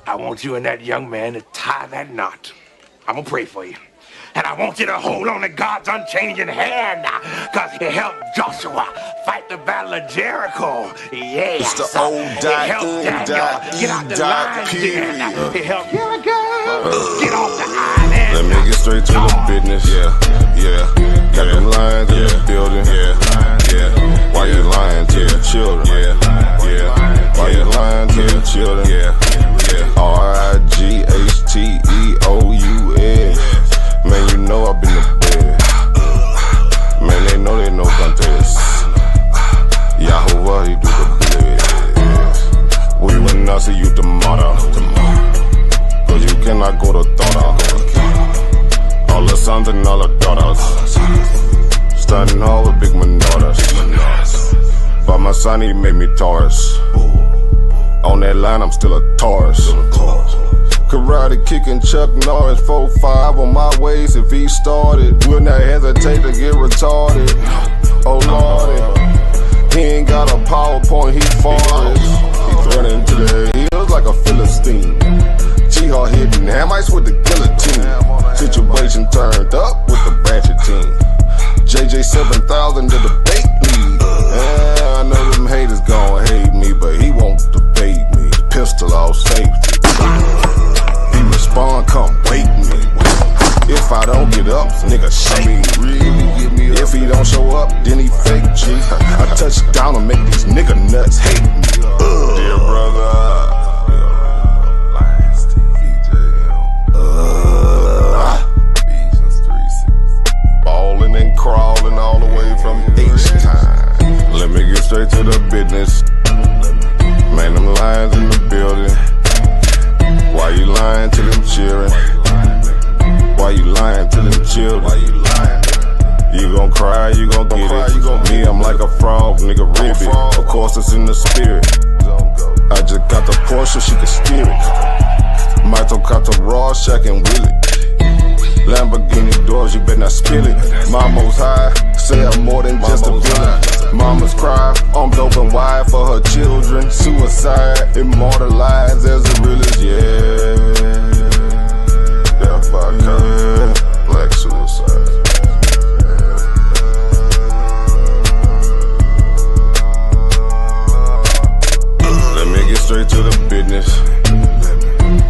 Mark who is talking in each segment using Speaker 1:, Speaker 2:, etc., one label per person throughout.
Speaker 1: I want you and that young man to tie that knot. I'm gonna pray for you. And I want you to hold on to God's unchanging hand, because he helped Joshua fight the battle of Jericho.
Speaker 2: It's the
Speaker 1: Yes. He helped Daniel get out the lion's den. He helped Gilligan get off the island.
Speaker 2: Let me get straight to the business. Got them lions in the building. Why you lying to the children? Why you lying to the children? RIGHTEOUS. Man, you know I've been the best. Man, they know they no contest. Yahuwah, he do the best. We will not see you tomorrow. Cause you cannot go to Thora. All the sons and all the daughters standing all with big manodas. But my son, he made me Taurus. On that line, I'm still a Taurus. Karate kicking Chuck Norris, 4-5 on my waist. If he started, will not hesitate to get retarded. Oh lordy, he ain't got a PowerPoint, he farted. He's running to the hills like a Philistine. G-Hawk hitting Hamites with the guillotine. Situation turned up with the Ratchet team. JJ 7000 to the debate league. I know them haters gon' hate me, but he won't debate me. Pistol off safety. He respond, come wake me. If I don't get up, nigga shake me. If he don't show up, then he fake G. I touch down and make these nigga nuts hate me. Dear brother. Ballin' and crawling all the way from H-Time. Let me get straight to the business. Man, them lions in the building. Why you lying to them children? Why you lying to them children? You gon' cry, you gon' get it. Me, I'm like a frog, nigga, ribbit. Of course, it's in the spirit. I just got the Porsche, she can steer it. Mito got the raw, Shaq and Willie. Lamborghini doors, you better not spill it. Mama's high, say I'm more than just a villain. Mama's cry, I'm dope and wide for her children. Suicide, immortalized as the realest, Death by cop, black suicide. Let me get straight to the business.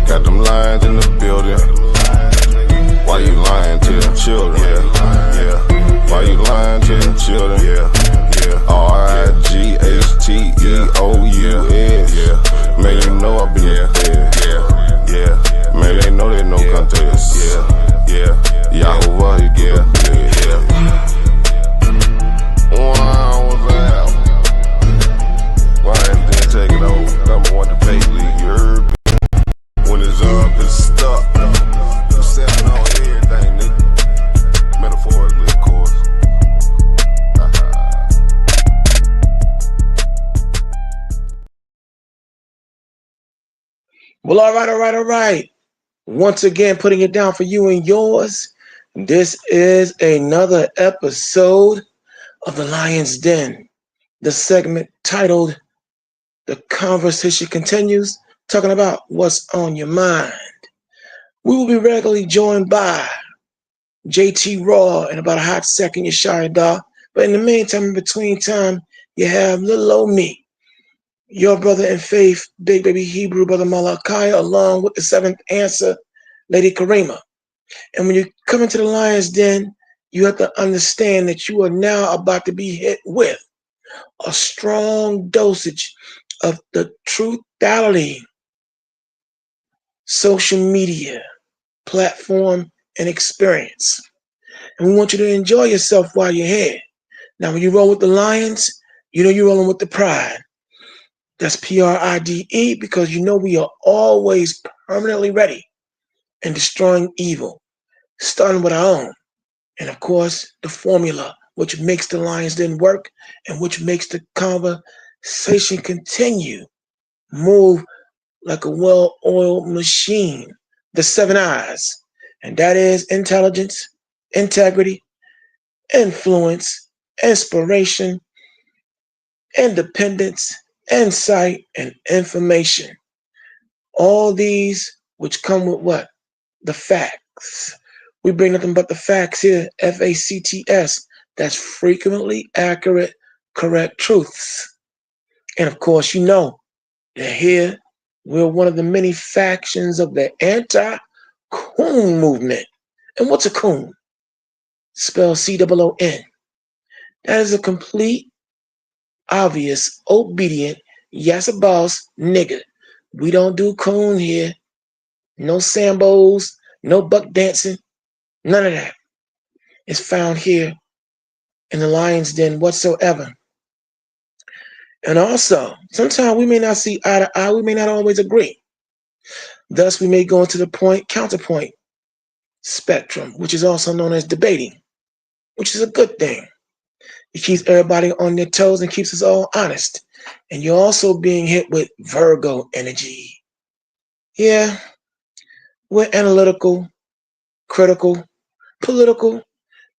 Speaker 2: Got them lions in the building. Why you lying to them children? Why you lying to them children? RIGHTEOUS. Man, you know I be there. Man, they know they no contest. Yahuwah, he do the best. Wow, what's that? Why didn't they take it over? Number one debate league, you heard me? When it's up, it's stuck. I'm stepping on everything, nigga. Metaphorically, of course.
Speaker 3: Well, all right. Once again, putting it down for you and yours. This is another episode of The Lion's Den. The segment titled The Conversation Continues, talking about what's on your mind. We will be regularly joined by JT Raw in about a hot second, Yeshaya Daw. But in the meantime, in between time, you have little old me, your brother in faith, Big Baby Hebrew, Brother Malachi, along with the seventh answer, Lady Karima. And when you come into the Lion's Den, you have to understand that you are now about to be hit with a strong dosage of the truthality social media platform and experience. And we want you to enjoy yourself while you're here. Now, when you roll with the Lions, you know you're rolling with the pride. That's PRIDE, because you know we are always permanently ready and destroying evil, starting with our own. And of course, the formula which makes the Lion's Den work and which makes the conversation continue, move like a well-oiled machine, the 7 I's. And that is intelligence, integrity, influence, inspiration, independence, insight, and information. All these which come with what? The facts. We bring nothing but the facts here, FACTS. That's frequently accurate, correct truths. And of course, you know that here we're one of the many factions of the anti-coon movement. And what's a coon? Spelled C-O-O-N. That is a complete, obvious, obedient, yes, a boss, nigga. We don't do coon here. No sambos, no buck dancing, none of that. It's found here in the Lion's Den whatsoever. And also, sometimes we may not see eye to eye, we may not always agree. Thus, we may go into the counterpoint spectrum, which is also known as debating, which is a good thing. It keeps everybody on their toes and keeps us all honest. And you're also being hit with Virgo energy. Yeah, we're analytical, critical, political,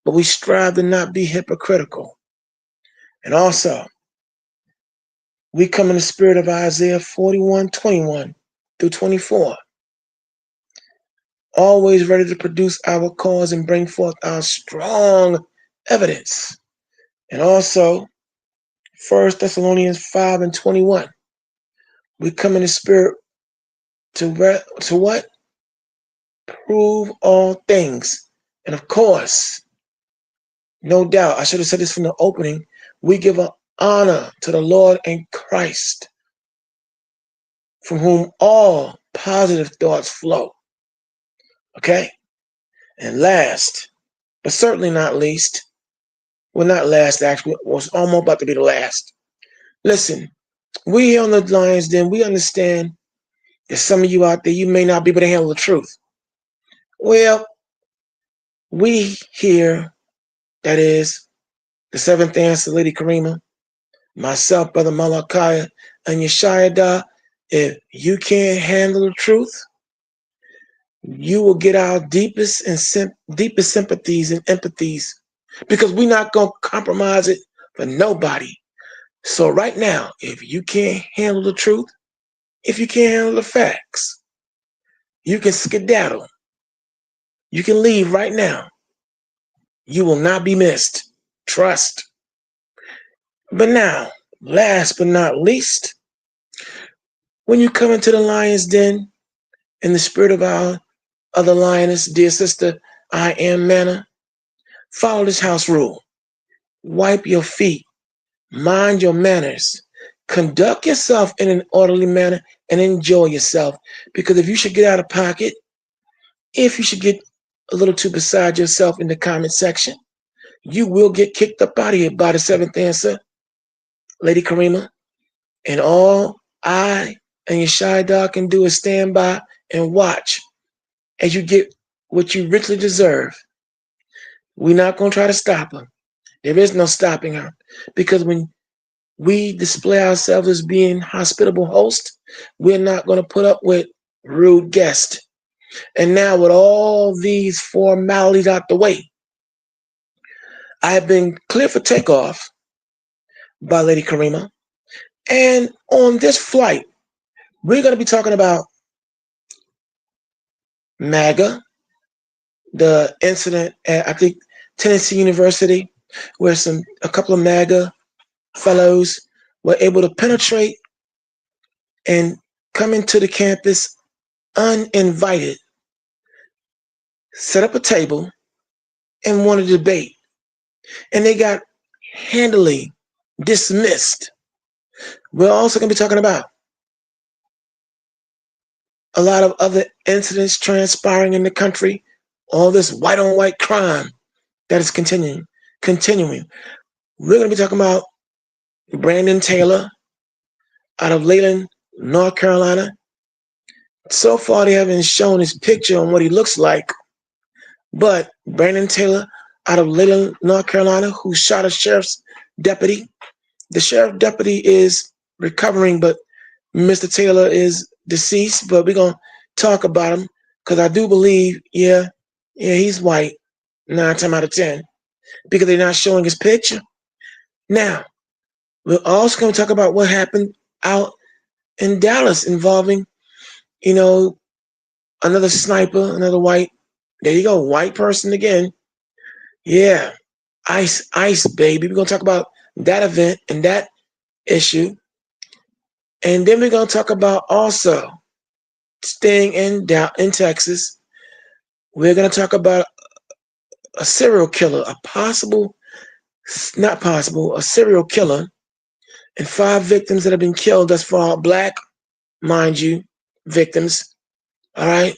Speaker 3: but we strive to not be hypocritical. And also, we come in the spirit of Isaiah 41:21 through 24. Always ready to produce our cause and bring forth our strong evidence. And also, 1 Thessalonians 5:21. We come in the spirit to what? Prove all things. And of course, no doubt, I should have said this from the opening, we give an honor to the Lord and Christ, from whom all positive thoughts flow. Okay? And last, but certainly not least, well, not last, actually, it was almost about to be the last. Listen, we here on the Lions Den, we understand that some of you out there, you may not be able to handle the truth. Well, we here, that is, the seventh answer, Lady Karima, myself, Brother Malachi, and Yeshaya, if you can't handle the truth, you will get our deepest sympathies and empathies, because we're not going to compromise it for nobody. So right now, if you can't handle the truth, if you can't handle the facts, you can skedaddle. You can leave right now. You will not be missed. Trust. But now, last but not least, when you come into the Lion's Den in the spirit of our other lioness, dear sister, I Am Manna, follow this house rule. Wipe your feet. Mind your manners. Conduct yourself in an orderly manner and enjoy yourself. Because if you should get out of pocket, if you should get a little too beside yourself in the comment section, you will get kicked up out of here by the seventh answer, Lady Karima. And all I and Yeshaya can do is stand by and watch as you get what you richly deserve. We're not going to try to stop her. There is no stopping her. Because when we display ourselves as being hospitable hosts, we're not going to put up with rude guests. And now with all these formalities out the way, I have been cleared for takeoff by Lady Karima. And on this flight, we're going to be talking about MAGA, the incident at, I think, Tennessee University, where a couple of MAGA fellows were able to penetrate and come into the campus uninvited, set up a table, and want to debate. And they got handily dismissed. We're also going to be talking about a lot of other incidents transpiring in the country, all this white on white crime that is continuing. We're going to be talking about Brandon Taylor out of Leland, North Carolina. So far, they haven't shown his picture on what he looks like, but Brandon Taylor out of Leland, North Carolina, who shot a sheriff's deputy. The sheriff deputy is recovering, but Mr. Taylor is deceased, but we're going to talk about him because I do believe, yeah, he's white 9 times out of 10 because they're not showing his picture. Now, we're also going to talk about what happened out in Dallas involving you know, another sniper, another white. There you go, white person again. Yeah, ICE, baby. We're gonna talk about that event and that issue, and then we're gonna talk about also staying in Texas. We're gonna talk about a serial killer, a serial killer, and 5 victims that have been killed thus far. Black, mind you, victims. All right,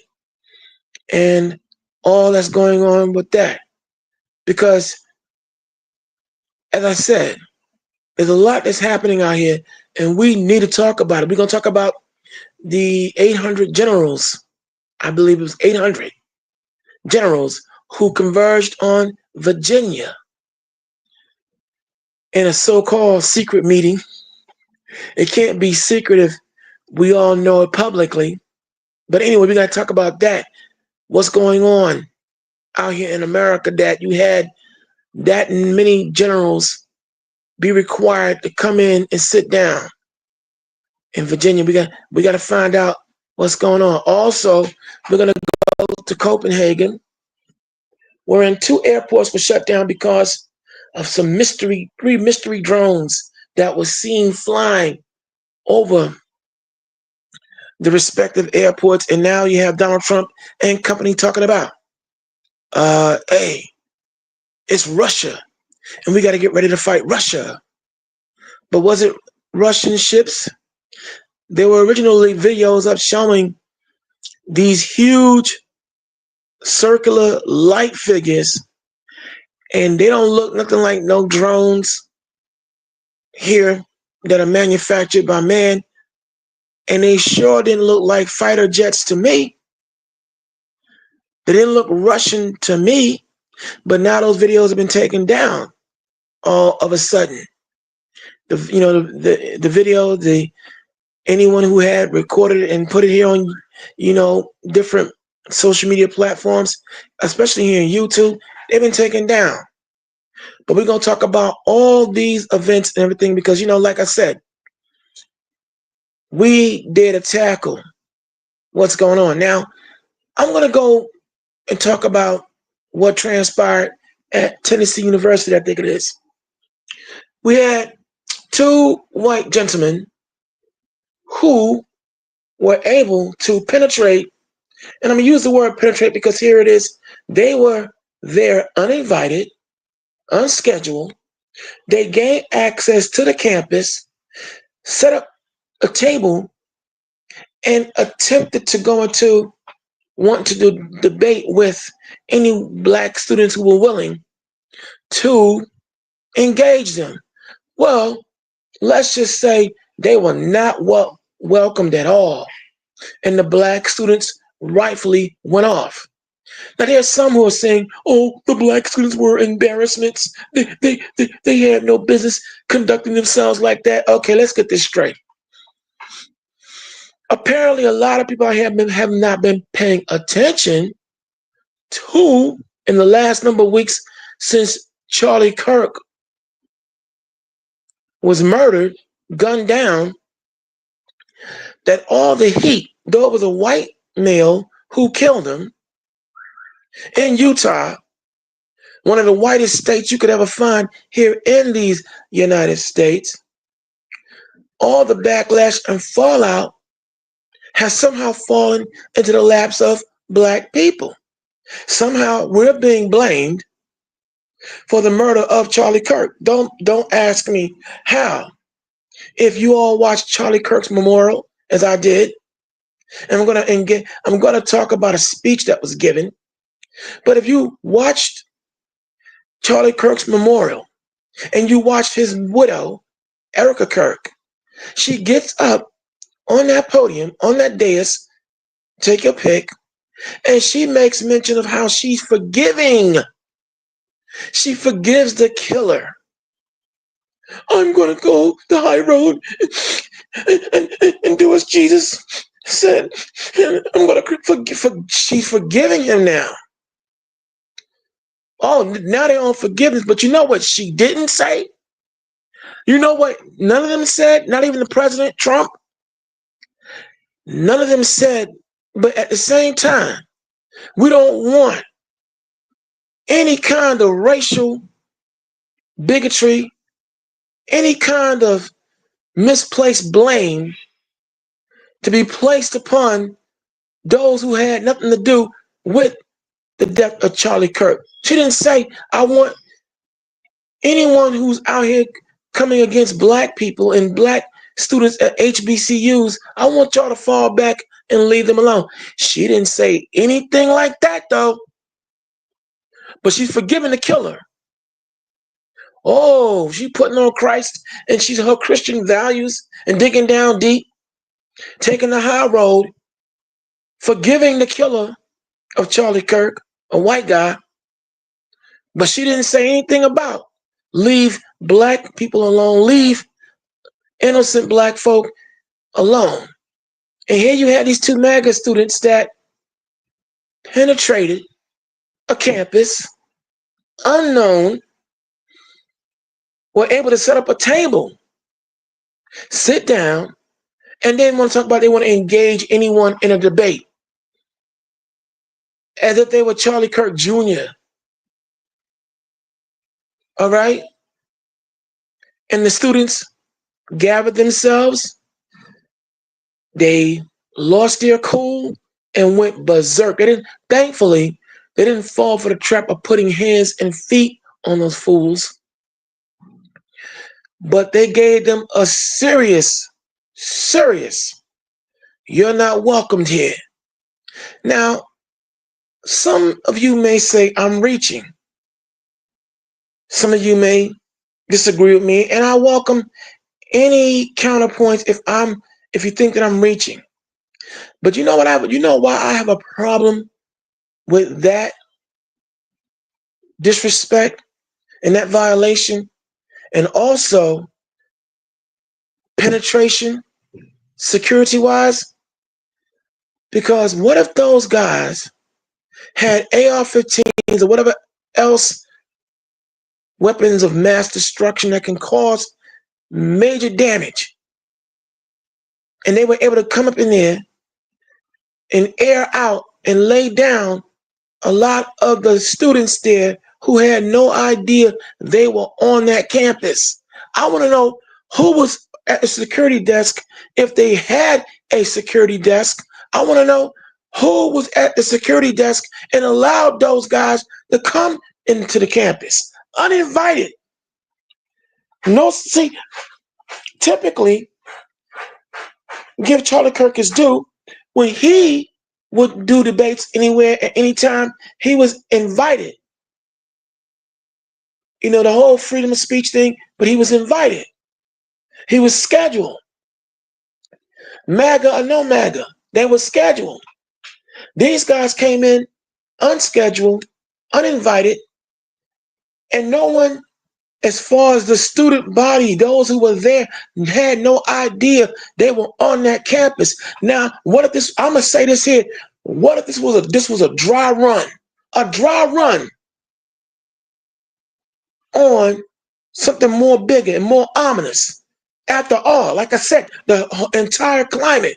Speaker 3: and all that's going on with that, because as I said, there's a lot that's happening out here, and we need to talk about it. We're gonna talk about the 800 generals. I believe it was 800 generals who converged on Virginia in a so-called secret meeting. It can't be secret if we all know it publicly. But anyway, we got to talk about that. What's going on out here in America that you had that many generals be required to come in and sit down in Virginia? We got to find out what's going on. Also, we're going to go to Copenhagen, wherein 2 airports were shut down because of some 3 mystery drones that were seen flying over the respective airports. And now you have Donald Trump and company talking about, hey, it's Russia, and we got to get ready to fight Russia. But was it Russian ships? There were originally videos up showing these huge circular light figures, and they don't look nothing like no drones here that are manufactured by man, and they sure didn't look like fighter jets to me. They didn't look Russian to me, but now those videos have been taken down all of a sudden. The video, anyone who had recorded it and put it here on, different social media platforms, especially here in YouTube, they've been taken down. But we're going to talk about all these events and everything because, like I said, we did a tackle what's going on. Now, I'm going to go and talk about what transpired at Tennessee University, I think it is. We had 2 white gentlemen who were able to penetrate, and I'm going to use the word penetrate because here it is. They were there uninvited, unscheduled. They gained access to the campus, set up a table, and attempted to want to do debate with any black students who were willing to engage them. Well, let's just say they were not welcomed at all, and the black students rightfully went off. Now, there's some who are saying, oh, the black students were embarrassments. They had no business conducting themselves like that. Okay, let's get this straight. Apparently, a lot of people have not been paying attention to, in the last number of weeks since Charlie Kirk was murdered, gunned down, that all the heat, though it was a white male who killed him, in Utah, one of the whitest states you could ever find here in these United States, all the backlash and fallout has somehow fallen into the laps of black people. Somehow we're being blamed for the murder of Charlie Kirk. Don't ask me how. If you all watched Charlie Kirk's memorial, as I did, and I'm gonna talk about a speech that was given. But if you watched Charlie Kirk's memorial and you watched his widow, Erica Kirk, she gets up on that podium, on that dais, take your pick, and she makes mention of how she's forgiving. She forgives the killer. I'm going to go the high road and do as Jesus said. I'm going to forgive. She's forgiving him now. Oh, now they're on forgiveness. But you know what she didn't say? You know what none of them said? Not even the president, Trump? None of them said, but at the same time, we don't want any kind of racial bigotry, any kind of misplaced blame to be placed upon those who had nothing to do with the death of Charlie Kirk. She didn't say, I want anyone who's out here coming against black people and black students at HBCUs, I want y'all to fall back and leave them alone. She didn't say anything like that, though. But she's forgiving the killer. Oh, she's putting on Christ and she's her Christian values and digging down deep, taking the high road, forgiving the killer of Charlie Kirk, a white guy. But she didn't say anything about leave black people alone, leave innocent black folk alone. And here you had these two MAGA students that penetrated a campus, unknown, were able to set up a table, sit down, and then want to talk about they want to engage anyone in a debate. As if they were Charlie Kirk Jr. All right? And the students gathered themselves. They lost their cool and went berserk. Thankfully, they didn't fall for the trap of putting hands and feet on those fools. But they gave them a serious, you're not welcomed here. Now, some of you may say I'm reaching. Some of you may disagree with me, and I welcome any counterpoints if you think that I'm reaching. But you know why I have a problem with that disrespect and that violation, and also penetration, security-wise? Because what if those guys had AR-15s or whatever else weapons of mass destruction that can cause major damage, and they were able to come up in there and air out and lay down a lot of the students there who had no idea they were on that campus? I want to know who was at the security desk, if they had a security desk. I want to know who was at the security desk and allowed those guys to come into the campus uninvited. No, see, typically, give Charlie Kirk his due. When he would do debates anywhere at any time, he was invited. You know, the whole freedom of speech thing, but he was invited. He was scheduled. MAGA or no MAGA, they were scheduled. These guys came in unscheduled, uninvited, and no one, as far as the student body, those who were there, had no idea they were on that campus. Now, what if this, I'm gonna say this here, what if this was a dry run? A dry run on something more bigger and more ominous. After all, like I said, the entire climate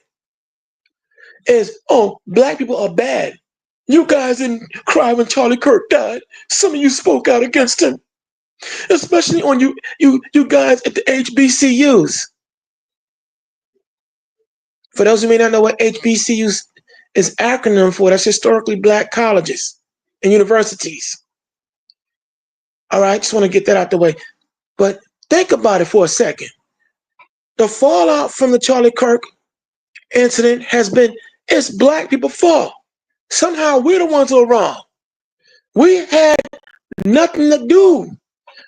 Speaker 3: is, oh, black people are bad. You guys didn't cry when Charlie Kirk died. Some of you spoke out against him. Especially on you guys at the HBCUs. For those who may not know what HBCUs is acronym for, that's historically black colleges and universities. All right, just want to get that out the way. But think about it for a second. The fallout from the Charlie Kirk incident has been, it's black people's fault. Somehow we're the ones who are wrong. We had nothing to do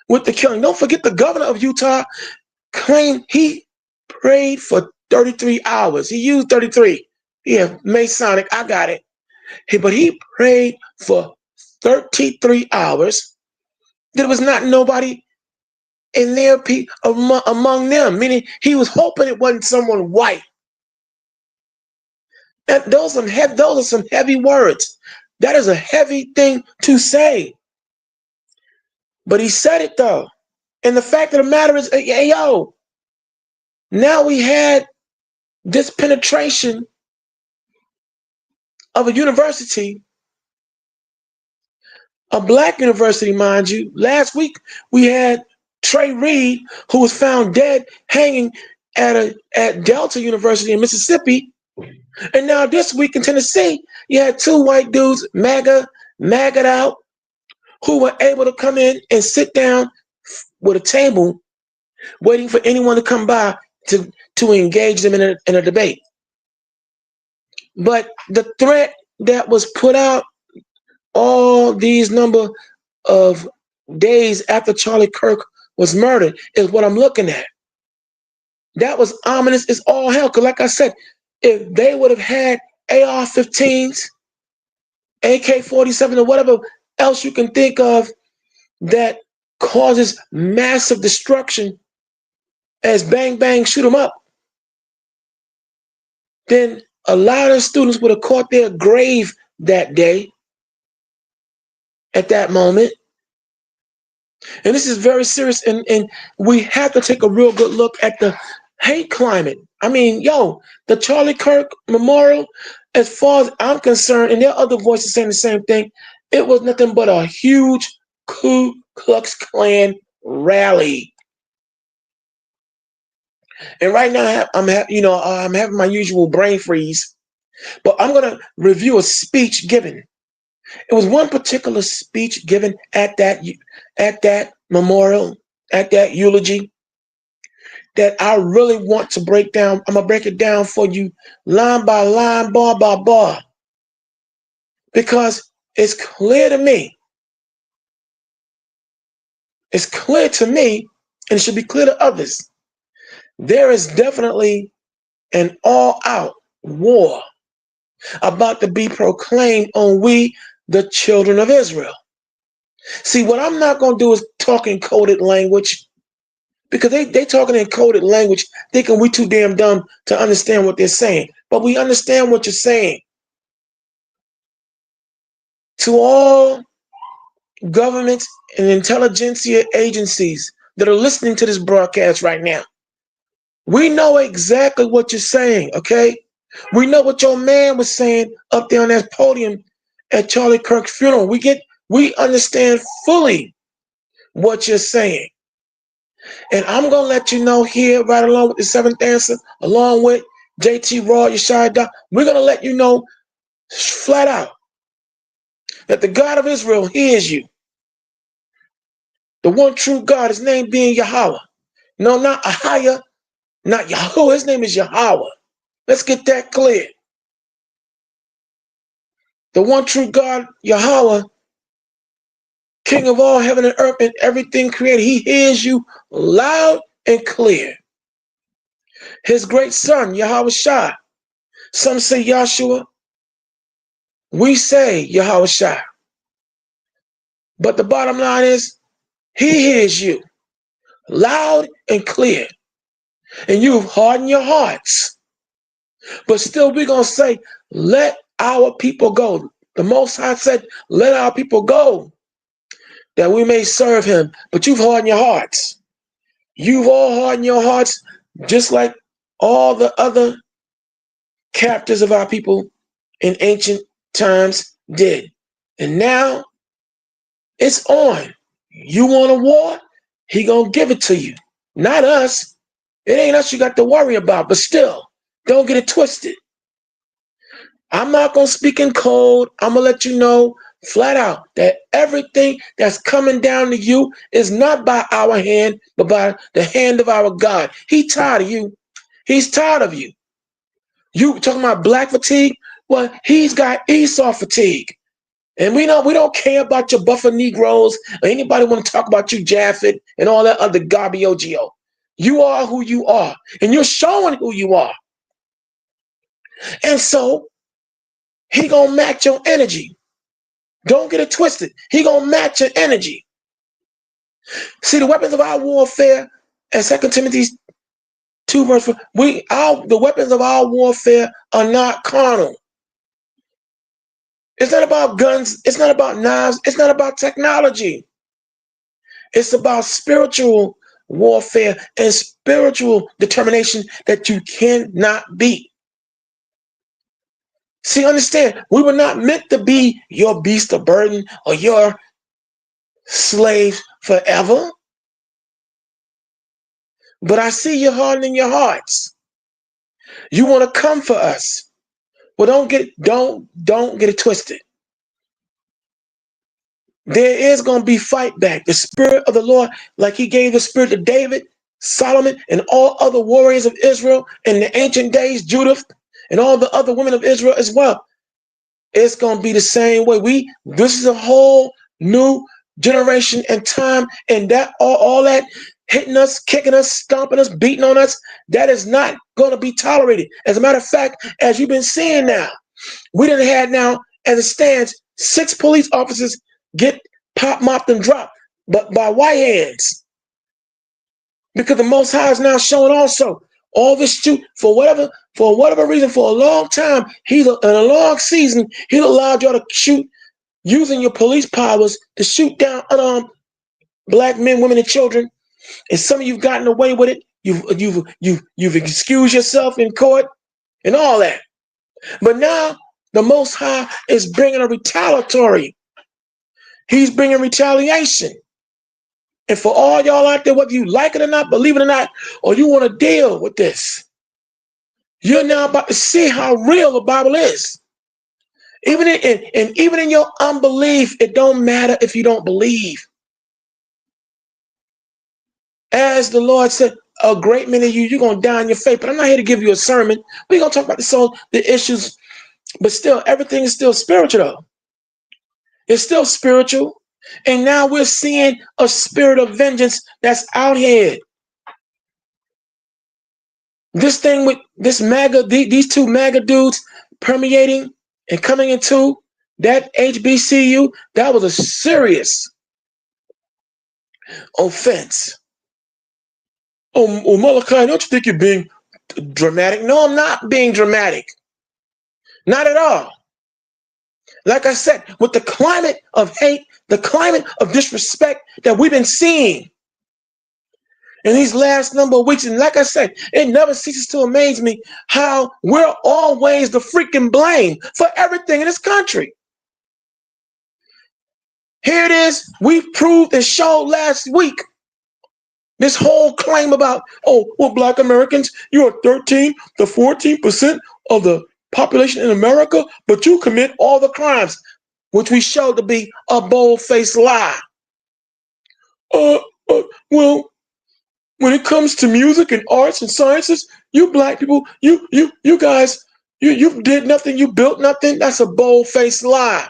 Speaker 3: with the killing. Don't forget, the governor of Utah claimed he prayed for 33 hours. He used 33. Yeah, Masonic, I got it. But he prayed for 33 hours. There was not nobody in there among them, meaning he was hoping it wasn't someone white. And those are some heavy words. That is a heavy thing to say. But he said it though. And the fact of the matter is, hey, yo, now we had this penetration of a university, a black university, mind you. Last week we had Trey Reed, who was found dead hanging at Delta University in Mississippi. And now this week in Tennessee, you had two white dudes, MAGA'd out, who were able to come in and sit down with a table, waiting for anyone to come by to engage them in a debate. But the threat that was put out all these number of days after Charlie Kirk was murdered is what I'm looking at. That was ominous as all hell. Because like I said, if they would have had AR-15s, AK-47, or whatever else you can think of that causes massive destruction as bang, bang, shoot them up, then a lot of students would have caught their grave that day at that moment. And this is very serious, and we have to take a real good look at the hate climate. I mean, the Charlie Kirk Memorial, as far as I'm concerned, and there are other voices saying the same thing, it was nothing but a huge Ku Klux Klan rally. And right now, I'm having my usual brain freeze, but I'm gonna review a speech given. It was one particular speech given at that memorial, at that eulogy, that I really want to break down. I'm gonna break it down for you, line by line, bar by bar, because it's clear to me. It's clear to me, and it should be clear to others. There is definitely an all-out war about to be proclaimed on we, the children of Israel. See, what I'm not going to do is talk in coded language, because they talking in coded language thinking we too damn dumb to understand what they're saying. But we understand what you're saying. To all governments and intelligentsia agencies that are listening to this broadcast right now, we know exactly what you're saying, okay? We know what your man was saying up there on that podium at Charlie Kirk's funeral. We understand fully what you're saying. And I'm going to let you know here, right along with the Seventh Answer, along with JT Raw, Yeshua Doc, we're going to let you know flat out that the God of Israel hears you. The one true God, his name being Yahweh. No, not Ahia, not Yahweh. His name is Yahweh. Let's get that clear. The one true God, Yahweh, King of all heaven and earth and everything created, he hears you loud and clear. His great son, Yahweh Shai. Some say Yahshua. We say Yahweh Shai. But the bottom line is, he hears you loud and clear. And you've hardened your hearts. But still, we're going to say, let our people go. The Most High said, let our people go, that we may serve him. But you've hardened your hearts. You've all hardened your hearts, just like all the other captors of our people in ancient times did. And now it's on. You want a war? He gonna give it to you. Not us. It ain't us you got to worry about, but still, don't get it twisted. I'm not gonna speak in code. I'm gonna let you know flat out that everything that's coming down to you is not by our hand, but by the hand of our God. He's tired of you. He's tired of you. You talking about black fatigue? Well, he's got Esau fatigue. And we don't care about your buffer Negroes or anybody want to talk about you, Japheth, and all that other garbio. You are who you are, and you're showing who you are. And so he gonna match your energy. Don't get it twisted. He gonna match your energy. See, the weapons of our warfare, as 2 Timothy 2 verse 4, the weapons of our warfare are not carnal. It's not about guns. It's not about knives. It's not about technology. It's about spiritual warfare and spiritual determination that you cannot beat. See, understand, we were not meant to be your beast of burden or your slaves forever. But I see you hardening your hearts. You want to come for us. Well, don't get it twisted. There is going to be fight back. The Spirit of the Lord, like he gave the Spirit to David, Solomon, and all other warriors of Israel in the ancient days, Judith, and all the other women of Israel as well. It's going to be the same way. This is a whole new generation and time, and that all that hitting us, kicking us, stomping us, beating on us, that is not going to be tolerated. As a matter of fact, as you've been seeing now, we done had now, as it stands, 6 police officers get pop, mopped, and dropped, but by white hands. Because the Most High is now showing also all this shoot for whatever reason, for a long time, in a long season, he allowed y'all to shoot using your police powers to shoot down unarmed black men, women, and children. And some of you've gotten away with it. You've excused yourself in court and all that. But now the Most High is bringing a retaliatory. He's bringing retaliation. And for all y'all out there, whether you like it or not, believe it or not, or you want to deal with this, you're now about to see how real the Bible is. Even in your unbelief, it don't matter if you don't believe. As the Lord said, a great many of you're going to die in your faith. But I'm not here to give you a sermon. We're going to talk about the issues. But still, everything is still spiritual, though. It's still spiritual. And now we're seeing a spirit of vengeance that's out here. This thing with this these 2 MAGA dudes permeating and coming into that HBCU, that was a serious offense. Oh, Malachi, don't you think you're being dramatic? No, I'm not being dramatic. Not at all. Like I said, with the climate of hate, the climate of disrespect that we've been seeing in these last number of weeks, and like I said, it never ceases to amaze me how we're always the freaking blame for everything in this country. Here it is. We proved and showed last week this whole claim about, Black Americans, you are 13 to 14% of the population in America, but you commit all the crimes, which we showed to be a bold-faced lie. Well, when it comes to music and arts and sciences, you black people, you guys, you did nothing, you built nothing. That's a bold-faced lie.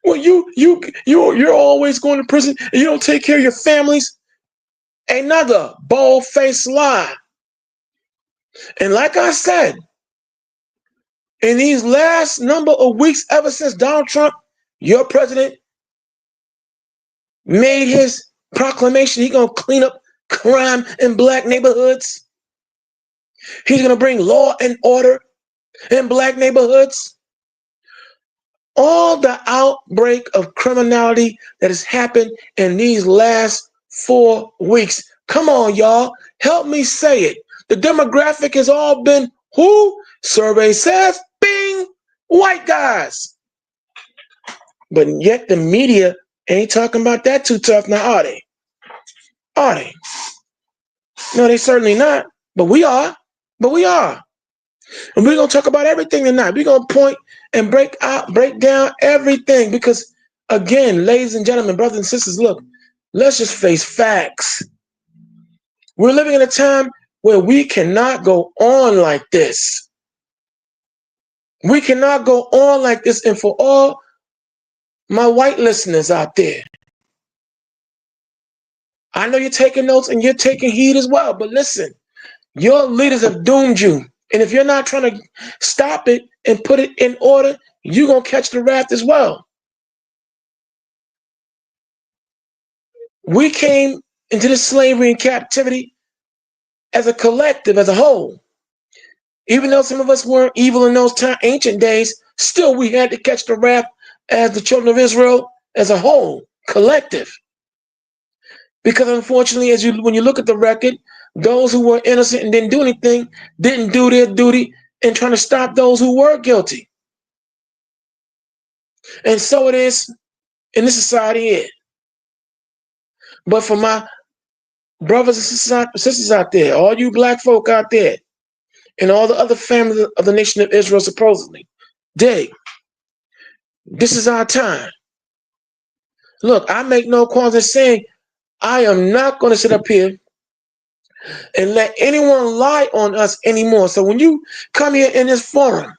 Speaker 3: Well, you're always going to prison and you don't take care of your families. Another bold-faced lie. And like I said, in these last number of weeks, ever since Donald Trump, your president, made his proclamation, he's going to clean up crime in black neighborhoods. He's going to bring law and order in black neighborhoods. All the outbreak of criminality that has happened in these last 4 weeks. Come on, y'all. Help me say it. The demographic has all been who? Survey says, bing, white guys. But yet the media ain't talking about that too tough now, are they? Are they? No, they certainly not. But we are. And we're going to talk about everything tonight. We're going to point and break down everything. Because, again, ladies and gentlemen, brothers and sisters, look, let's just face facts. We're living in a time where we cannot go on like this. We cannot go on like this. And for all my white listeners out there, I know you're taking notes and you're taking heed as well. But listen, your leaders have doomed you. And if you're not trying to stop it and put it in order, you're going to catch the wrath as well. We came into this slavery and captivity as a collective, as a whole. Even though some of us weren't evil in those ancient days, still we had to catch the wrath as the children of Israel as a whole, collective. Because unfortunately, when you look at the record, those who were innocent and didn't do anything didn't do their duty in trying to stop those who were guilty. And so it is in this society here. But for my brothers and sisters out there, all you black folk out there, and all the other families of the nation of Israel, supposedly, dig, this is our time. Look, I make no qualms in saying I am not going to sit up here and let anyone lie on us anymore. So when you come here in this forum,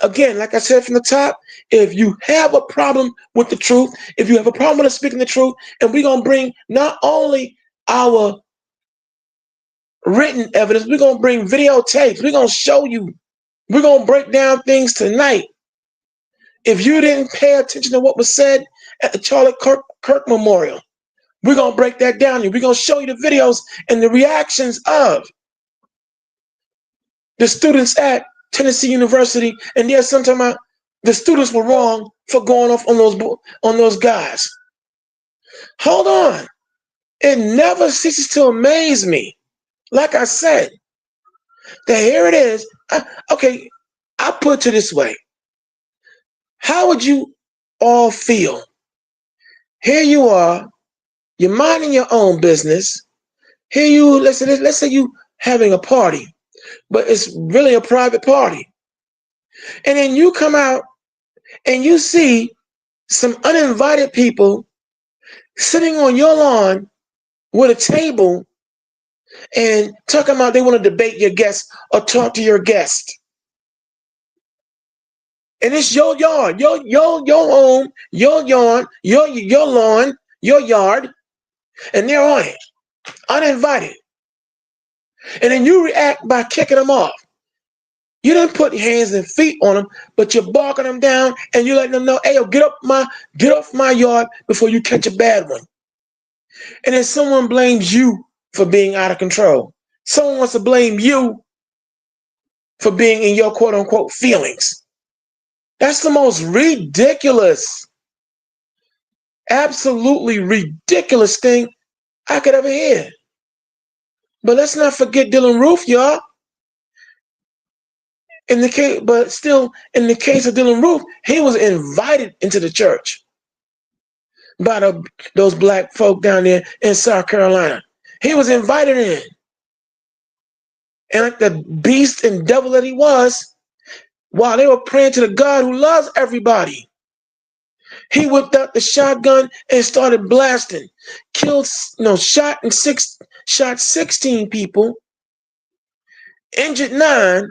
Speaker 3: again, like I said from the top, if you have a problem with the truth, if you have a problem with us speaking the truth, and we're going to bring not only our written evidence, we're going to bring videotapes, we're going to show you, we're going to break down things tonight. If you didn't pay attention to what was said at the Charlie Kirk Memorial, we're going to break that down. We're going to show you the videos and the reactions of the students at Tennessee University. And there's sometimes the students were wrong for going off on those guys. Hold on. It never ceases to amaze me. Like I said, that here it is. Okay, I'll put it this way. How would you all feel? Here you are, you're minding your own business. Here you, let's say you having a party, but it's really a private party. And then you come out and you see some uninvited people sitting on your lawn with a table and talking about they want to debate your guest or talk to your guest. And it's your yard, your home, your lawn, your yard, and they're on it, uninvited. And then you react by kicking them off. You didn't put hands and feet on them, but you're barking them down and you're letting them know, hey, yo, get off my yard before you catch a bad one. And then someone blames you for being out of control. Someone wants to blame you for being in your quote unquote feelings. That's the most ridiculous, absolutely ridiculous thing I could ever hear. But let's not forget Dylann Roof, y'all. In the case of Dylann Roof, he was invited into the church by those black folk down there in South Carolina. He was invited in. And like the beast and devil that he was, while they were praying to the God who loves everybody, he whipped out the shotgun and started blasting. Shot 16 people, injured 9,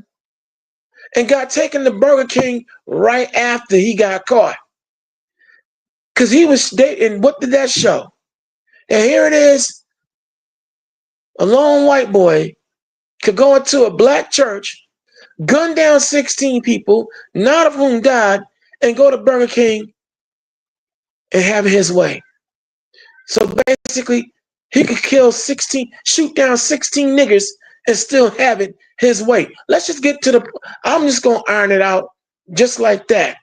Speaker 3: and got taken to Burger King right after he got caught. Because he was and what did that show? And here it is, a lone white boy could go into a black church, gun down 16 people, 9 of whom died, and go to Burger King and have his way. So basically, he could shoot down 16 niggers and still have it his way. Let's just get to I'm just going to iron it out just like that.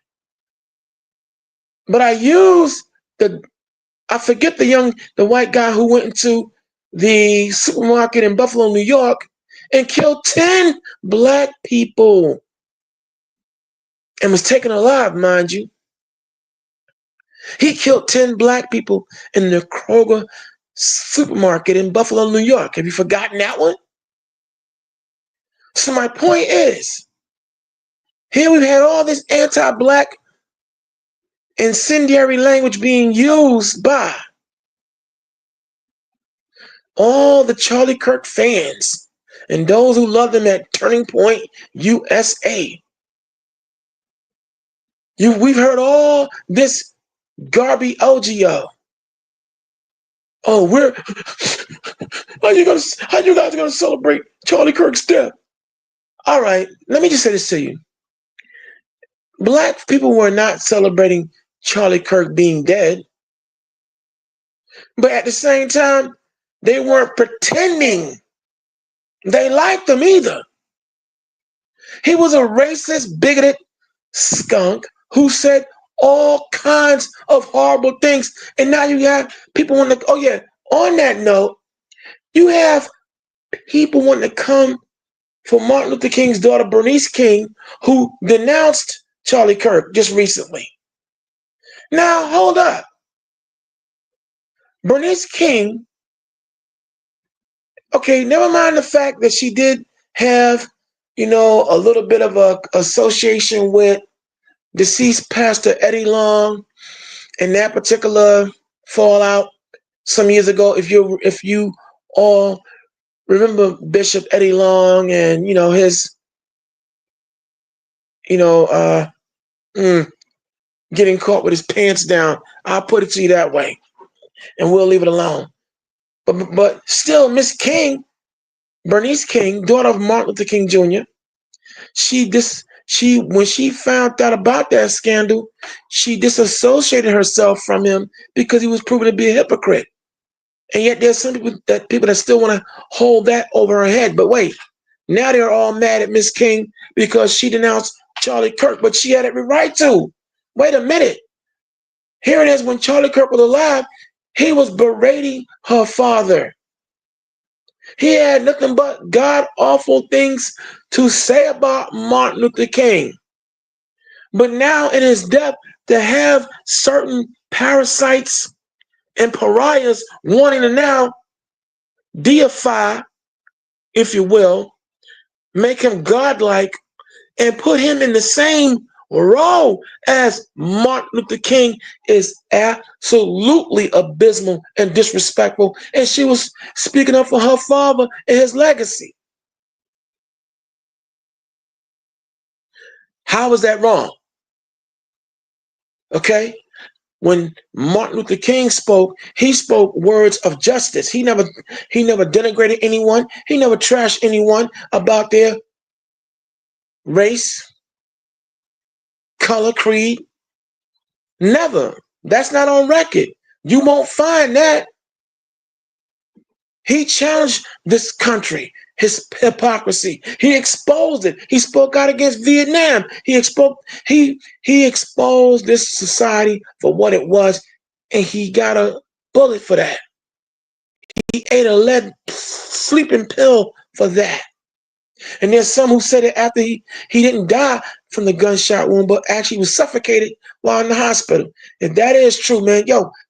Speaker 3: But I forget the white guy who went into the supermarket in Buffalo, New York, and killed 10 black people and was taken alive, mind you. He killed 10 black people in the Kroger supermarket in Buffalo, New York. Have you forgotten that one? So my point is, here we've had all this anti-black incendiary language being used by all the Charlie Kirk fans and those who love them at Turning Point USA. We've heard all this Garby OGO. Oh, how you guys gonna celebrate Charlie Kirk's death? All right, let me just say this to you. Black people were not celebrating Charlie Kirk being dead, but at the same time, they weren't pretending they liked him either. He was a racist, bigoted skunk who said all kinds of horrible things. And now you have people on on that note, you have people wanting to come for Martin Luther King's daughter, Bernice King, who denounced Charlie Kirk just recently. Now, hold up. Bernice King, okay, never mind the fact that she did have, a little bit of a association with deceased Pastor Eddie Long and that particular fallout some years ago. If you all remember Bishop Eddie Long and his getting caught with his pants down, I'll put it to you that way, and we'll leave it alone. But still, Miss King, Bernice King, daughter of Martin Luther King Jr., when she found out about that scandal, she disassociated herself from him because he was proven to be a hypocrite. And yet there's some people that still want to hold that over her head. But wait, now they're all mad at Miss King because she denounced Charlie Kirk, but she had every right to. Wait a minute. Here it is, when Charlie Kirk was alive, he was berating her father. He had nothing but god-awful things to say about Martin Luther King. But now in his death, to have certain parasites and pariahs wanting to now deify, if you will, make him godlike, and put him in the same role as Martin Luther King is absolutely abysmal and disrespectful. And she was speaking up for her father and his legacy. How is that wrong? Okay? When Martin Luther King spoke, he spoke words of justice. He never denigrated anyone. He never trashed anyone about their race, color, creed. Never. That's not on record. You won't find that. He challenged this country, his hypocrisy. He exposed it. He spoke out against Vietnam. He exposed this society for what it was, and he got a bullet for that. He ate a lead sleeping pill for that. And there's some who said that after he didn't die from the gunshot wound, but actually was suffocated while in the hospital. If that is true, man,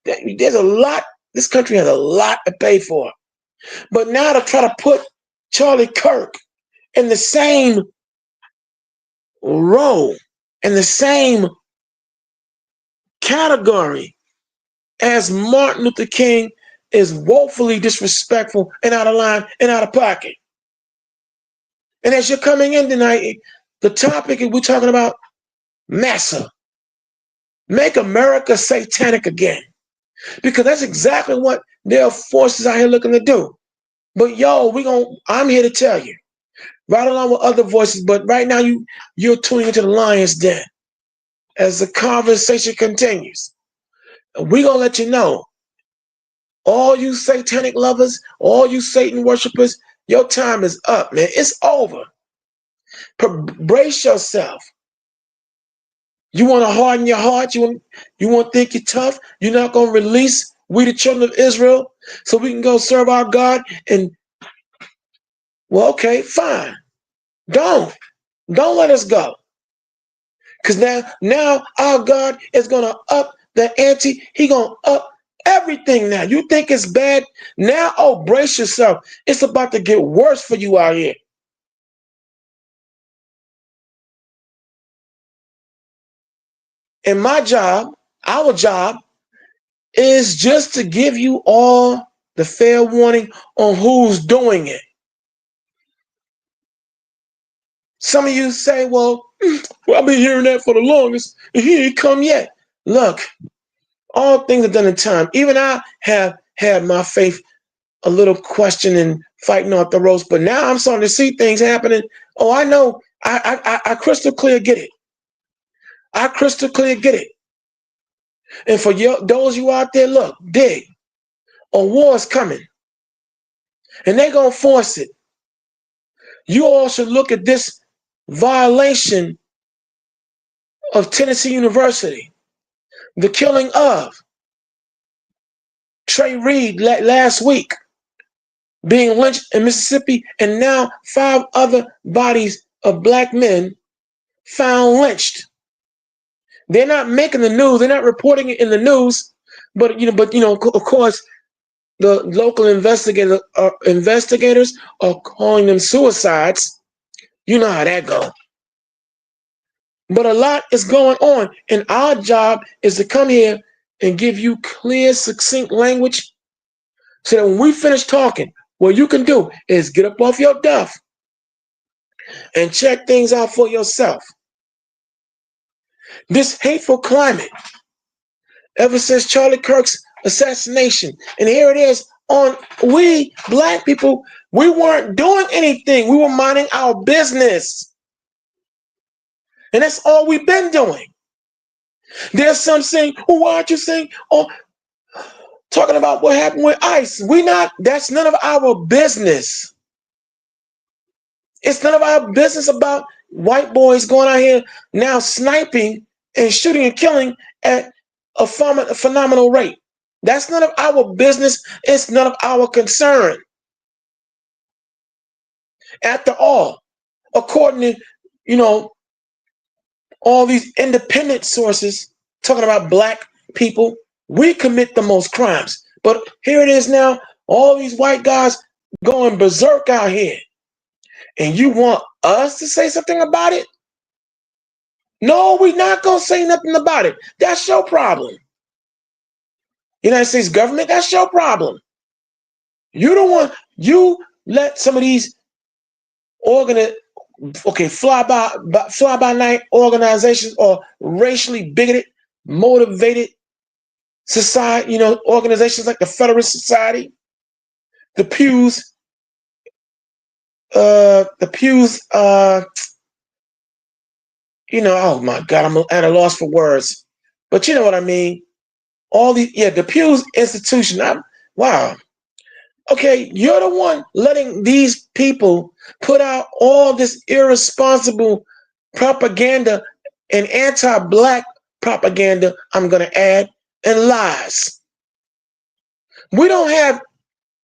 Speaker 3: there's a lot. This country has a lot to pay for. But now to try to put Charlie Kirk in the same role, in the same category as Martin Luther King, is woefully disrespectful and out of line and out of pocket. And as you're coming in tonight, the topic we're talking about, massa. Make America satanic again. Because that's exactly what there are forces out here looking to do. But I'm here to tell you, right along with other voices, but right now you're tuning into the Lion's Den as the conversation continues. We're going to let you know, all you satanic lovers, all you Satan worshipers, your time is up, man. It's over. Brace yourself. You want to harden your heart? You want to think you're tough? You're not going to release we the children of Israel so we can go serve our God? And, well, okay, fine. Don't let us go. Because now our God is going to up the ante. He's going to up everything now. You think it's bad? Now, brace yourself. It's about to get worse for you out here. And my job, our job, is just to give you all the fair warning on who's doing it. Some of you say, well, I've been hearing that for the longest, and he ain't come yet. Look, all things are done in time. Even I have had my faith a little question and fighting off the ropes, but now I'm starting to see things happening. Oh, I know. I crystal clear get it. I crystal clear get it. And for those you out there, look, dig. A war's coming. And they're going to force it. You all should look at this violation of Tennessee University. The killing of Trey Reed last week being lynched in Mississippi, and now 5 other bodies of black men found lynched. They're not making the news. They're not reporting it in the news. But of course, the local investigators are calling them suicides. You know how that goes. But a lot is going on, and our job is to come here and give you clear, succinct language, so that when we finish talking, what you can do is get up off your duff and check things out for yourself. This hateful climate, ever since Charlie Kirk's assassination, and here it is on we black people, we weren't doing anything. We were minding our business. And that's all we've been doing. There's some saying, well, why aren't you saying, talking about what happened with ICE? That's none of our business. It's none of our business about white boys going out here now sniping and shooting and killing at a phenomenal rate. That's none of our business. It's none of our concern. After all, according to, all these independent sources talking about black people, we commit the most crimes. But here it is now, all these white guys going berserk out here. And you want us to say something about it? No, we're not going to say nothing about it. That's your problem. United States government, that's your problem. You let some of these fly by night organizations or racially bigoted, motivated society, organizations like the Federalist Society, the Pews, oh my God, I'm at a loss for words. But you know what I mean? The Pews institution. Wow. Okay, you're the one letting these people put out all this irresponsible propaganda and anti-black propaganda, I'm going to add, and lies. We don't have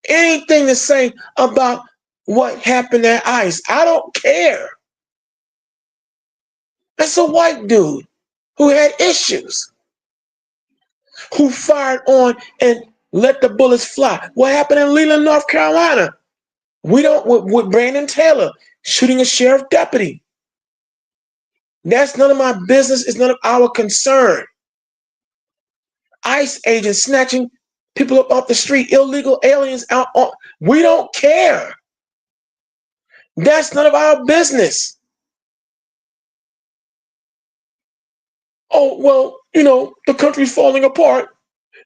Speaker 3: anything to say about what happened at ICE. I don't care. That's a white dude who had issues, who fired on and let the bullets fly. What happened in Leland, North Carolina? With Brandon Taylor shooting a sheriff deputy. That's none of my business. It's none of our concern. ICE agents snatching people up off the street, illegal aliens out. We don't care. That's none of our business. Oh, well, the country's falling apart.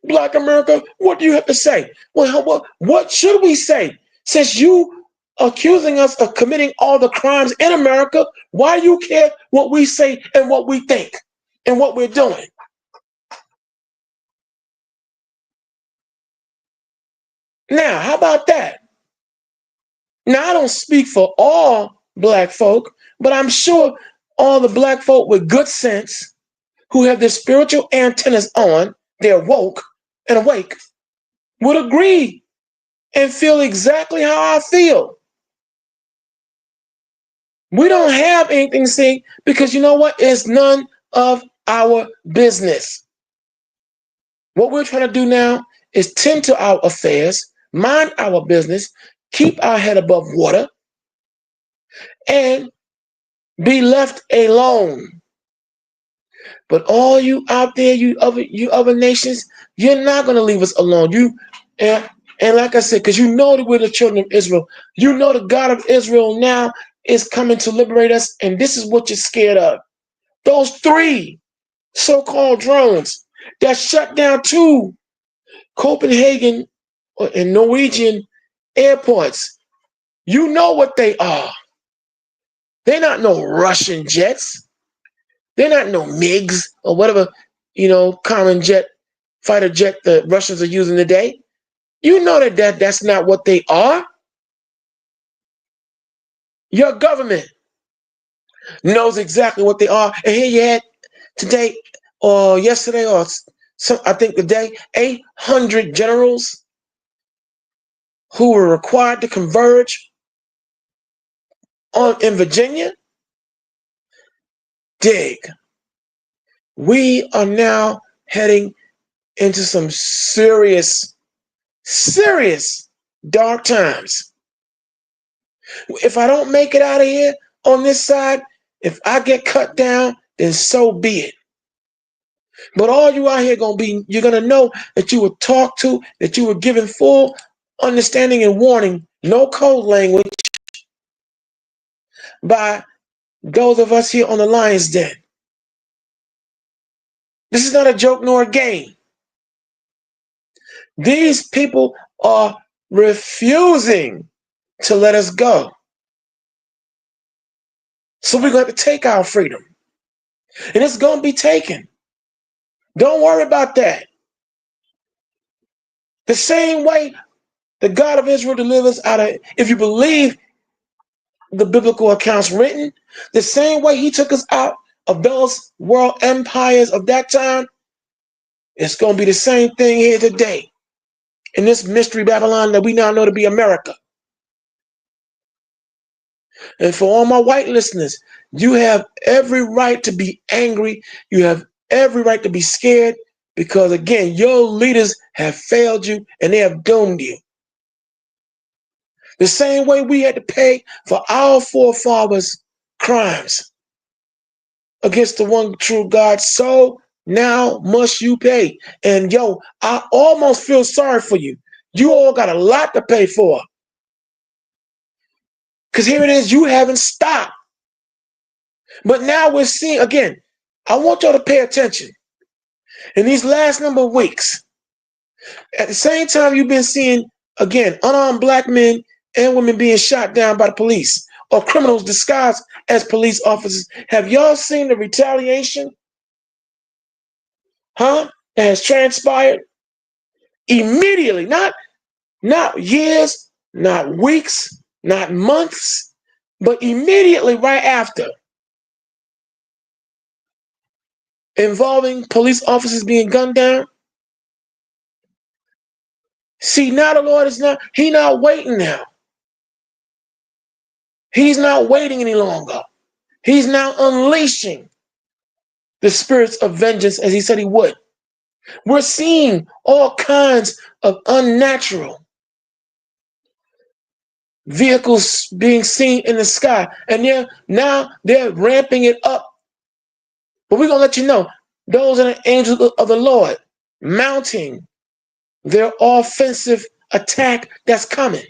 Speaker 3: Black America, what do you have to say? Well, what should we say? Since you accusing us of committing all the crimes in America, why do you care what we say and what we think and what we're doing? Now, how about that? Now, I don't speak for all black folk, but I'm sure all the black folk with good sense who have their spiritual antennas on, they're woke and awake, would agree and feel exactly how I feel. We don't have anything to say because you know what? It's none of our business. What we're trying to do now is tend to our affairs, mind our business, keep our head above water, and be left alone. But all you out there, you other nations, you're not going to leave us alone. And like I said, because you know that we're the children of Israel. You know the God of Israel now is coming to liberate us, and this is what you're scared of. Those 3 so-called drones that shut down 2 Copenhagen and Norwegian airports. You know what they are. They're not no Russian jets. They're not no MiGs or whatever, common jet, fighter jet the Russians are using today. You know that's not what they are. Your government knows exactly what they are. And here you had today or yesterday or I think today, 800 generals who were required to converge in Virginia. Dig. We are now heading into some serious dark times. If I don't make it out of here on this side, if I get cut down, then so be it. But all you out here you're gonna know that you were talked to, that you were given full understanding and warning, no code language, by those of us here on the Lion's Den. This is not a joke nor a game. These people are refusing to let us go. So we're going to take our freedom. And it's going to be taken. Don't worry about that. The same way the God of Israel delivers out of, if you believe the biblical accounts written, the same way he took us out of those world empires of that time, it's going to be the same thing here today in this mystery Babylon that we now know to be America. And for all my white listeners, you have every right to be angry. You have every right to be scared because, again, your leaders have failed you and they have doomed you. The same way we had to pay for our forefathers' crimes against the one true God, so now must you pay. And yo, I almost feel sorry for you. You all got a lot to pay for. Because here it is, you haven't stopped. But now we're seeing, again, I want y'all to pay attention. In these last number of weeks, at the same time you've been seeing, again, unarmed black men and women being shot down by the police or criminals disguised as police officers. Have y'all seen the retaliation? That has transpired immediately, not years, not weeks, not months, but immediately right after, involving police officers being gunned down. See, now the Lord is he's not waiting now. He's not waiting any longer. He's now unleashing the spirits of vengeance as he said he would. We're seeing all kinds of unnatural vehicles being seen in the sky, and they're ramping it up. But we're going to let you know, those are the angels of the Lord mounting their offensive attack that's coming.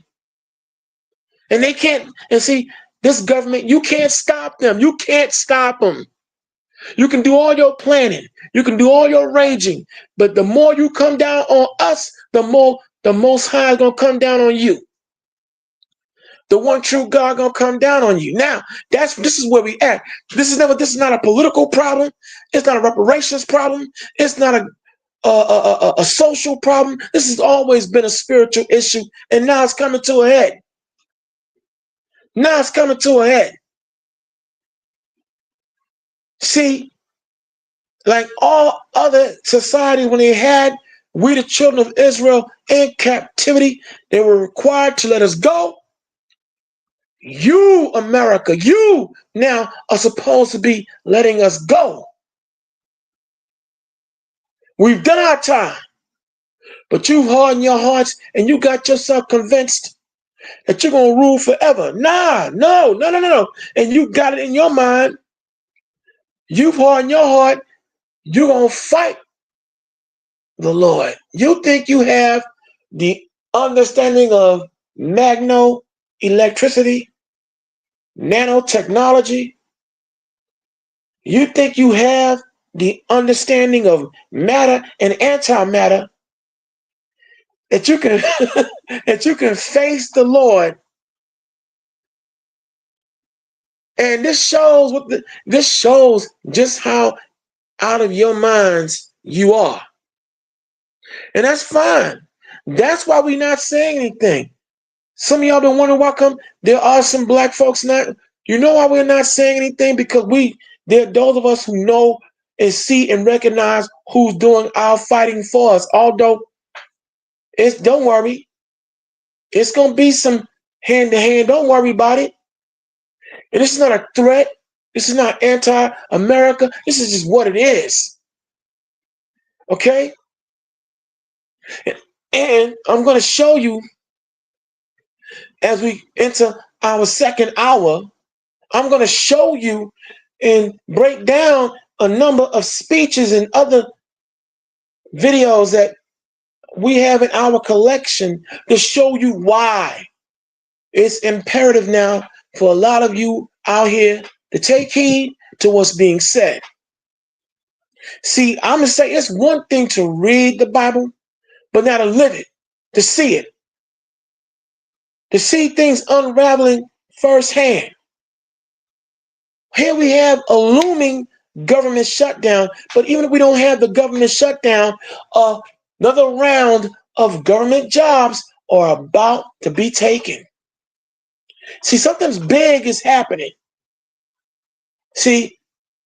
Speaker 3: And they can't, and see, this government, you can't stop them. You can't stop them. You can do all your planning. You can do all your raging. But the more you come down on us, the more the Most High is going to come down on you. The one true God going to come down on you. Now, this is where we at. This is not a political problem. It's not a reparations problem. It's not a social problem. This has always been a spiritual issue, and now it's coming to a head. Now it's coming to a head. See, like all other societies, when they had we, the children of Israel, in captivity, they were required to let us go. You, America, you now are supposed to be letting us go. We've done our time, but you've hardened your hearts and you got yourself convinced that you're going to rule forever. No. And you got it in your mind. You've hardened your heart. You're going to fight the Lord. You think you have the understanding of magno-electricity, nanotechnology. You think you have the understanding of matter and antimatter that you can that you can face the Lord. And this shows just how out of your minds you are. And that's fine. That's why we're not saying anything. Some of y'all been wondering why come there are some black folks not. You know why we're not saying anything? Because there are those of us who know and see and recognize who's doing our fighting for us. Although don't worry, it's gonna be some hand to hand. Don't worry about it. And this is not a threat. This is not anti-America. This is just what it is. Okay? And I'm gonna show you as we enter our second hour, I'm gonna show you and break down a number of speeches and other videos that we have in our collection to show you why it's imperative now for a lot of you out here to take heed to what's being said. See, I'm going to say it's one thing to read the Bible, but not to live it, to see it, to see things unraveling firsthand. Here we have a looming government shutdown, but even if we don't have the government shutdown, another round of government jobs are about to be taken. See, something big is happening. See,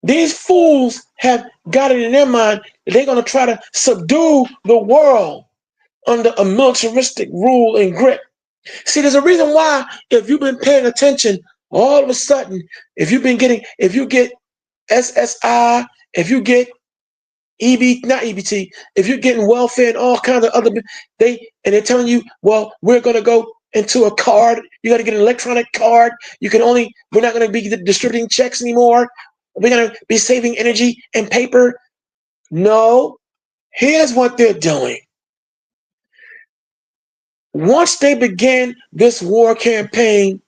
Speaker 3: these fools have got it in their mind that they're going to try to subdue the world under a militaristic rule and grip. See, there's a reason why, if you've been paying attention, all of a sudden, if you get SSI, if you get not EBT, if you're getting welfare and all kinds of other, they're telling you, well, we're going to go into a card. You got to get an electronic card. We're not going to be distributing checks anymore. We're going to be saving energy and paper. No, here's what they're doing. Once they begin this war campaign,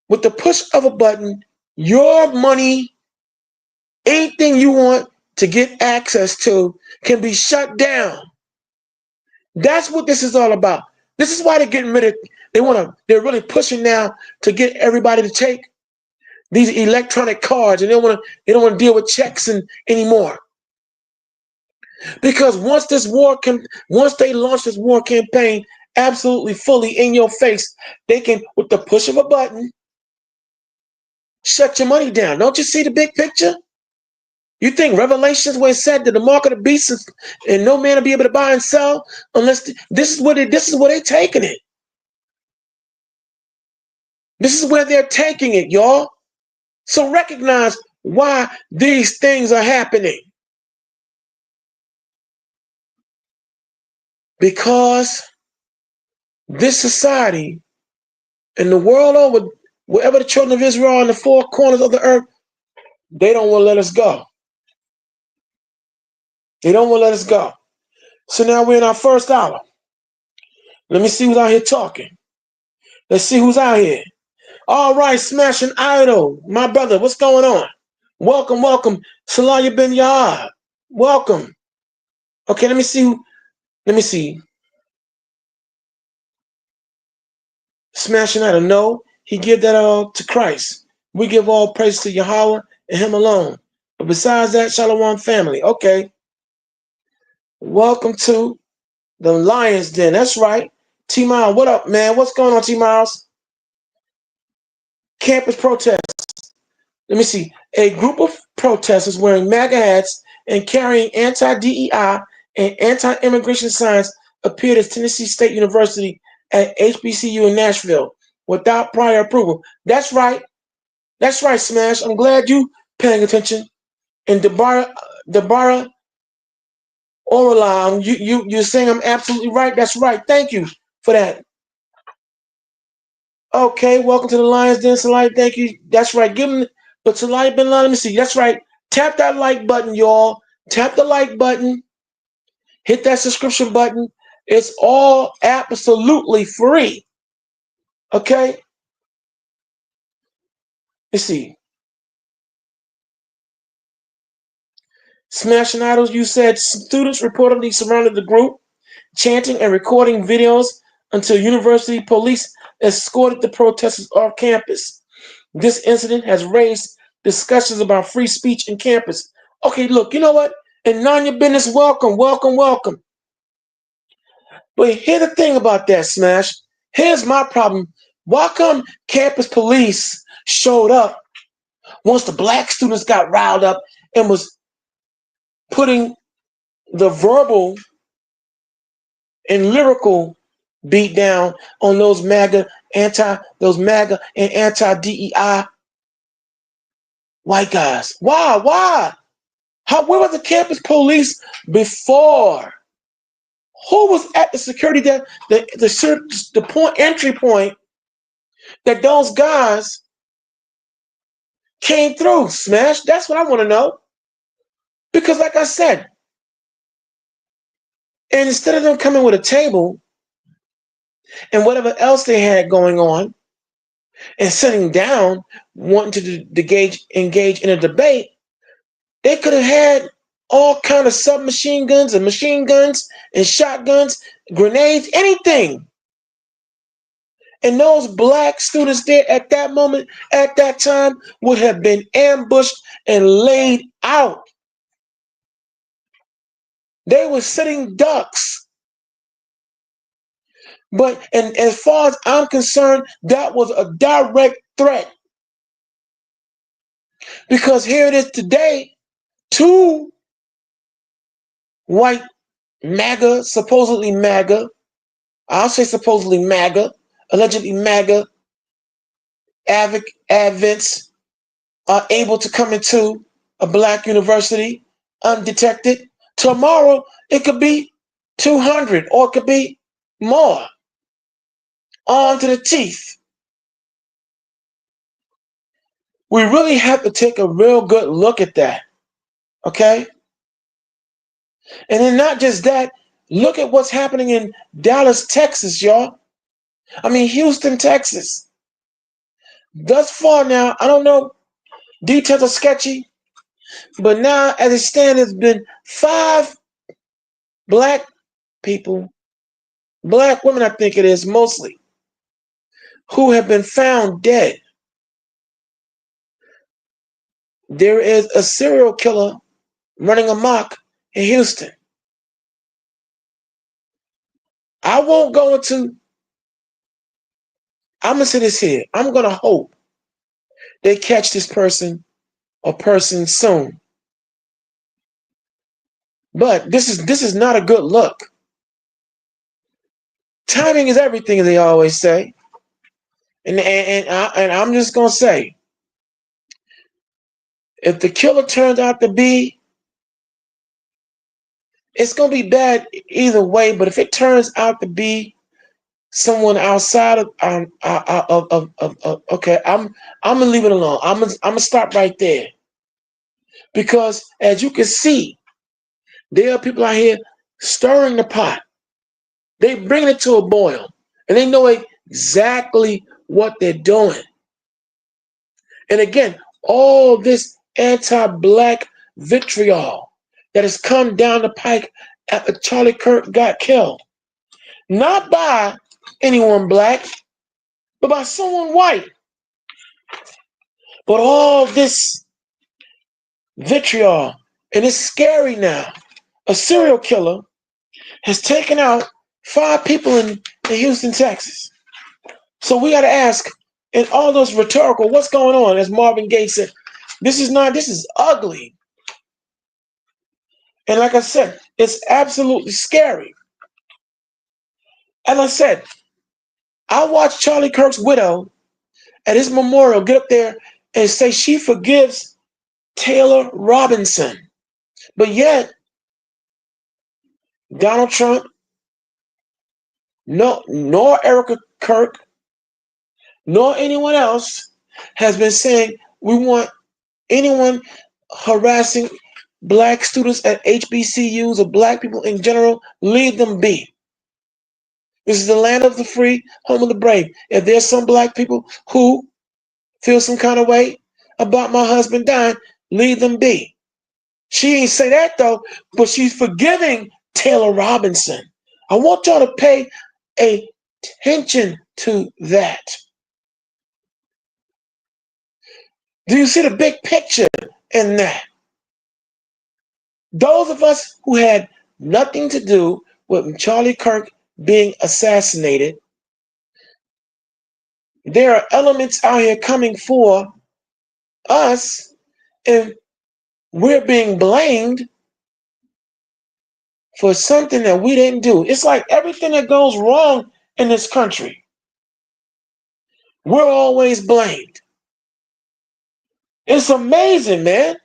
Speaker 3: with the push of a button, your money, anything you want to get access to, can be shut down. That's what this is all about. This is why they're getting rid of, they're really pushing now to get everybody to take these electronic cards, and they don't want to deal with checks anymore. Because once they launch this war campaign absolutely fully in your face, they can, with the push of a button, shut your money down. Don't you see the big picture? You think Revelations, where it said that the mark of the beast is, and no man will be able to buy and sell unless this is where they're taking it. This is where they're taking it, y'all. So recognize why these things are happening. Because this society and the world over, wherever the children of Israel are in the four corners of the earth, they don't want to let us go. They don't want to let us go. So now we're in our first hour. Let me see who's out here talking. Let's see who's out here. All right, Smashing Idol, my brother, what's going on? Welcome, welcome. Salaya Ben Yahab, welcome. Okay, let me see. Smashing Idol, no, he give that all to Christ. We give all praise to Yahweh and him alone. But besides that, Shalom family. Okay. Welcome to the Lion's Den. That's right. T-Miles, what up, man? What's going on, T-Miles? Campus protests. Let me see. A group of protesters wearing MAGA hats and carrying anti-DEI and anti-immigration signs appeared at Tennessee State University at HBCU in Nashville without prior approval. That's right. That's right, Smash. I'm glad you paying attention. And Deborah Orla, you're saying I'm absolutely right. That's right. Thank you for that. Okay, welcome to the Lion's Den, Salai. Thank you. That's right. Give them, but Salai Ben Laden, let me see. That's right. Tap that like button, y'all. Tap the like button. Hit that subscription button. It's all absolutely free. Okay? Let's see. Smashing Idols, you said students reportedly surrounded the group, chanting and recording videos until university police escorted the protesters off campus. This incident has raised discussions about free speech in campus. Okay, look, you know what? And none of your business, welcome. But here's the thing about that, Smash. Here's my problem. Why come campus police showed up once the black students got riled up and was putting the verbal and lyrical beat down on those MAGA and anti-DEI white guys. Why? Why? Where was the campus police before? Who was at the security desk, the entry point that those guys came through? Smash. That's what I want to know. Because, like I said, instead of them coming with a table and whatever else they had going on and sitting down, wanting to engage in a debate, they could have had all kind of submachine guns and machine guns and shotguns, grenades, anything. And those black students there at that moment, at that time, would have been ambushed and laid out. They were sitting ducks. And as far as I'm concerned, that was a direct threat. Because here it is today, two white MAGA, supposedly MAGA, I'll say supposedly MAGA, allegedly MAGA advocates are able to come into a black university undetected. Tomorrow, it could be 200 or it could be more. On to the teeth. We really have to take a real good look at that. Okay? And then not just that, look at what's happening in Dallas, Texas, y'all. I mean, Houston, Texas. Thus far now, I don't know, details are sketchy, but now as it stands, there's been 5 black people, black women I think it is mostly, who have been found dead. There is a serial killer running amok in Houston. I won't go into, I'm going to say this here. I'm going to hope they catch this person or persons soon. But this is not a good look. Timing is everything, as they always say. And I'm just going to say, if the killer turns out to be, it's going to be bad either way, but if it turns out to be someone outside of okay, I'm gonna leave it alone. I'm gonna stop right there, because as you can see, there are people out here stirring the pot. They bring it to a boil, and they know exactly what they're doing. And again, all this anti-black vitriol that has come down the pike after Charlie Kirk got killed, not by anyone black, but by someone white. But all this vitriol, and it's scary now. A serial killer has taken out 5 people in Houston, Texas. So we got to ask, in all those rhetorical, what's going on? As Marvin Gaye said, this is ugly. And like I said, it's absolutely scary. As I said, I watched Charlie Kirk's widow at his memorial get up there and say she forgives Taylor Robinson. But yet, Donald Trump, nor Erica Kirk, nor anyone else has been saying we want anyone harassing black students at HBCUs or black people in general, leave them be. This is the land of the free, home of the brave. If there's some black people who feel some kind of way about my husband dying, leave them be. She ain't say that though, but she's forgiving Taylor Robinson. I want y'all to pay attention to that. Do you see the big picture in that? Those of us who had nothing to do with Charlie Kirk being assassinated, there are elements out here coming for us, and we're being blamed for something that we didn't do. It's like everything that goes wrong in this country, we're always blamed. It's amazing, man.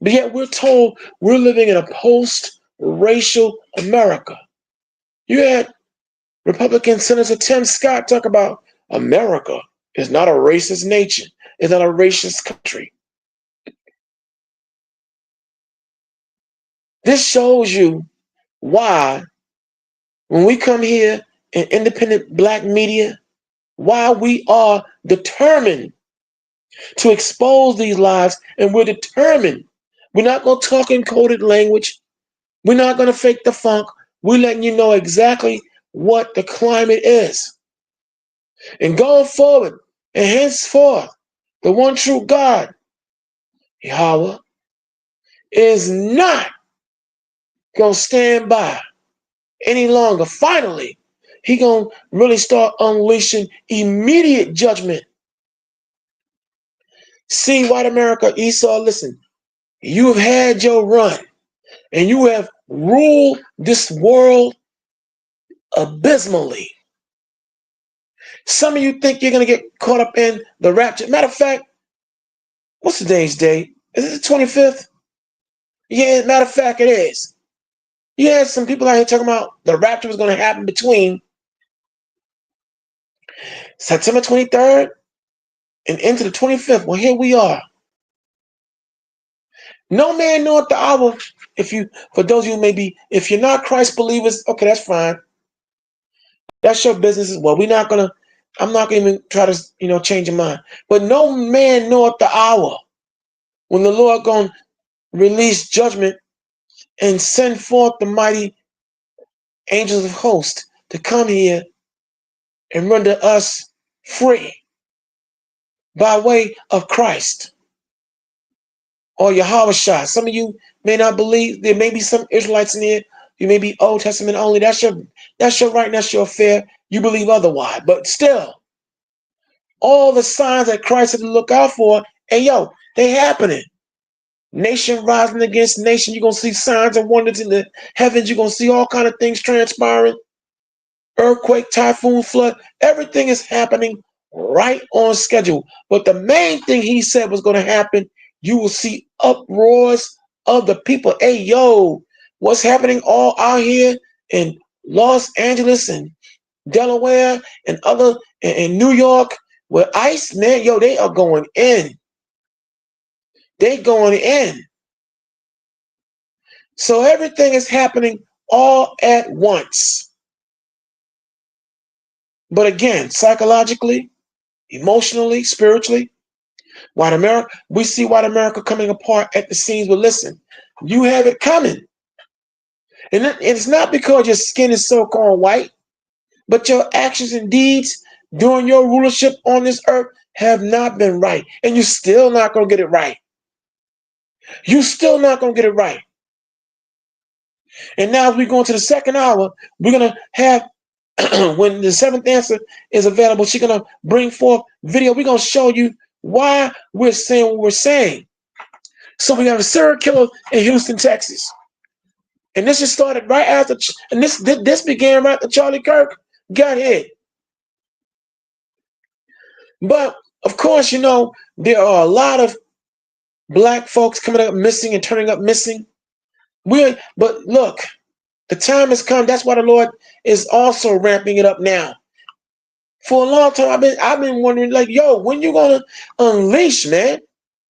Speaker 3: But yet we're told we're living in a post-racial America. You had Republican Senator Tim Scott talk about America is not a racist nation. It's not a racist country. This shows you why, when we come here in independent black media, why we are determined to expose these lies, and we're determined. We're not going to talk in coded language. We're not going to fake the funk. We're letting you know exactly what the climate is. And going forward, and henceforth, the one true God, Yahweh, is not going to stand by any longer. Finally, he going to really start unleashing immediate judgment. See, white America, Esau, listen, you have had your run, and you have ruled this world abysmally. Some of you think you're going to get caught up in the rapture. Matter of fact, what's today's date? Is it the 25th? Yeah, matter of fact, it is. You had some people out here talking about the rapture was going to happen between September 23rd and into the 25th. Well, here we are. No man knoweth the hour. For those of you maybe, if you're not Christ believers, okay, that's fine. That's your business as well. I'm not going to even try to, change your mind. But no man knoweth the hour when the Lord going to release judgment and send forth the mighty angels of hosts to come here and render us free by way of Christ or Yahweh Shah. Some of you may not believe. There may be some Israelites in here. You may be Old Testament only. That's your right and that's your affair. You believe otherwise. But still, all the signs that Christ had to look out for, and they happening. Nation rising against nation. You're going to see signs and wonders in the heavens. You're going to see all kind of things transpiring. Earthquake, typhoon, flood. Everything is happening right on schedule. But the main thing he said was going to happen, you will see uproars of the people. Hey, what's happening all out here in Los Angeles and Delaware and in New York with ICE, man, they are going in. They going in. So everything is happening all at once. But again, psychologically, emotionally, spiritually, we see white America coming apart at the seams. But listen, you have it coming. And it's not because your skin is so-called white, but your actions and deeds during your rulership on this earth have not been right. And you're still not going to get it right. You're still not going to get it right. And now as we go into the second hour, we're going to have, when the seventh answer is available, she's going to bring forth video. We're going to show you why we're saying what we're saying. So we have a serial killer in Houston, Texas. And this just started right after, and this began right after Charlie Kirk got hit. But of course, there are a lot of black folks coming up missing and turning up missing. But look, the time has come. That's why the Lord is also ramping it up now. For a long time, I've been wondering, when you gonna unleash, man?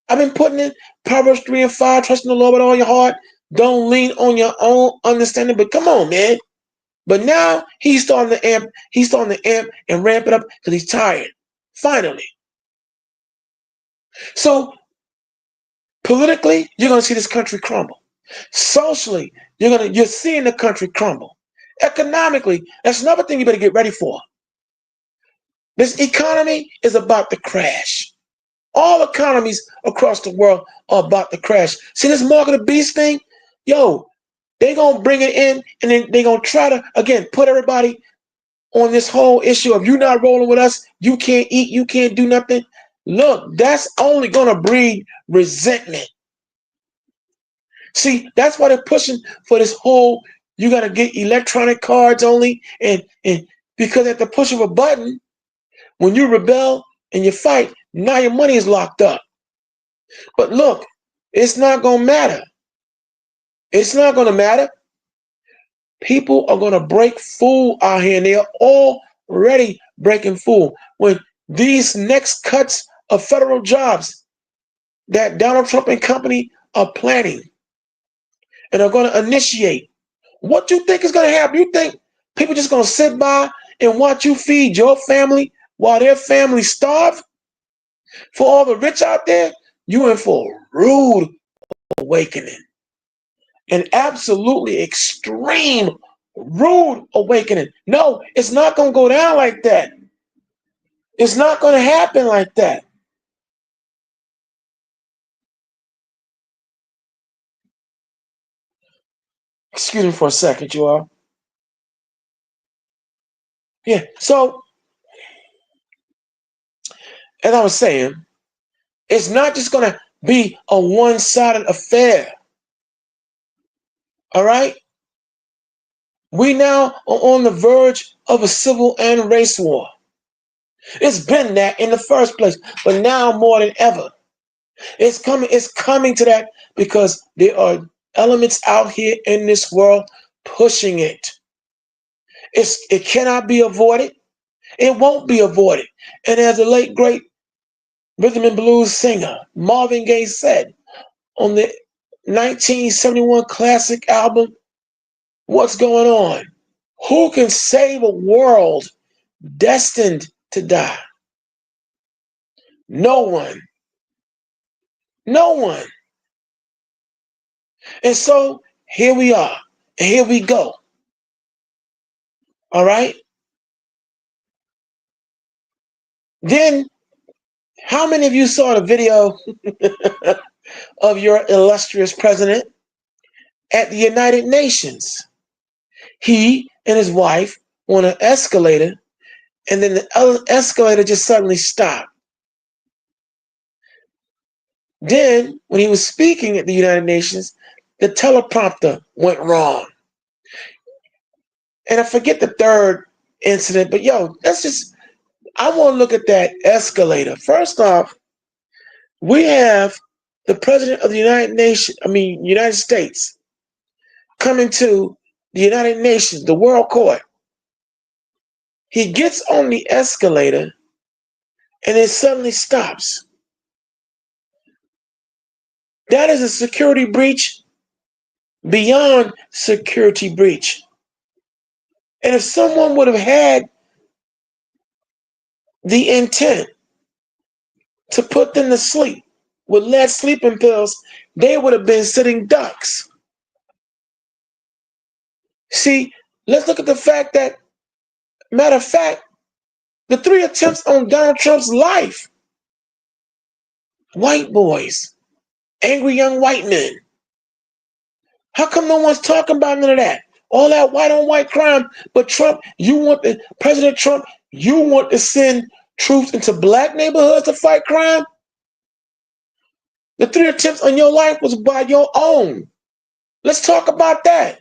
Speaker 3: I've been putting in Proverbs 3 and 5, trusting the Lord with all your heart. Don't lean on your own understanding. But come on, man. But now he's starting to amp. He's starting to amp and ramp it up because he's tired. Finally. So politically, you're gonna see this country crumble. Socially, you're seeing the country crumble. Economically, that's another thing you better get ready for. This economy is about to crash. All economies across the world are about to crash. See this mark of the beast thing? They're going to bring it in, and then they're going to try to, again, put everybody on this whole issue of you not rolling with us, you can't eat, you can't do nothing. Look, that's only going to breed resentment. See, that's why they're pushing for this whole, you got to get electronic cards only. And because at the push of a button, when you rebel and you fight, now your money is locked up. But look, it's not going to matter. It's not going to matter. People are going to break fool out here, and they are already breaking fool. When these next cuts of federal jobs that Donald Trump and company are planning and are going to initiate, what do you think is going to happen? You think people just going to sit by and watch you feed your family while their family starve? For all the rich out there, you in for a rude awakening. An absolutely extreme, rude awakening. No, it's not going to go down like that. It's not going to happen like that. Excuse me for a second, you all. Yeah, so, as I was saying, it's not just going to be a one-sided affair. All right? We now are on the verge of a civil and race war. It's been that in the first place, but now more than ever. It's coming to that because there are elements out here in this world pushing it. It cannot be avoided. It won't be avoided. And as the late great rhythm and blues singer Marvin Gaye said on the 1971 classic album, What's Going On? Who can save a world destined to die? No one. No one. And so here we are, and here we go. All right? Then, how many of you saw the video of your illustrious president at the United Nations? He and his wife on an escalator, and then the escalator just suddenly stopped. Then, when he was speaking at the United Nations, the teleprompter went wrong. And I forget the third incident, but I want to look at that escalator. First off, we have the president of the United States, coming to the United Nations, the World Court. He gets on the escalator and it suddenly stops. That is a security breach beyond security breach. And if someone would have had the intent to put them to sleep with lead sleeping pills, they would have been sitting ducks. See, let's look at the fact that, matter of fact, the 3 attempts on Donald Trump's life, white boys, angry young white men. How come no one's talking about none of that? All that white on white crime, but President Trump, you want to send troops into black neighborhoods to fight crime? The 3 attempts on your life was by your own. Let's talk about that.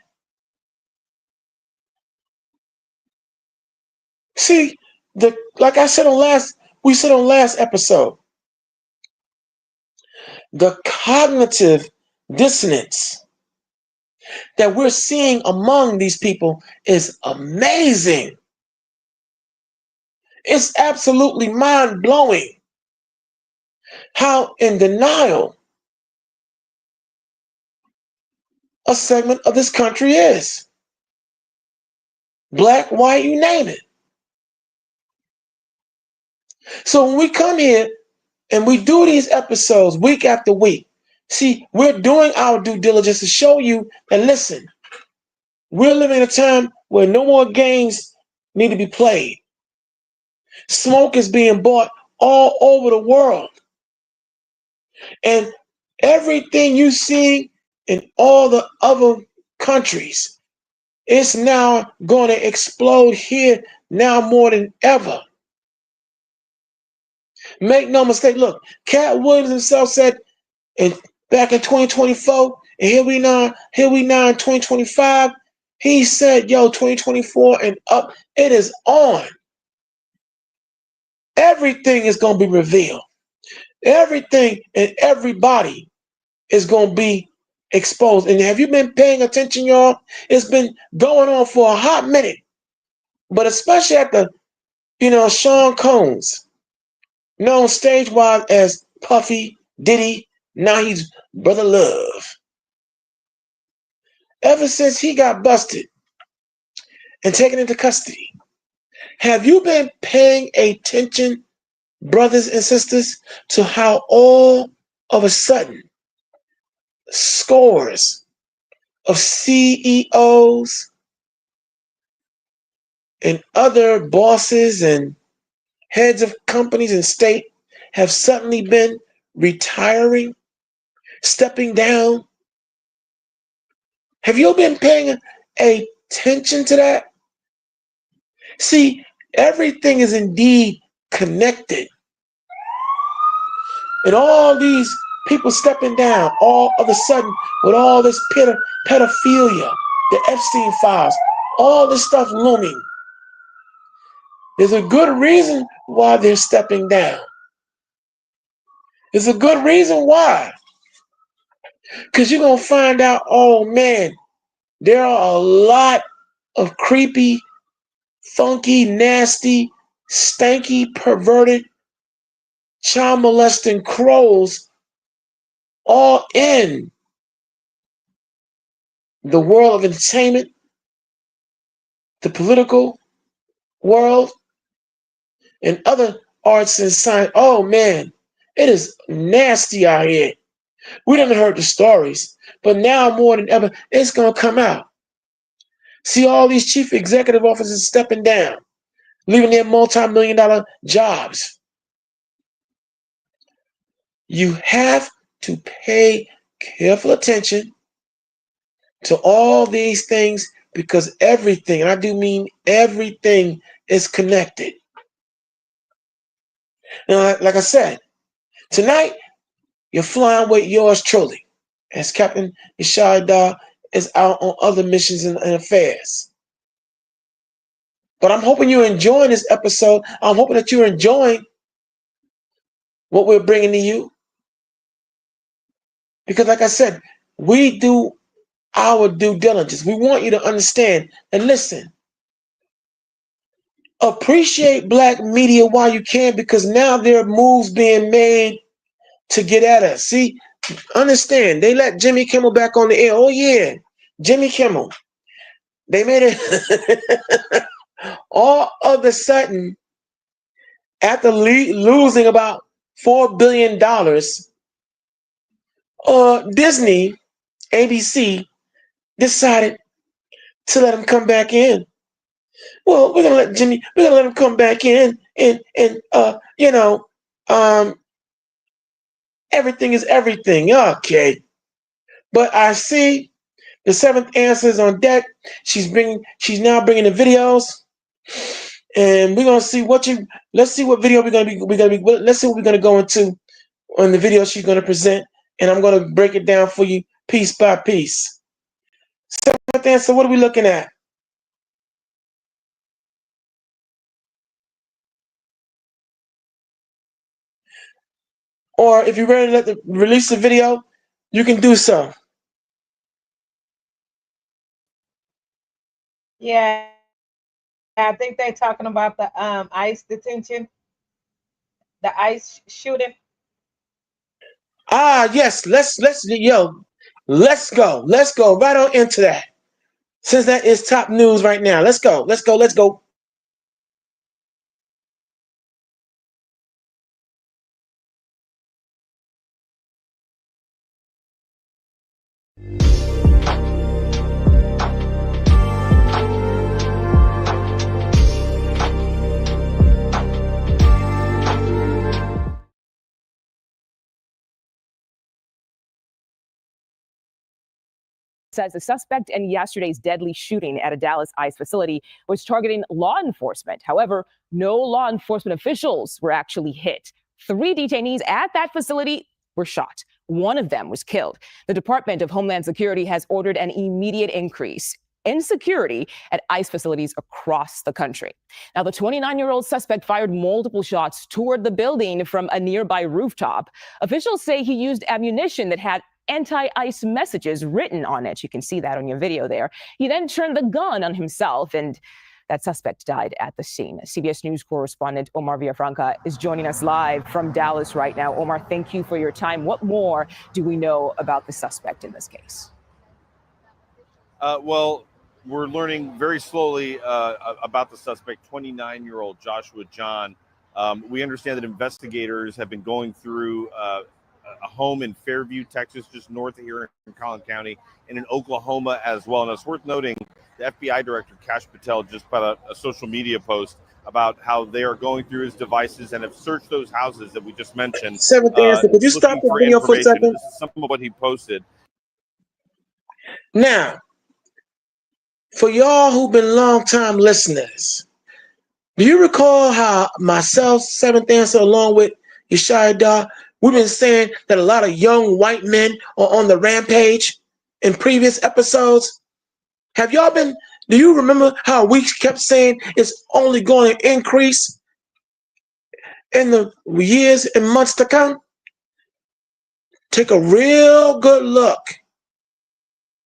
Speaker 3: See, like I said we said on last episode, the cognitive dissonance that we're seeing among these people is amazing. It's absolutely mind-blowing how in denial a segment of this country is. Black, white, you name it. So when we come here and we do these episodes week after week, see, we're doing our due diligence to show you that, listen, we're living in a time where no more games need to be played. Smoke is being bought all over the world. And everything you see in all the other countries, it's now going to explode here now more than ever. Make no mistake. Look, Cat Williams himself said in back in 2024, and here we now in 2025. He said, yo, 2024 and up, it is on. Everything is going to be revealed. Everything and everybody is going to be exposed. And have you been paying attention, y'all? It's been going on for a hot minute. But especially at the, Sean Combs, known stage-wise as Puffy, Diddy, now he's Brother Love. Ever since he got busted and taken into custody, have you been paying attention, brothers and sisters, to how all of a sudden scores of CEOs and other bosses and heads of companies and state have suddenly been retiring, stepping down? Have you been paying attention to that? See, everything is indeed connected. And all these people stepping down all of a sudden with all this pedophilia, the Epstein files, all this stuff looming. There's a good reason why they're stepping down. There's a good reason why. Because you're going to find out, oh man, there are a lot of creepy, funky, nasty, stanky, perverted, child molesting crows all in the world of entertainment, the political world, and other arts and science. Oh man, it is nasty out here. We didn't heard the stories, but now more than ever, it's going to come out. See all these chief executive officers stepping down, leaving their multi-million-dollar jobs. You have to pay careful attention to all these things because everything, and I do mean everything, is connected. Now, like I said, tonight, you're flying with yours truly, as Captain Yeshai Dah is out on other missions and affairs. But I'm hoping you're enjoying this episode. I'm hoping that you're enjoying what we're bringing to you. Because like I said, we do our due diligence. We want you to understand and listen. Appreciate black media while you can, because now there are moves being made to get at us. See, understand, they let Jimmy Kimmel back on the air. Oh yeah, Jimmy Kimmel. They made it all of a sudden, after losing about $4 billion, Disney, ABC, decided to let him come back in. Well, we're gonna let him come back in, and everything is everything. Okay. But I see the seventh answer is on deck. She's now bringing the videos, and we're gonna see let's see what video let's see what we're gonna go into on the video she's gonna present, and I'm gonna break it down for you piece by piece. Seventh answer, what are we looking at? Or if you're ready to release the video, you can do so.
Speaker 4: Yeah, I think they're talking about the ICE detention, the ICE shooting.
Speaker 3: Yes, let's go. Let's go right on into that. Since that is top news right now. Let's go.
Speaker 5: Says the suspect in yesterday's deadly shooting at a Dallas ICE facility was targeting law enforcement. However, no law enforcement officials were actually hit. 3 detainees at that facility were shot. one of them was killed. The Department of Homeland Security has ordered an immediate increase in security at ICE facilities across the country. Now, the 29-year-old suspect fired multiple shots toward the building from a nearby rooftop. Officials say he used ammunition that had anti-ICE messages written on it. You can see that on your video there. He then turned the gun on himself, and that suspect died at the scene. CBS News correspondent Omar Villafranca is joining us live from Dallas right now. Omar, thank you for your time. What more do we know about the suspect in this case?
Speaker 6: Well, we're learning very slowly about the suspect, 29-year-old Joshua John. We understand that investigators have been going through a home in Fairview, Texas, just north of here in Collin County, and in Oklahoma as well. And it's worth noting the FBI director, Kash Patel, just put out a social media post about how they are going through his devices and have searched those houses that we just mentioned.
Speaker 3: Seventh Answer, could you stop the video for a second?
Speaker 6: This is some of what he posted.
Speaker 3: Now, for y'all who've been long-time listeners, do you recall how myself, Seventh Answer, along with Yeshaya Dar, we've been saying that a lot of young white men are on the rampage in previous episodes? Have y'all been, do you remember how we kept saying it's only going to increase in the years and months to come? Take a real good look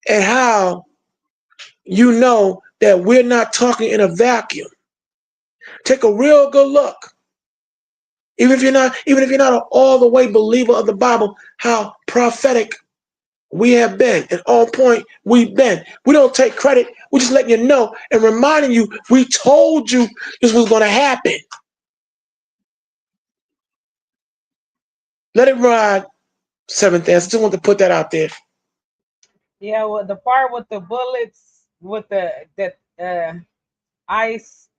Speaker 3: at how you know that we're not talking in a vacuum. Take a real good look. Even if you're not an all the way believer of the Bible, how prophetic we have been and on point we've been. We don't take credit. We're just letting you know and reminding you, we told you this was going to happen. Let it ride, Seventh Answer. Just want to put that out there.
Speaker 4: Yeah, well, the part with the bullets, with the ICE,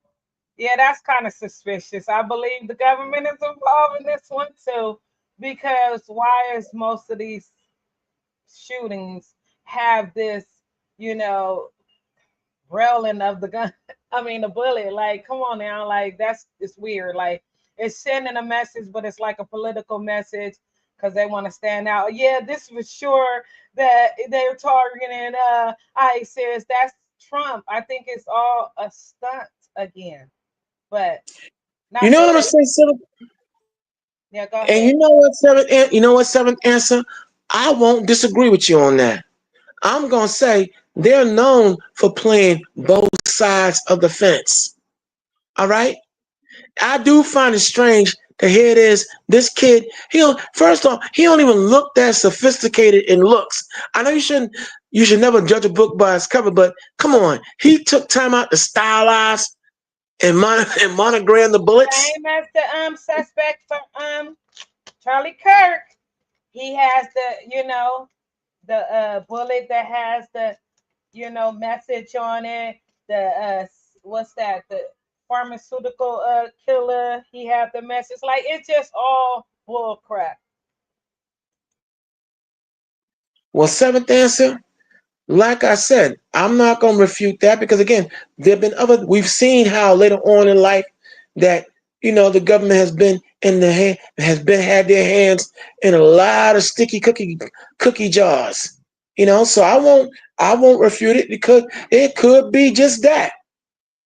Speaker 4: yeah, that's kind of suspicious. I believe the government is involved in this one too, because why is most of these shootings have this, rolling of the gun? I mean, the bullet. Like, come on now, like it's weird. Like, it's sending a message, but it's like a political message because they want to stand out. Yeah, this was sure that they're targeting ISIS. That's Trump. I think it's all a stunt again. But
Speaker 3: you know what I'm gonna say, Seventh?
Speaker 4: Yeah, go ahead.
Speaker 3: And you know what, Seventh Answer? I won't disagree with you on that. I'm gonna say they're known for playing both sides of the fence. All right? I do find it strange that here it is, this kid, first off, he don't even look that sophisticated in looks. I know you should never judge a book by its cover, but come on, he took time out to stylize and monogram the bullets.
Speaker 4: Same as the suspect from Charlie Kirk. He has the bullet that has the message on it. The what's that? The pharmaceutical killer. He had the message. Like, it's just all bull crap.
Speaker 3: Well, Seventh Answer, like I said, I'm not going to refute that because, again, we've seen how later on in life that, the government has been had their hands in a lot of sticky cookie jars, so I won't refute it because it could be just that.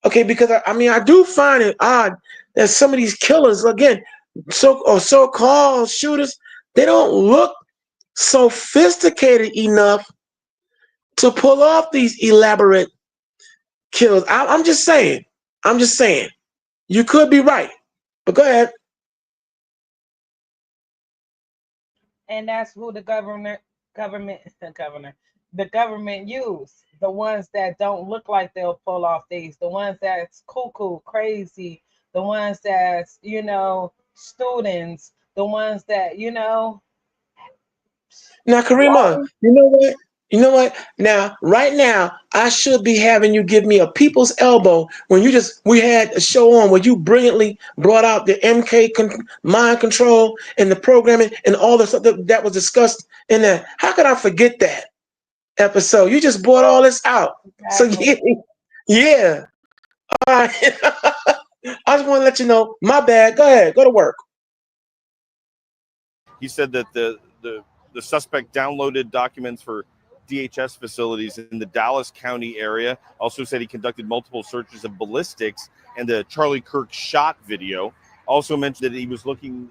Speaker 3: Okay, because I do find it odd that some of these killers, again, so-called shooters, they don't look sophisticated enough to pull off these elaborate kills. I'm just saying. You could be right, but go ahead.
Speaker 4: And that's who the government use. The ones that don't look like they'll pull off these. The ones that's cuckoo, crazy. The ones that's, students. The ones that,
Speaker 3: Now, Karima, you know what? Now, right now, I should be having you give me a people's elbow when we had a show on where you brilliantly brought out the MK mind control and the programming and all the stuff that was discussed in that. How could I forget that episode? You just brought all this out. Exactly. So, yeah. All right. I just want to let you know, my bad. Go ahead. Go to work.
Speaker 6: He said that the The suspect downloaded documents for DHS facilities in the Dallas County area. Also said he conducted multiple searches of ballistics and the Charlie Kirk shot video. Also mentioned that he was looking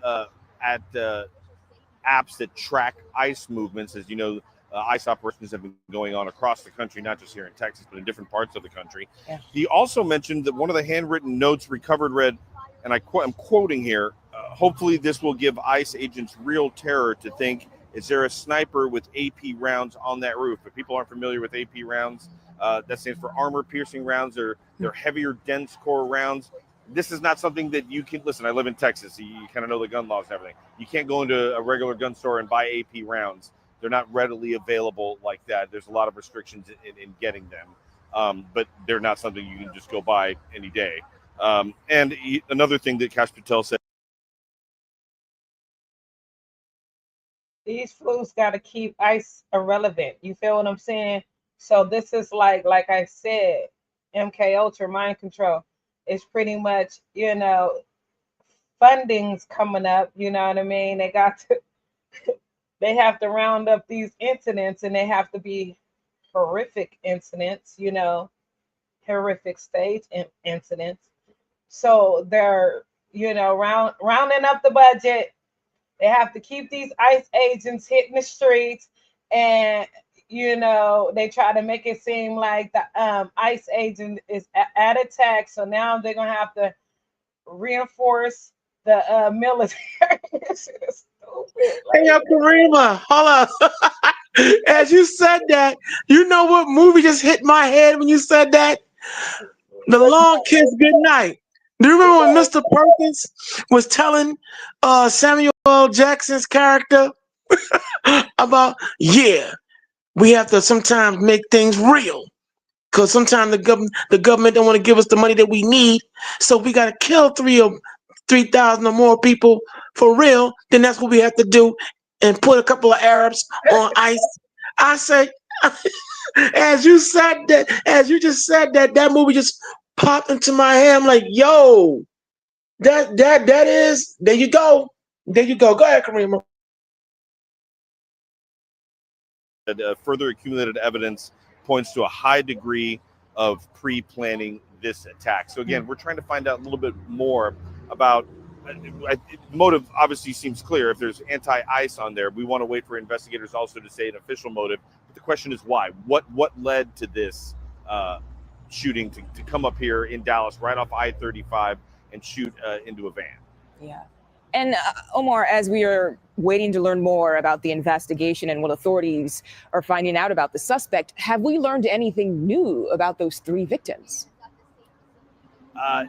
Speaker 6: at apps that track ICE movements. As you know, ICE operations have been going on across the country, not just here in Texas, but in different parts of the country. Yeah. He also mentioned that one of the handwritten notes recovered read, and I'm quoting here, hopefully this will give ICE agents real terror to think, is there a sniper with AP rounds on that roof? If people aren't familiar with AP rounds, that stands for armor-piercing rounds. They're heavier, dense core rounds. This is not something that you can, listen, I live in Texas, so you kind of know the gun laws and everything. You can't go into a regular gun store and buy AP rounds. They're not readily available like that. There's a lot of restrictions in getting them, but they're not something you can just go buy any day. And another thing that Kash Patel said,
Speaker 4: these flus got to keep ICE irrelevant. You feel what I'm saying? So this is like I said, MK Ultra mind control. It's pretty much, you know, funding's coming up. You know what I mean? They got to, they have to round up these incidents, and they have to be horrific incidents. You know, horrific stage incidents. So they're, you know, rounding up the budget. They have to keep these ICE agents hitting the streets, and, you know, they try to make it seem like the ICE agent is at attack. So now they're going to have to reinforce the military. This is stupid.
Speaker 3: Hey, yo, Karima, hold on. As you said that, you know what movie just hit my head when you said that? The Long Kiss Goodnight. Do you remember when Mr. Perkins was telling Samuel L. Jackson's character about, yeah, we have to sometimes make things real, because sometimes the government don't want to give us the money that we need, so we got to kill 3,000 or more people for real. Then that's what we have to do, and put a couple of Arabs on ICE. I say, as you just said that, that movie just popped into my head. I'm like, yo, that is, there you go. There you go. Go ahead, Karima.
Speaker 6: Further accumulated evidence points to a high degree of pre-planning this attack. So again, we're trying to find out a little bit more about motive. Obviously seems clear. If there's anti-ICE on there, we want to wait for investigators also to say an official motive. But the question is why? What led to this shooting to come up here in Dallas right off I-35 and shoot into a van?
Speaker 5: Yeah. And Omar, as we are waiting to learn more about the investigation and what authorities are finding out about the suspect, have we learned anything new about those 3 victims?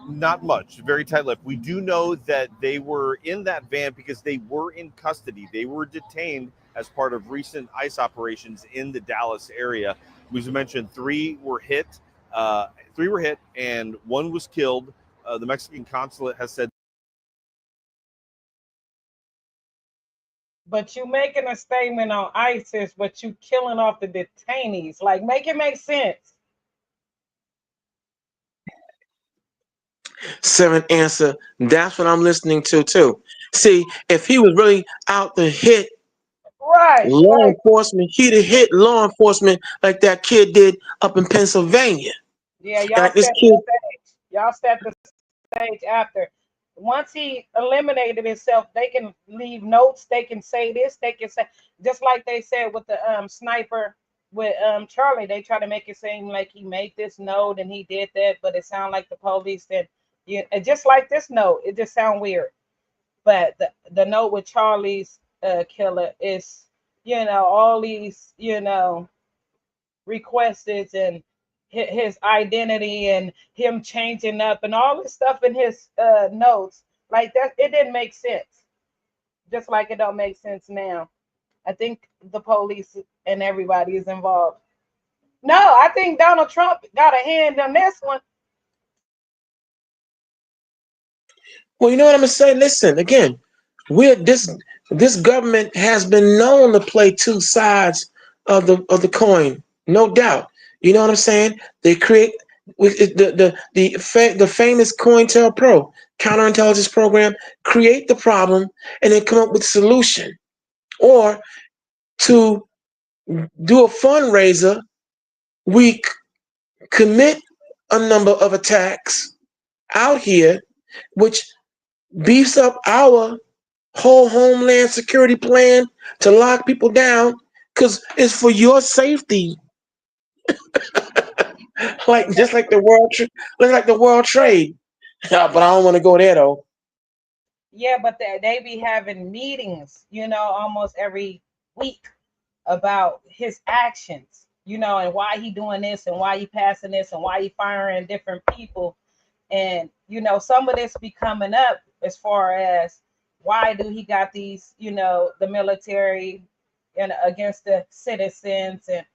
Speaker 6: Not much. Very tight-lipped. We do know that they were in that van because they were in custody. They were detained as part of recent ICE operations in the Dallas area. As we mentioned, 3 were hit. 3 were hit, and 1 was killed. The Mexican consulate has said.
Speaker 4: But you making a statement on ISIS, but you killing off the detainees. Like, make it make sense.
Speaker 3: 7th answer. That's what I'm listening to too. See, if he was really out to hit law enforcement, he'd have hit law enforcement like that kid did up in Pennsylvania.
Speaker 4: Yeah, y'all set the stage after. Once he eliminated himself, they can leave notes. They can say this. They can say, just like they said with the sniper with Charlie. They try to make it seem like he made this note and he did that, but it sounded like the police said, yeah, just like this note. It just sounds weird. But the note with Charlie's killer is, you know, all these, you know, requests and his identity and him changing up and all this stuff in his notes, like that, it didn't make sense. Just like it don't make sense now. I think the police and everybody is involved. No, I think Donald Trump got a hand on this one.
Speaker 3: Well, you know what I'm gonna say? Listen, again, this government has been known to play 2 sides of the coin, no doubt. You know what I'm saying? They create the famous COINTELPRO counterintelligence program, create the problem, and then come up with a solution. Or to do a fundraiser, we commit a number of attacks out here, which beefs up our whole homeland security plan to lock people down, because it's for your safety. Just like the world trade. But I don't want to go there though.
Speaker 4: Yeah, but they be having meetings, almost every week about his actions, and why he doing this and why he passing this and why he firing different people. And, some of this be coming up as far as why do he got these, the military against the citizens and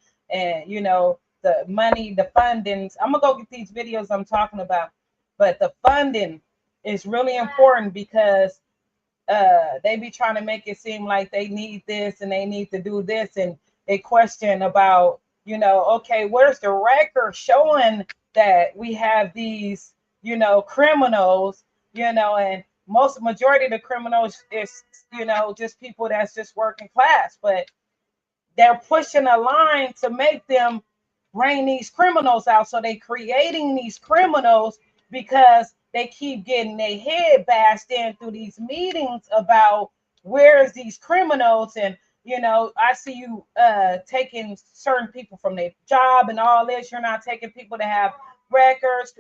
Speaker 4: the money, the fundings. I'm going to go get these videos I'm talking about. But the funding is really important because they be trying to make it seem like they need this and they need to do this. And they question about, okay, where's the record showing that we have these, criminals, and majority of the criminals is, just people that's just working class, but they're pushing a line to make them bring these criminals out. So they creating these criminals because they keep getting their head bashed in through these meetings about where's these criminals. And, I see you taking certain people from their job and all this. You're not taking people that have records,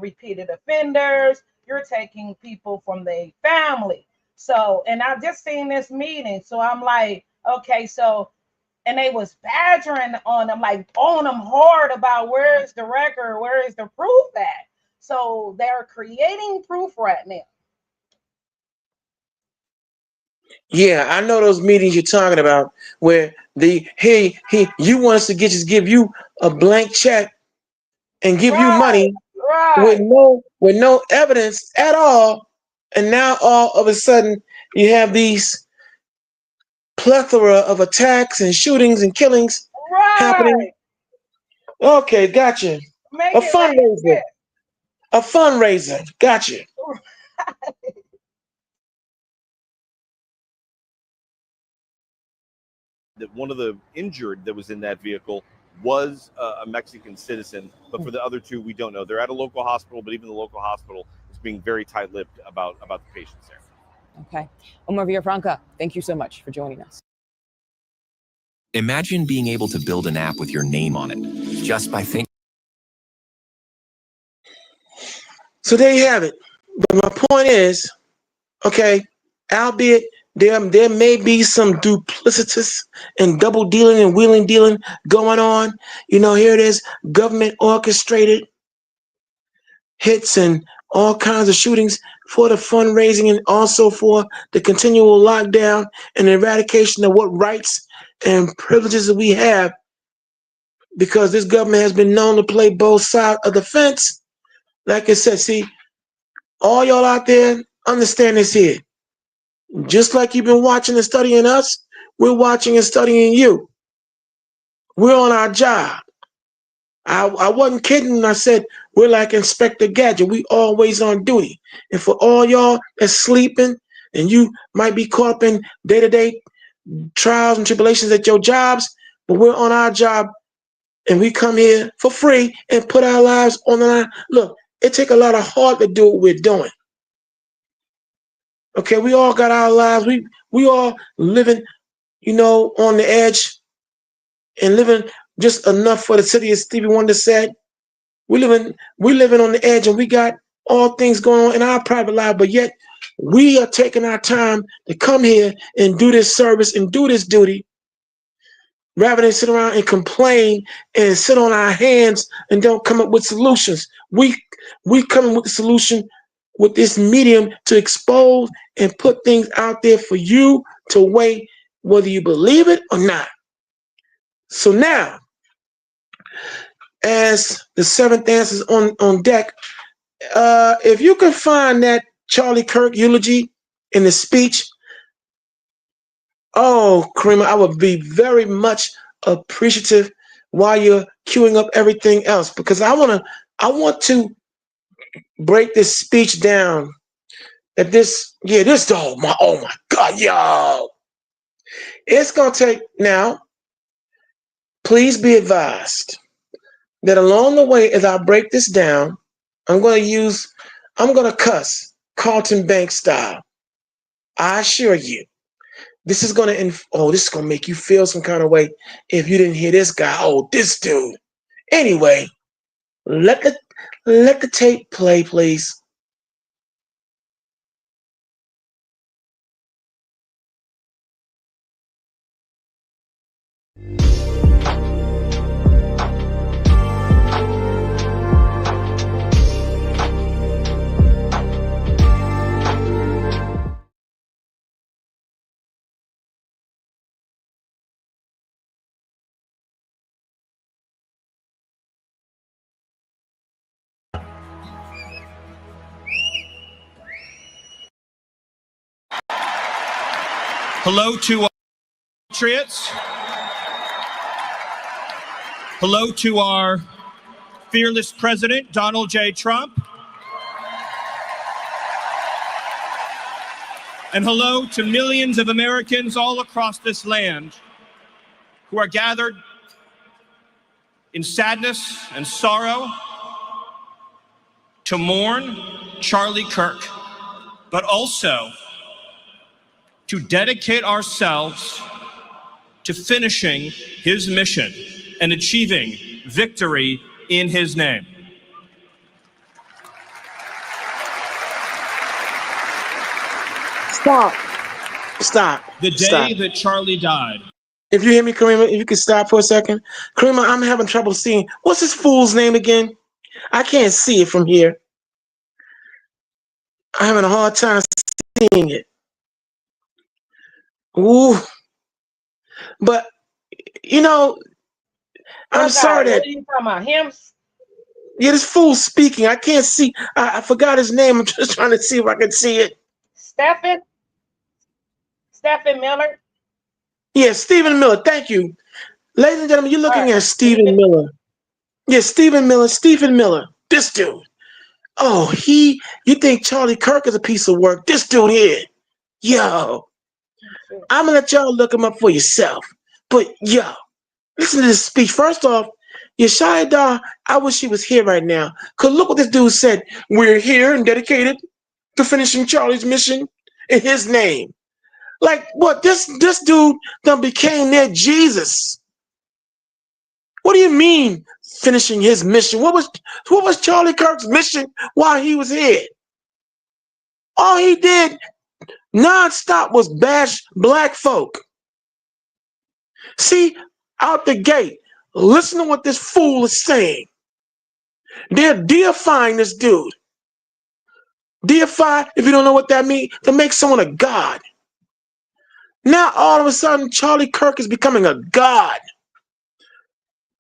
Speaker 4: repeated offenders. You're taking people from their family. So, and I just seen this meeting. So I'm like, okay, so, and they was badgering on them, like on them hard about where is the record, where is the proof at? So they're creating proof right now.
Speaker 3: Yeah, I know those meetings you're talking about where you want us to give you a blank check and give you money with no evidence at all, and now all of a sudden you have these plethora of attacks and shootings and killings happening. Okay, gotcha. A fundraiser. Gotcha.
Speaker 6: That one of the injured that was in that vehicle was a Mexican citizen, but for the other two, we don't know. They're at a local hospital, but even the local hospital is being very tight-lipped about the patients there.
Speaker 5: Okay. Omar Villafranca, thank you so much for joining us.
Speaker 7: Imagine being able to build an app with your name on it just by thinking.
Speaker 3: So there you have it. But my point is, okay, albeit there may be some duplicitous and double dealing and wheeling dealing going on. Here it is, government orchestrated hits and all kinds of shootings for the fundraising and also for the continual lockdown and eradication of what rights and privileges that we have, because this government has been known to play both sides of the fence. Like I said, see, all y'all out there, understand this here. Just like you've been watching and studying us, we're watching and studying you. We're on our job. I wasn't kidding when I said we're like Inspector Gadget. We always on duty. And for all y'all that's sleeping and you might be caught up in day-to-day trials and tribulations at your jobs, but we're on our job and we come here for free and put our lives on the line. Look, it takes a lot of heart to do what we're doing. Okay, we all got our lives. We all living, on the edge and living just enough for the city, as Stevie Wonder said. We living on the edge, and we got all things going on in our private life, but yet we are taking our time to come here and do this service and do this duty rather than sit around and complain and sit on our hands and don't come up with solutions. We coming with the solution with this medium to expose and put things out there for you to weigh whether you believe it or not. So now, as the seventh dance is on deck, if you can find that Charlie Kirk eulogy in the speech, oh, Karima, I would be very much appreciative while you're queuing up everything else, because I want to break this speech down. That oh my God, yo! It's going to take, now, please be advised that along the way, as I break this down, I'm going to cuss Carlton Banks style. I assure you, this is going to make you feel some kind of way if you didn't hear this guy. Oh, this dude. Anyway, let the tape play, please.
Speaker 8: Hello to our patriots. Hello to our fearless president, Donald J. Trump. And hello to millions of Americans all across this land who are gathered in sadness and sorrow to mourn Charlie Kirk, but also to dedicate ourselves to finishing his mission and achieving victory in his name.
Speaker 3: Stop.
Speaker 8: The day that Charlie died.
Speaker 3: If you hear me, Karima, if you could stop for a second. Karima, I'm having trouble seeing. What's this fool's name again? I can't see it from here. I'm having a hard time seeing it. Ooh. But, you know, I'm sorry that...
Speaker 4: What are you talking about? Him?
Speaker 3: Yeah, this fool's speaking. I can't see. I forgot his name. I'm just trying to see if I can see it.
Speaker 4: Stephen Miller?
Speaker 3: Yeah, Stephen Miller. Thank you. Ladies and gentlemen, you're looking at Stephen Miller. Yeah, Stephen Miller. This dude. Oh, you think Charlie Kirk is a piece of work? This dude here. Yo. I'm going to let y'all look him up for yourself. But, yo, listen to this speech. First off, Yeshaya, I wish he was here right now. Because look what this dude said. We're here and dedicated to finishing Charlie's mission in his name. Like, what? This dude done became their Jesus. What do you mean finishing his mission? What was Charlie Kirk's mission while he was here? All he did nonstop was bash black folk. See, out the gate, listen to what this fool is saying. They're deifying this dude. Deify, if you don't know what that means, to make someone a god. Now, all of a sudden, Charlie Kirk is becoming a god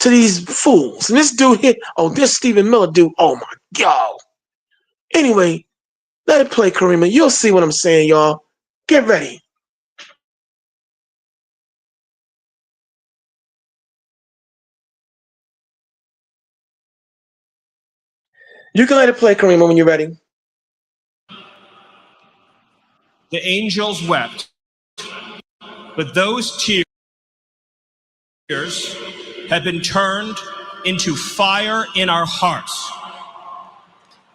Speaker 3: to these fools. And this dude here, this Stephen Miller dude, oh my God. Anyway, let it play, Karima. You'll see what I'm saying, y'all. Get ready. You can let it play, Karima, when you're ready.
Speaker 8: The angels wept, but those tears have been turned into fire in our hearts.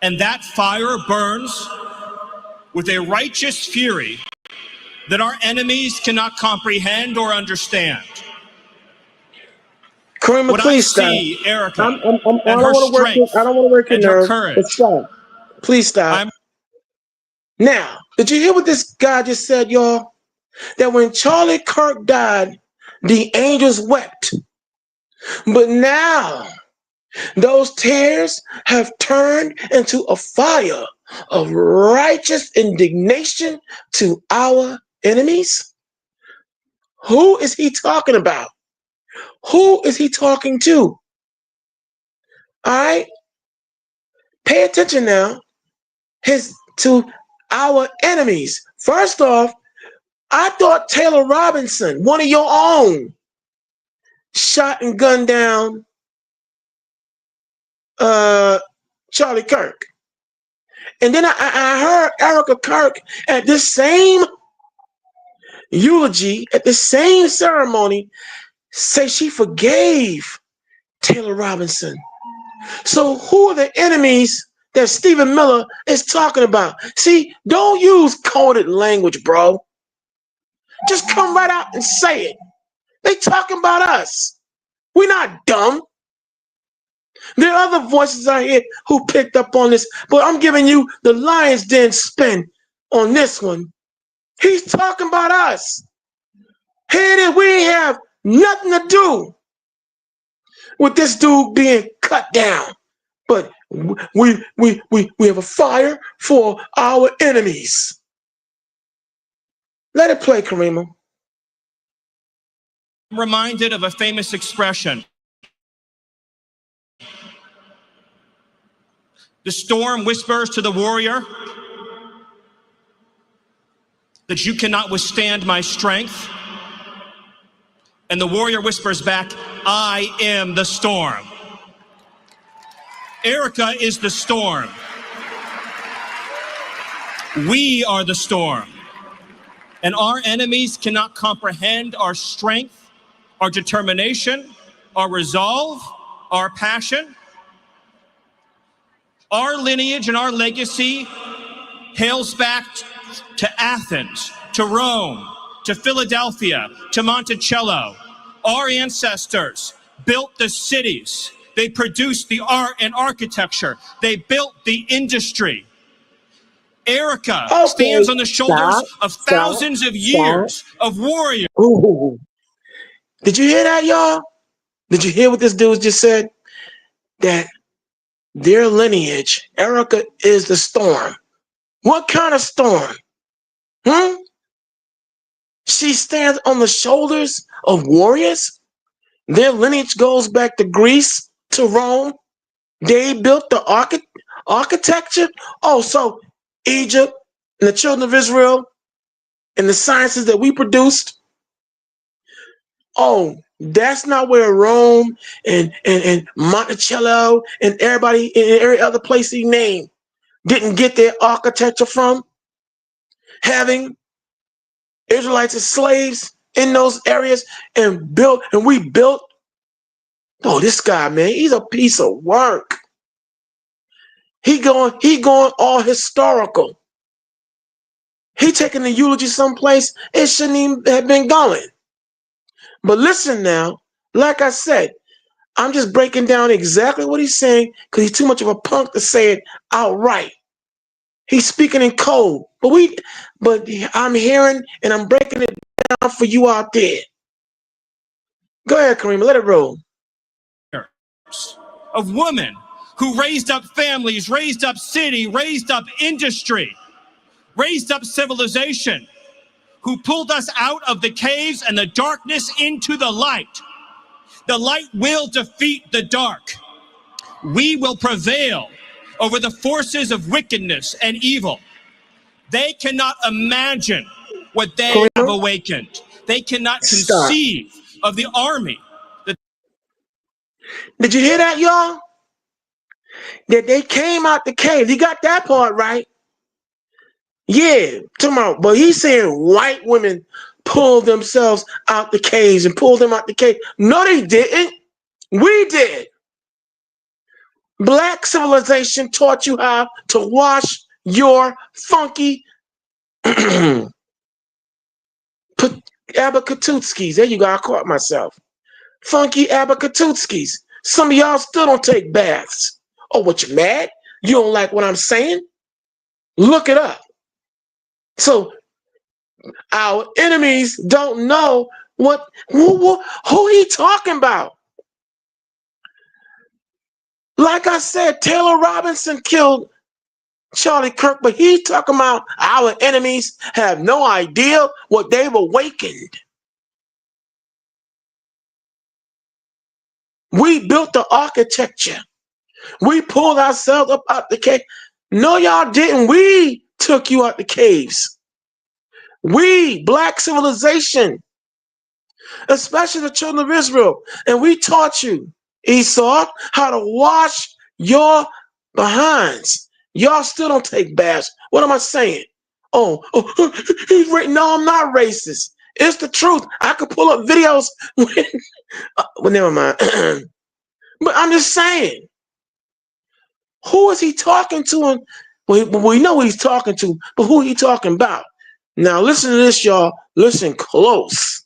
Speaker 8: And that fire burns with a righteous fury that our enemies cannot comprehend or understand.
Speaker 3: Karima,
Speaker 8: what
Speaker 3: please
Speaker 8: I see,
Speaker 3: stop.
Speaker 8: Erica,
Speaker 3: I don't want to work your nerve. But stop. Please stop. Now, did you hear what this guy just said, y'all? That when Charlie Kirk died, the angels wept. But now, those tears have turned into a fire of righteous indignation to our enemies. Who is he talking about? Who is he talking to? All right? Pay attention now. To our enemies. First off, I thought Taylor Robinson, one of your own, shot and gunned down Charlie Kirk. And then I heard Erica Kirk at this same eulogy at the same ceremony say she forgave Taylor Robinson. So who are the enemies that Stephen Miller is talking about? See, don't use coded language, bro. Just come right out and say it. They talking about us. We're not dumb. There are other voices out here who picked up on this, but I'm giving you the Lion's Den spin on this one. He's talking about us. Here it is. We have nothing to do with this dude being cut down, but we have a fire for our enemies. Let it play, Karima.
Speaker 8: I'm reminded of a famous expression. The storm whispers to the warrior that you cannot withstand my strength. And the warrior whispers back, I am the storm. Erica is the storm. We are the storm. And our enemies cannot comprehend our strength, our determination, our resolve, our passion. Our lineage and our legacy hails back to Athens, to Rome, to Philadelphia, to Monticello. Our ancestors built the cities. They produced the art and architecture. They built the industry. Erica stands on the shoulders of thousands of years of warriors.
Speaker 3: Ooh. Did you hear that, y'all? Did you hear what this dude just said? That their lineage, Erica is the storm. What kind of storm? She stands on the shoulders of warriors. Their lineage goes back to Greece, to Rome. They built the architecture. Oh, so Egypt and the children of Israel and the sciences that we produced. Oh, that's not where Rome and Monticello and everybody in every other place he named didn't get their architecture from. Having Israelites as slaves in those areas and we built. Oh, this guy, man, he's a piece of work. He going all historical. He taking the eulogy someplace it shouldn't even have been going. But listen now, like I said, I'm just breaking down exactly what he's saying because he's too much of a punk to say it outright. He's speaking in code, but I'm hearing and I'm breaking it down for you out there. Go ahead, Karima, let it roll.
Speaker 8: Of women who raised up families, raised up city, raised up industry, raised up civilization, who pulled us out of the caves and the darkness into the light. The light will defeat the dark. We will prevail over the forces of wickedness and evil. They cannot imagine what they have awakened. They cannot conceive of the army.
Speaker 3: Did you hear that, y'all? That they came out the cave. You got that part right. Yeah, tomorrow. But he's saying white women pulled themselves out the caves and pulled them out the cave. No, they didn't. We did. Black civilization taught you how to wash your funky Abakatutskis. There you go. I caught myself. Funky Abakatutskis. Some of y'all still don't take baths. Oh, what, you mad? You don't like what I'm saying? Look it up. So our enemies don't know who he talking about. Like I said, Taylor Robinson killed Charlie Kirk, but he's talking about our enemies have no idea what they've awakened. We built the architecture. We pulled ourselves up out the cave. No, y'all didn't. We took you out the caves. We, black civilization, especially the children of Israel, and we taught you, Esau, how to wash your behinds. Y'all still don't take baths. What am I saying? Oh, he's right. No, I'm not racist. It's the truth. I could pull up videos. Well, never mind. But I'm just saying, who is he talking to? And we know who he's talking to, but who he talking about? Now listen to this, y'all. Listen close.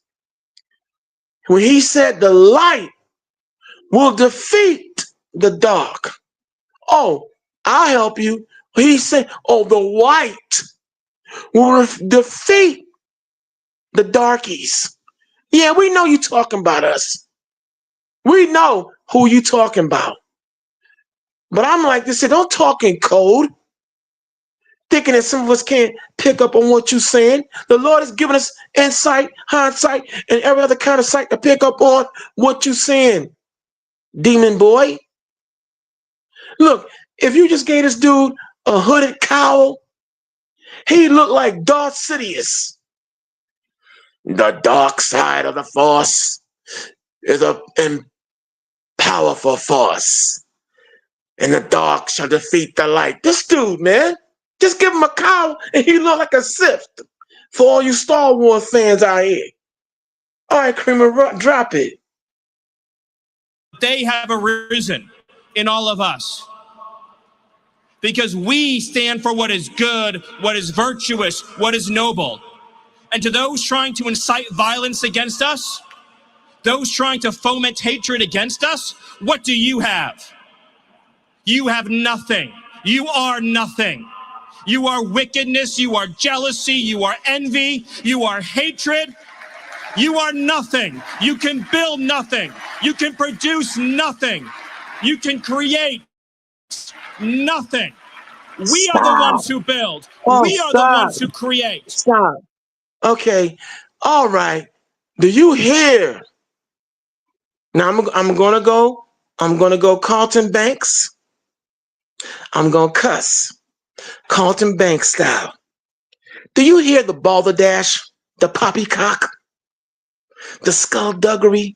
Speaker 3: When he said the light will defeat the dark. Oh, I'll help you. He said, oh, the white will defeat the darkies. Yeah, we know you talking about us. We know who you talking about. But I'm like this, don't talk in code, thinking that some of us can't pick up on what you're saying. The Lord has given us insight, hindsight, and every other kind of sight to pick up on what you're saying, demon boy. Look, if you just gave this dude a hooded cowl, he looked like Darth Sidious. The dark side of the Force is a powerful force, and the dark shall defeat the light. This dude, man, just give him a cowl and he look like a Sith. For all you Star Wars fans out here. All right, Creamer, drop it.
Speaker 8: They have arisen in all of us because we stand for what is good, what is virtuous, what is noble. And to those trying to incite violence against us, those trying to foment hatred against us, what do you have? You have nothing. You are nothing. You are wickedness, you are jealousy, you are envy, you are hatred. You are nothing. You can build nothing. You can produce nothing. You can create nothing. We are the ones who build. We are the ones who create.
Speaker 3: Stop. Okay. All right. Do you hear? Now I'm gonna go Carlton Banks. I'm gonna cuss. Carlton Banks style. Do you hear the balderdash, the poppycock, the skullduggery,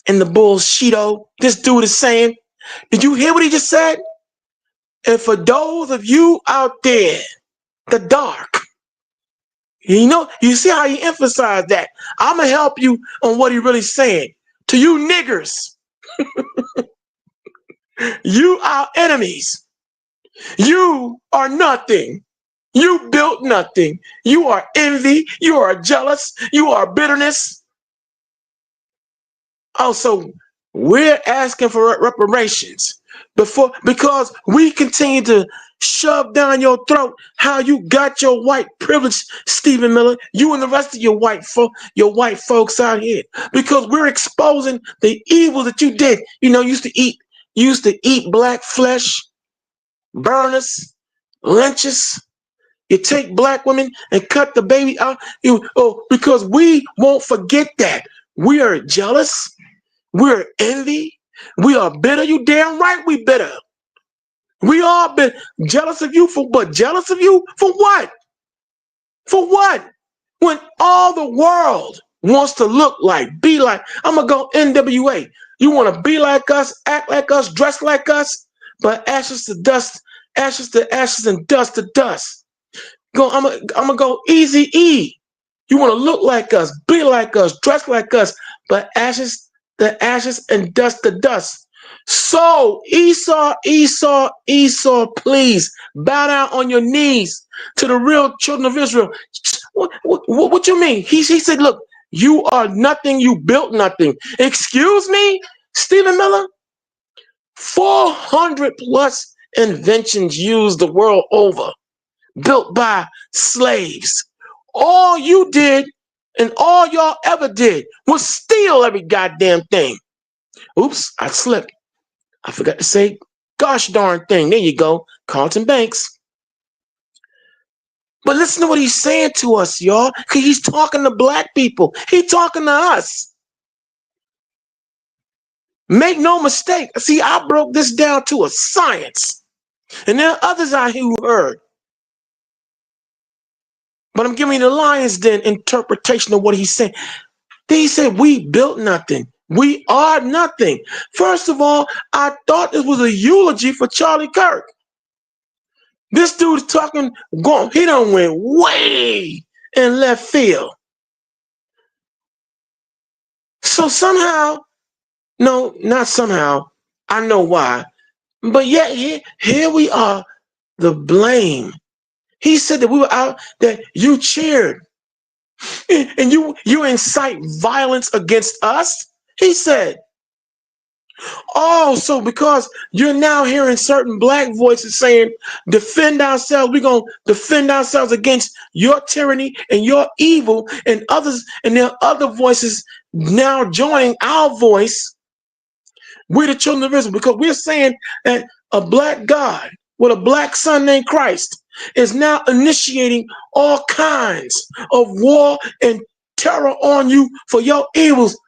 Speaker 3: and the bullshito this dude is saying? Did you hear what he just said? And for those of you out there, the dark, you see how he emphasized that. I'm gonna help you on what he really saying. To you niggers, you are enemies. You are nothing. You built nothing. You are envy. You are jealous. You are bitterness. Also, we're asking for reparations because we continue to shove down your throat how you got your white privilege, Stephen Miller, you and the rest of your white folks out here, because we're exposing the evil that you did. Used to eat black flesh, burners, lynches. You take black women and cut the baby out. Because we won't forget that. We are jealous. We're envy. We are bitter. You damn right we bitter. We all been jealous of you jealous of you for what? For what? When all the world wants to look like, be like, I'm going to go NWA. You want to be like us, act like us, dress like us, but ashes to dust, ashes to ashes, and dust to dust. I'm going to go Eazy-E. You want to look like us, be like us, dress like us, but ashes to ashes and dust to dust. So Esau, please bow down on your knees to the real children of Israel. What you mean? He said, look, you are nothing. You built nothing. Excuse me, Stephen Miller? 400 plus inventions used the world over, built by slaves. All you did and all y'all ever did was steal every goddamn thing. Oops, I slipped. I forgot to say gosh darn thing. There you go, Carlton Banks. But listen to what he's saying to us, y'all, because he's talking to black people. He's talking to us. Make no mistake. See, I broke this down to a science. And there are others out here who heard. But I'm giving you the Lion's Den interpretation of what he's saying. He said, we built nothing. We are nothing. First of all, I thought this was a eulogy for Charlie Kirk. This dude's talking, he done went way in left field. So somehow, no, not somehow, I know why, but yet here we are, the blame. He said that we were out, that you cheered, and you incite violence against us. He said, oh, so because you're now hearing certain black voices saying, defend ourselves, we're going to defend ourselves against your tyranny and your evil, and others, and there are other voices now joining our voice. We're the children of Israel, because we're saying that a black God with a black son named Christ is now initiating all kinds of war and terror on you for your evils.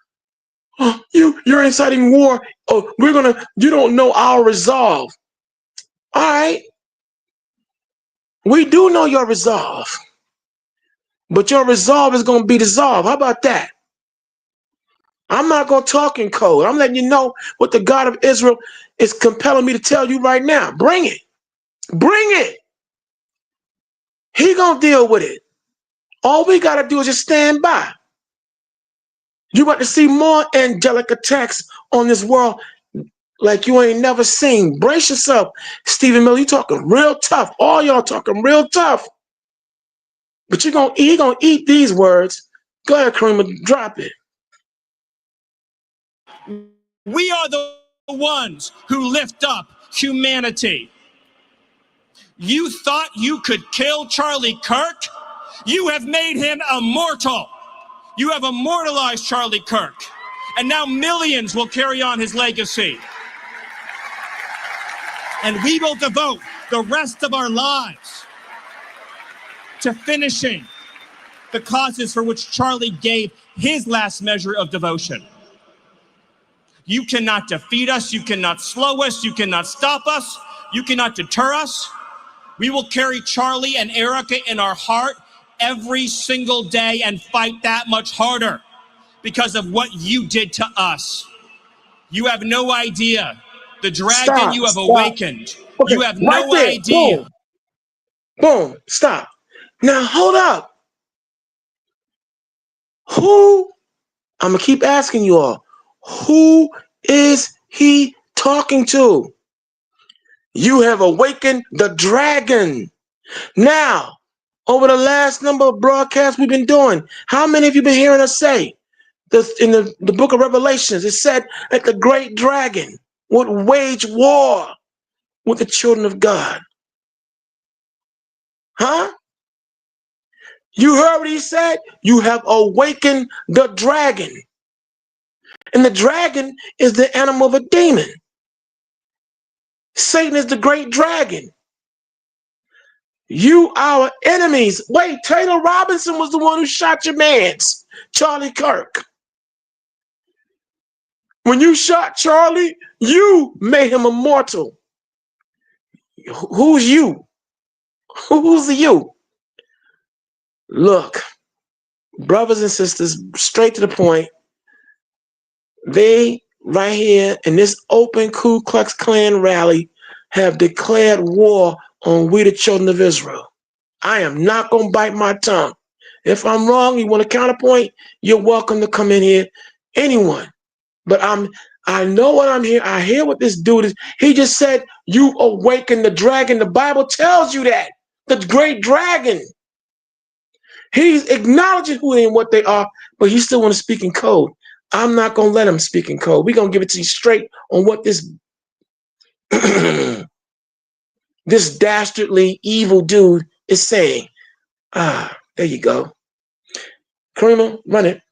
Speaker 3: Oh, you're inciting war. Oh, you don't know our resolve. All right. We do know your resolve, but your resolve is going to be dissolved. How about that? I'm not going to talk in code. I'm letting you know what the God of Israel is compelling me to tell you right now. Bring it. Bring it. He going to deal with it. All we got to do is just stand by. You about to see more angelic attacks on this world like you ain't never seen. Brace yourself, Stephen Miller. You talking real tough. All y'all talking real tough. But he gonna eat these words. Go ahead, Kareem, drop it.
Speaker 8: We are the ones who lift up humanity. You thought you could kill Charlie Kirk? You have made him immortal. You have immortalized Charlie Kirk. And now millions will carry on his legacy. And we will devote the rest of our lives to finishing the causes for which Charlie gave his last measure of devotion. You cannot defeat us. You cannot slow us. You cannot stop us. You cannot deter us. We will carry Charlie and Erica in our heart every single day and fight that much harder because of what you did to us. You have no idea. The dragon you have awakened. Okay, you have no idea.
Speaker 3: Boom. Stop. Now hold up. Who, I'm going to keep asking you all, who is he talking to? You have awakened the dragon. Now, over the last number of broadcasts we've been doing, how many of you been hearing us say this in the book of Revelations? It said that the great dragon would wage war with the children of God. Huh? You heard what he said? You have awakened the dragon. And the dragon is the animal of a demon. Satan is the great dragon. You, our enemies. Wait, Taylor Robinson was the one who shot your mans, Charlie Kirk. When you shot Charlie, you made him immortal. Who's you? Who's the you? Look, brothers and sisters, straight to the point. They, right here in this open Ku Klux Klan rally, have declared war on we the children of Israel. I am not going to bite my tongue. If I'm wrong, you want a counterpoint, you're welcome to come in here. Anyone. But I know what I'm here. I hear what this dude is. He just said, you awaken the dragon. The Bible tells you that. The great dragon. He's acknowledging who they and what they are, but he still want to speak in code. I'm not going to let him speak in code. We're going to give it to you straight on what this this dastardly evil dude is saying. Ah, there you go. Kareem, run it.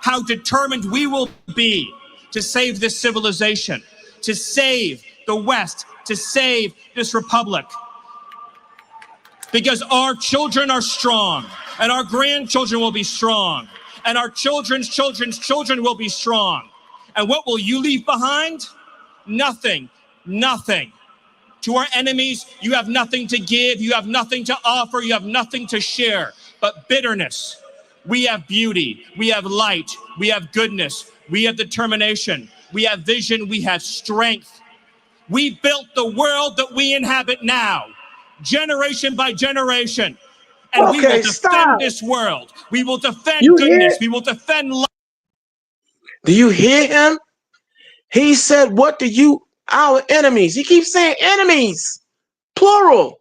Speaker 8: How determined we will be to save this civilization, to save the West, to save this republic. Because our children are strong, and our grandchildren will be strong, and our children's children's children will be strong. And what will you leave behind? Nothing. Nothing. To our enemies, you have nothing to give, you have nothing to offer, you have nothing to share, but bitterness. We have beauty, we have light, we have goodness, we have determination, we have vision, we have strength. We built the world that we inhabit now, generation by generation. and we will
Speaker 3: Okay,
Speaker 8: defend
Speaker 3: stop.
Speaker 8: this world. We will defend
Speaker 3: You hear
Speaker 8: goodness.
Speaker 3: it?
Speaker 8: We will defend life.
Speaker 3: Do you hear him? He said, what do you, our enemies? He keeps saying enemies, plural.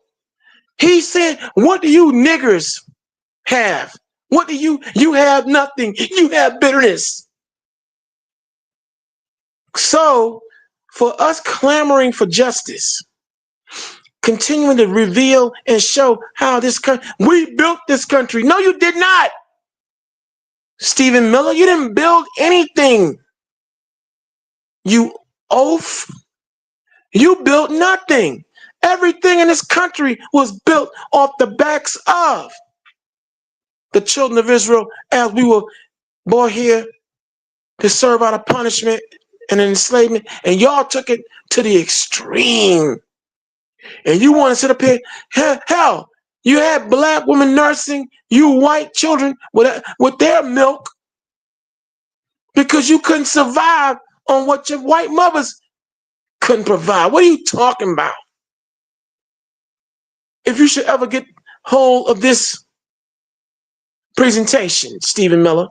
Speaker 3: He said, what do you niggers have? What do you have nothing. You have bitterness. So for us clamoring for justice, continuing to reveal and show how this country, we built this country. No, you did not. Stephen Miller, you didn't build anything. You oaf. You built nothing. Everything in this country was built off the backs of the children of Israel as we were brought here to serve out a punishment and an enslavement. And y'all took it to the extreme. And you want to sit up here, hell, you had black women nursing you white children with their milk because you couldn't survive on what your white mothers couldn't provide. What are you talking about? If you should ever get hold of this presentation, Stephen Miller,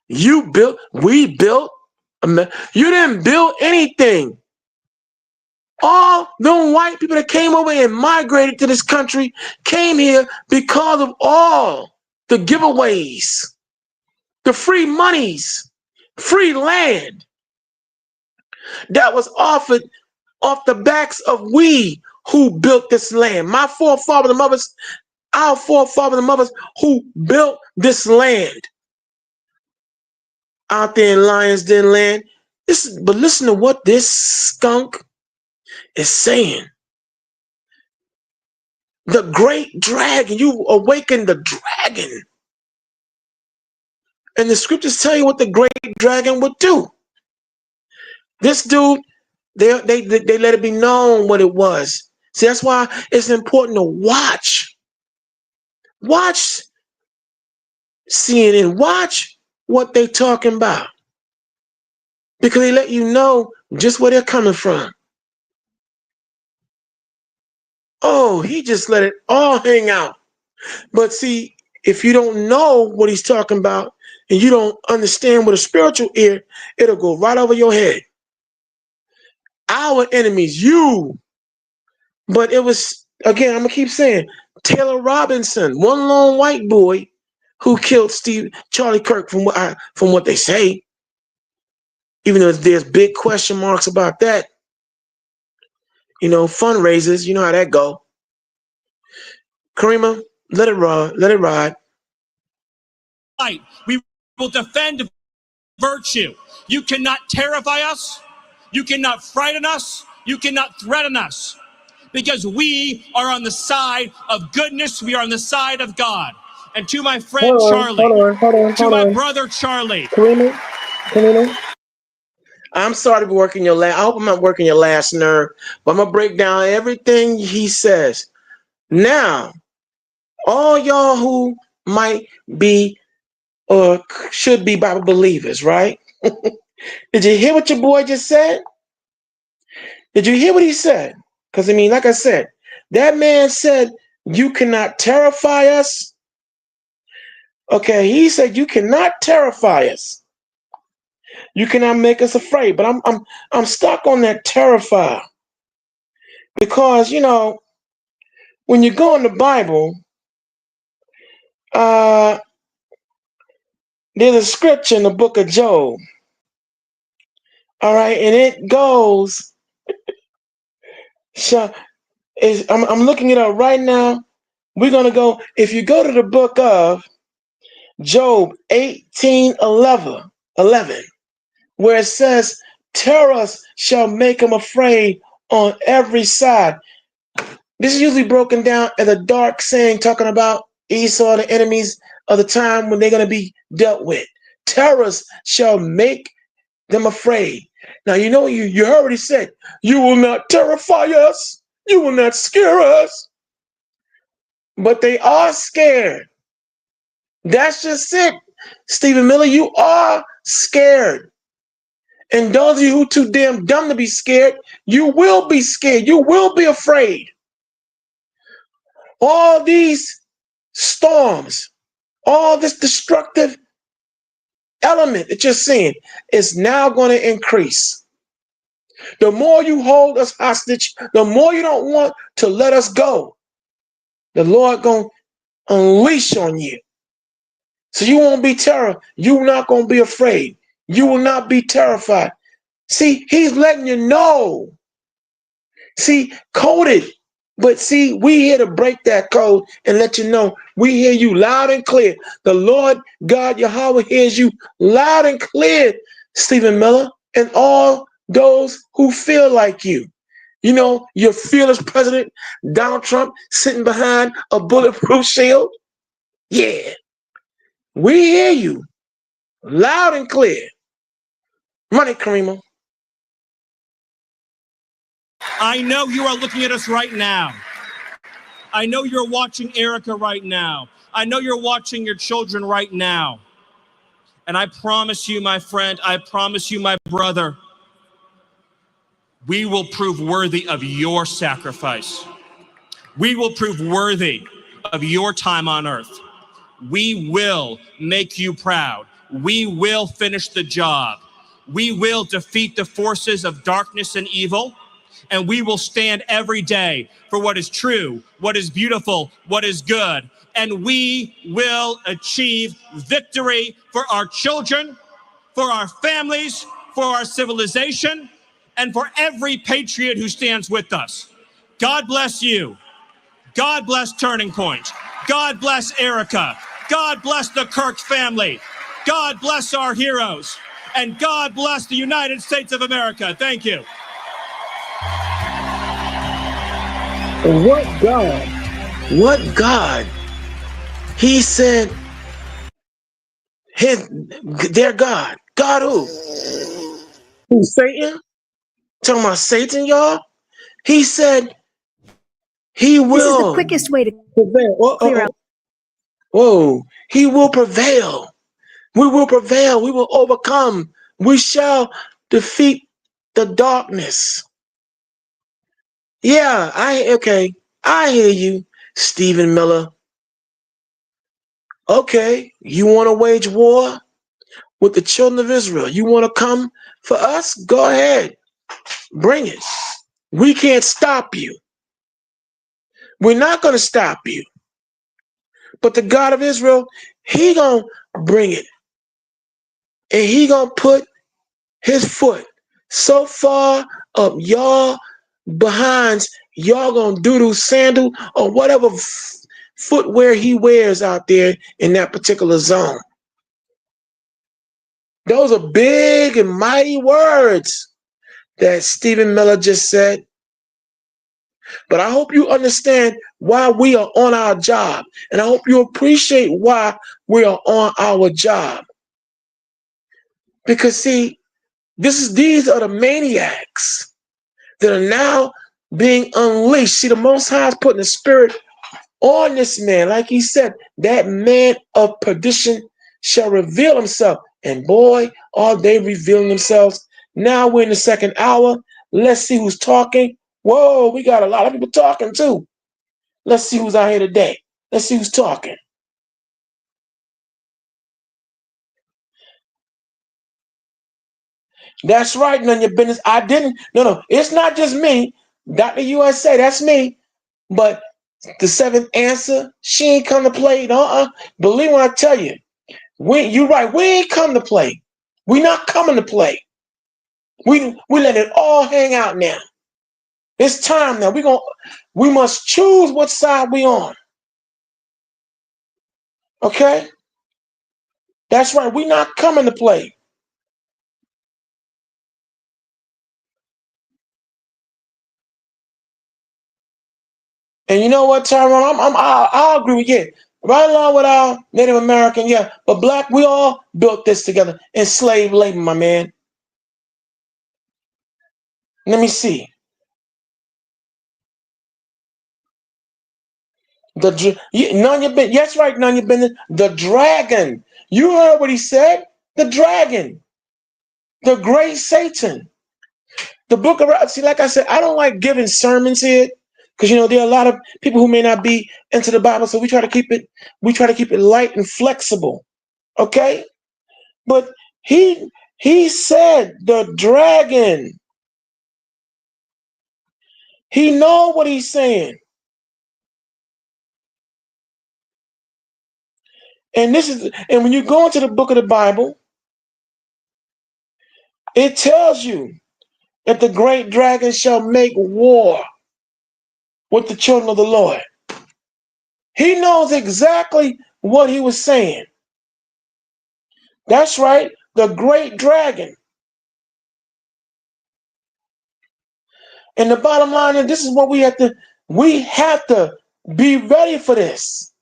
Speaker 3: we built, you didn't build anything. All them white people that came over and migrated to this country came here because of all the giveaways, the free monies, free land that was offered off the backs of we who built this land. My forefathers and mothers, our forefathers and mothers who built this land out there in Lions Den land. But listen to what this skunk is saying. The great dragon, you awakened the dragon. And the scriptures tell you what the great dragon would do. This dude, they let it be known what it was. See, that's why it's important to watch. Watch CNN, watch what they talking about. Because they let you know just where they're coming from. Oh, he just let it all hang out. But see, if you don't know what he's talking about and you don't understand with a spiritual ear, it'll go right over your head. Our enemies, you. But it was, again, I'm going to keep saying, Taylor Robinson, one lone white boy who killed Charlie Kirk from what they say. Even though there's big question marks about that. You know, fundraisers, you know how that go. Karima, let it ride, let it ride.
Speaker 8: We will defend virtue. You cannot terrify us. You cannot frighten us. You cannot threaten us. Because we are on the side of goodness. We are on the side of God. And to my friend Charlie, to my brother Charlie.
Speaker 3: Karima. I'm sorry to be working your last. I hope I'm not working your last nerve, but I'm gonna break down everything he says. Now, all y'all who might be or should be Bible believers, right? Did you hear what your boy just said? Did you hear what he said? Because I mean, like I said, that man said, "You cannot terrify us." Okay, he said, "You cannot terrify us. You cannot make us afraid." But I'm stuck on that terrify. Because, you know, when you go in the Bible, there's a scripture in the book of Job. All right, and it goes, I'm looking it up right now. We're going to go, if you go to the book of Job 18:11, where it says, terrors shall make him afraid on every side. This is usually broken down as a dark saying talking about Esau, the enemies of the time when they're going to be dealt with. Terrors shall make them afraid. Now, you know, you already said, you will not terrify us. You will not scare us. But they are scared. That's just it. Stephen Miller, you are scared. And those of you who are too damn dumb to be scared, you will be scared. You will be afraid. All these storms, all this destructive element that you're seeing is now going to increase. The more you hold us hostage, the more you don't want to let us go, the Lord going to unleash on you. So you won't be terrified. You're not going to be afraid. You will not be terrified. See, he's letting you know. See, coded. But see, we here to break that code and let you know we hear you loud and clear. The Lord God Yahweh hears you loud and clear, Stephen Miller, and all those who feel like you. You know, your fearless president, Donald Trump, sitting behind a bulletproof shield. Yeah, we hear you loud and clear. Run it, Karima.
Speaker 8: I know you are looking at us right now. I know you're watching Erica right now. I know you're watching your children right now. And I promise you, my friend, I promise you, my brother, we will prove worthy of your sacrifice. We will prove worthy of your time on earth. We will make you proud. We will finish the job. We will defeat the forces of darkness and evil. And we will stand every day for what is true, what is beautiful, what is good. And we will achieve victory for our children, for our families, for our civilization, and for every patriot who stands with us. God bless you. God bless Turning Point. God bless Erica. God bless the Kirk family. God bless our heroes. And God bless the United States of America. Thank you.
Speaker 3: What God? What God? He said, their God. God who? Who, Satan? Talking about Satan, y'all? He said he will.
Speaker 9: This is the quickest way to
Speaker 3: prevail.
Speaker 9: clear out.
Speaker 3: Whoa. He will prevail. We will prevail. We will overcome. We shall defeat the darkness. Yeah, I hear you, Stephen Miller. Okay, you want to wage war with the children of Israel? You want to come for us? Go ahead. Bring it. We can't stop you. We're not going to stop you. But the God of Israel, he going to bring it. And he going to put his foot so far up y'all behinds, y'all going to doo-doo sandal or whatever footwear he wears out there in that particular zone. Those are big and mighty words that Stephen Miller just said. But I hope you understand why we are on our job. And I hope you appreciate why we are on our job. Because see, these are the maniacs that are now being unleashed. See, the Most High is putting the spirit on this man. Like he said, that man of perdition shall reveal himself. And boy, are they revealing themselves. Now we're in the second hour. Let's see who's talking. Whoa, we got a lot of people talking too. Let's see who's out here today. Let's see who's talking. That's right, none of your business. I didn't. No, it's not just me. Dr. USA, that's me. But the seventh answer, she ain't come to play. Believe when I tell you. You're right. We ain't come to play. We not coming to play. We let it all hang out now. It's time now. We must choose what side we on. Okay? That's right. We not coming to play. And you know what, Tyrone? I'll agree with you. Right along with our Native American, yeah. But Black, we all built this together. In slave labor, my man. Let me see. Yes, right, none of your business. The dragon. You heard what he said? The dragon. The great Satan. The book of, see, like I said, I don't like giving sermons here Because there are a lot of people who may not be into the Bible, so we try to keep it light and flexible. Okay? But he said the dragon. He know what he's saying. And when you go into the book of the Bible, it tells you that the great dragon shall make war with the children of the Lord. He knows exactly what he was saying. That's right, the great dragon. And the bottom line is, this is what we have to be ready for this,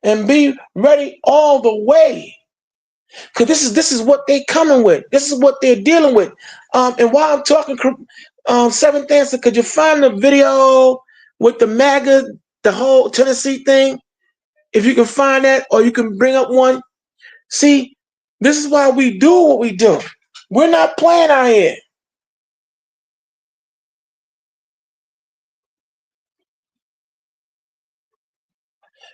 Speaker 3: and be ready all the way. Because this is what they're coming with. This is what they're dealing with. And while I'm talking, Seventh Answer, could you find the video with the MAGA, the whole Tennessee thing? If you can find that, or you can bring up one. See, this is why we do what we do. We're not playing out here.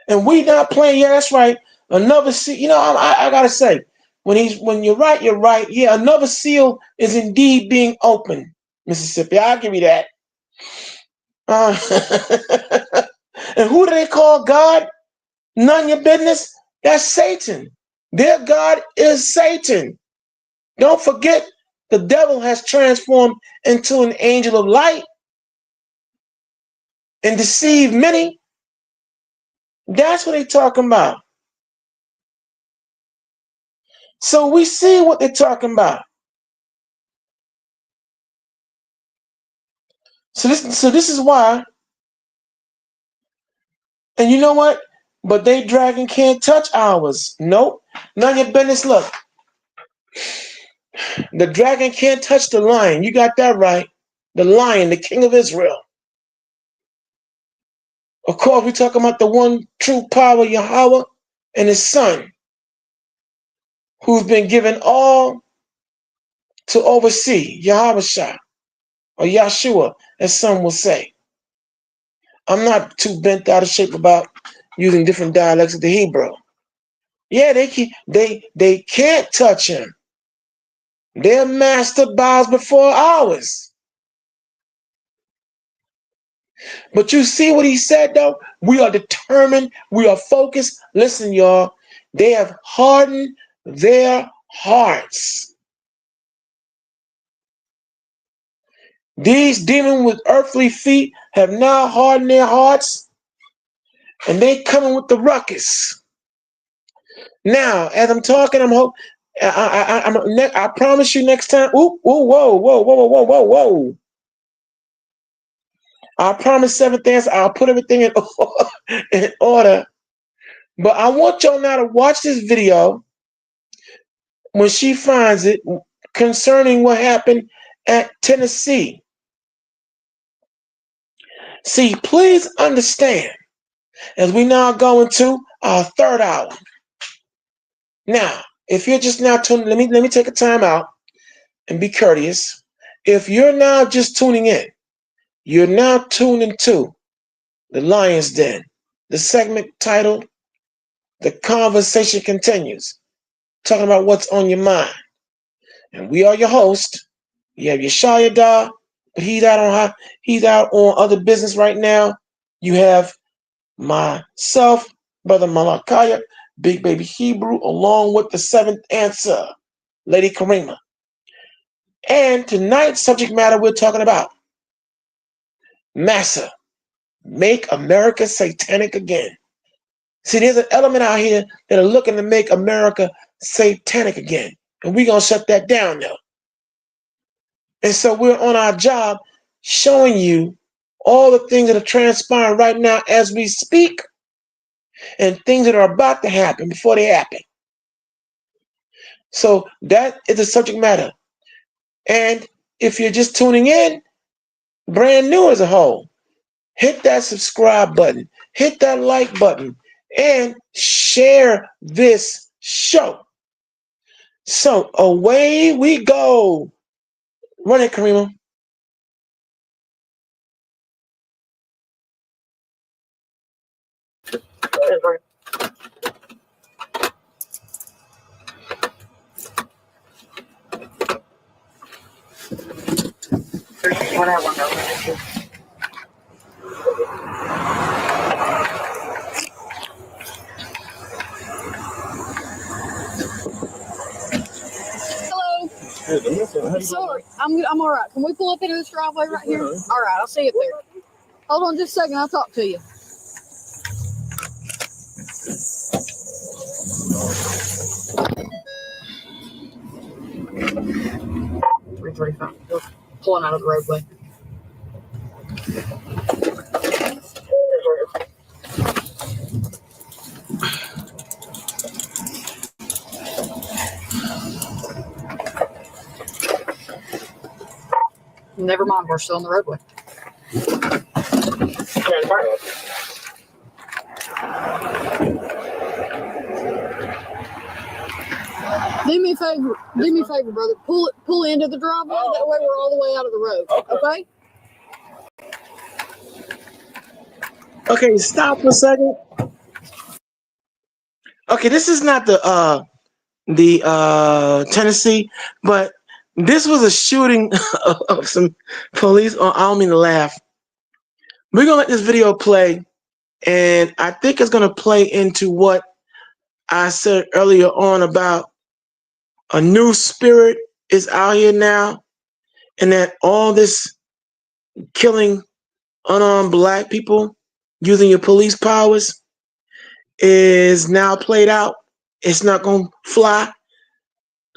Speaker 3: And we not playing. Yeah, that's right. Another seal. I gotta say, when you're right, you're right. Yeah, another seal is indeed being opened, Mississippi. I'll give you that. And who do they call God? None of your business. That's Satan. Their God is Satan. Don't forget, the devil has transformed into an angel of light and deceived many. That's what they're talking about. So we see what they're talking about. So this is why. And you know what? But they dragon can't touch ours. Nope. None of your business. Look. The dragon can't touch the lion. You got that right. The lion, the king of Israel. Of course, we're talking about the one true power, Yahweh, and his son, who's been given all to oversee, Yahweh Shah, or Yahshua, as some will say. I'm not too bent out of shape about using different dialects of the Hebrew. Yeah, they can't touch him. Their master bows before ours. But you see what he said, though? We are determined. We are focused. Listen, y'all. They have hardened their hearts. These demons with earthly feet have now hardened their hearts, and they coming with the ruckus. Now, as I'm talking, I promise you next time. Ooh, whoa. I promise Seventh Answer, I'll put everything in order. But I want y'all now to watch this video when she finds it concerning what happened at Tennessee. See, please understand, as we now go into our third hour. Now, if you're just now tuning, let me take a time out and be courteous. If you're now just tuning in, you're now tuning to the Lion's Den, the segment titled "The Conversation Continues," talking about what's on your mind. And we are your host. You have Yeshaya Da, but he's out on other business right now. You have myself, Brother Malachiah, Big Baby Hebrew, along with the Seventh Answer, Lady Karima. And tonight's subject matter we're talking about, Massa, make America satanic again. See, there's an element out here that are looking to make America satanic again. And we're going to shut that down now. And so we're on our job showing you all the things that are transpiring right now as we speak, and things that are about to happen before they happen. So that is the subject matter. And if you're just tuning in, brand new as a whole, hit that subscribe button, hit that like button, and share this show. So away we go. Run it, Karima.
Speaker 9: Sorry, I'm all right. Can we pull up into this driveway right here? All right, I'll see you there. Hold on just a second. I'll talk to you. Pulling out of the roadway. Never mind, we're still on the roadway. Do me a favor, brother. Pull into the driveway. That way we're all the way out of the road. Okay?
Speaker 3: Okay, stop for a second. Okay, this is not the Tennessee, but this was a shooting of some police. I don't mean to laugh. We're gonna let this video play, and I think it's gonna play into what I said earlier on about a new spirit is out here now, and that all this killing unarmed black people using your police powers is now played out. It's not gonna fly.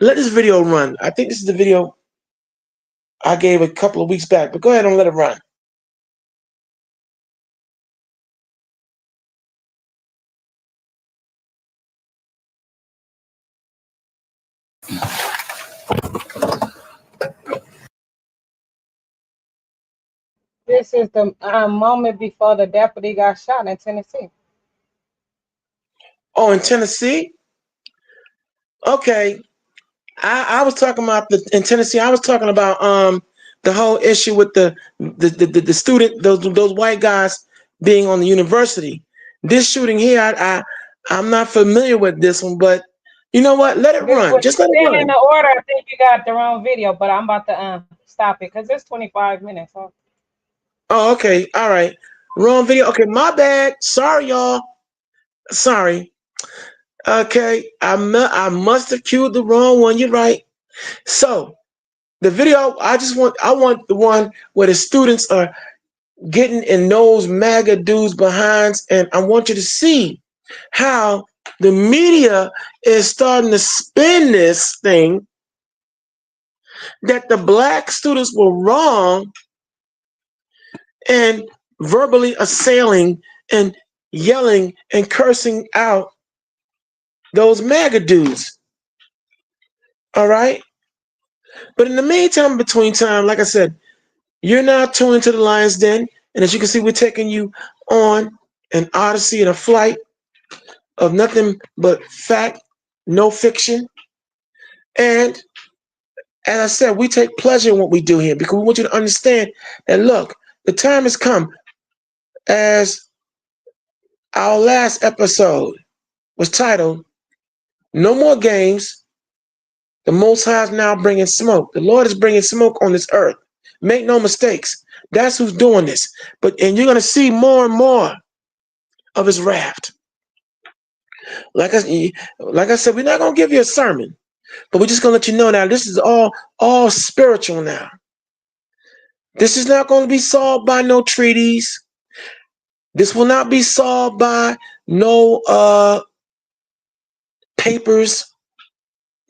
Speaker 3: Let this video run. I think this is the video I gave a couple of weeks back, but go ahead and let it run.
Speaker 4: This is the moment before the deputy got shot in Tennessee.
Speaker 3: Oh, in Tennessee? Okay. I was talking about in Tennessee. I was talking about the whole issue with the student, those white guys being on the university. This shooting here, I'm not familiar with this one, but you know what? Let it run. Just let it run.
Speaker 4: In the order, I think you got the wrong video, but I'm about to stop it because it's 25 minutes. Huh?
Speaker 3: Oh, okay. All right. Wrong video. Okay, my bad. Sorry, y'all. Sorry. Okay, I must have cued the wrong one. You're right. So the video, I want the one where the students are getting in those MAGA dudes' behinds, and I want you to see how the media is starting to spin this thing that the black students were wrong and verbally assailing and yelling and cursing out those MAGA dudes. All right? But in the meantime, between time, like I said, you're now tuned to the Lion's Den. And as you can see, we're taking you on an odyssey and a flight of nothing but fact, no fiction. And as I said, we take pleasure in what we do here because we want you to understand that, look, the time has come. As our last episode was titled, No More Games. The Most High is now bringing smoke. The Lord is bringing smoke on this earth. Make no mistakes. That's who's doing this. And you're going to see more and more of his wrath. Like I said, we're not going to give you a sermon, but we're just going to let you know now this is all spiritual now. This is not going to be solved by no treaties. This will not be solved by no papers,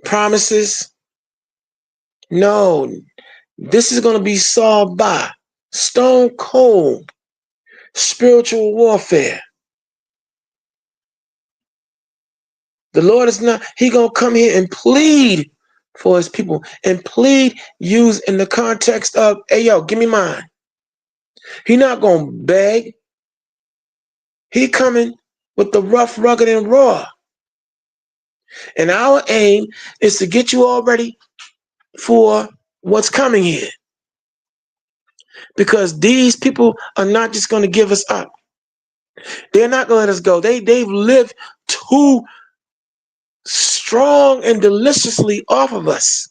Speaker 3: promises. No, this is going to be solved by stone cold spiritual warfare. The Lord is not, he going to come here and plead for his people and plead used in the context of, hey, yo, give me mine. He not going to beg. He coming with the rough, rugged, and raw. And our aim is to get you all ready for what's coming here. Because these people are not just going to give us up. They're not gonna let us go. They've lived too strong and deliciously off of us.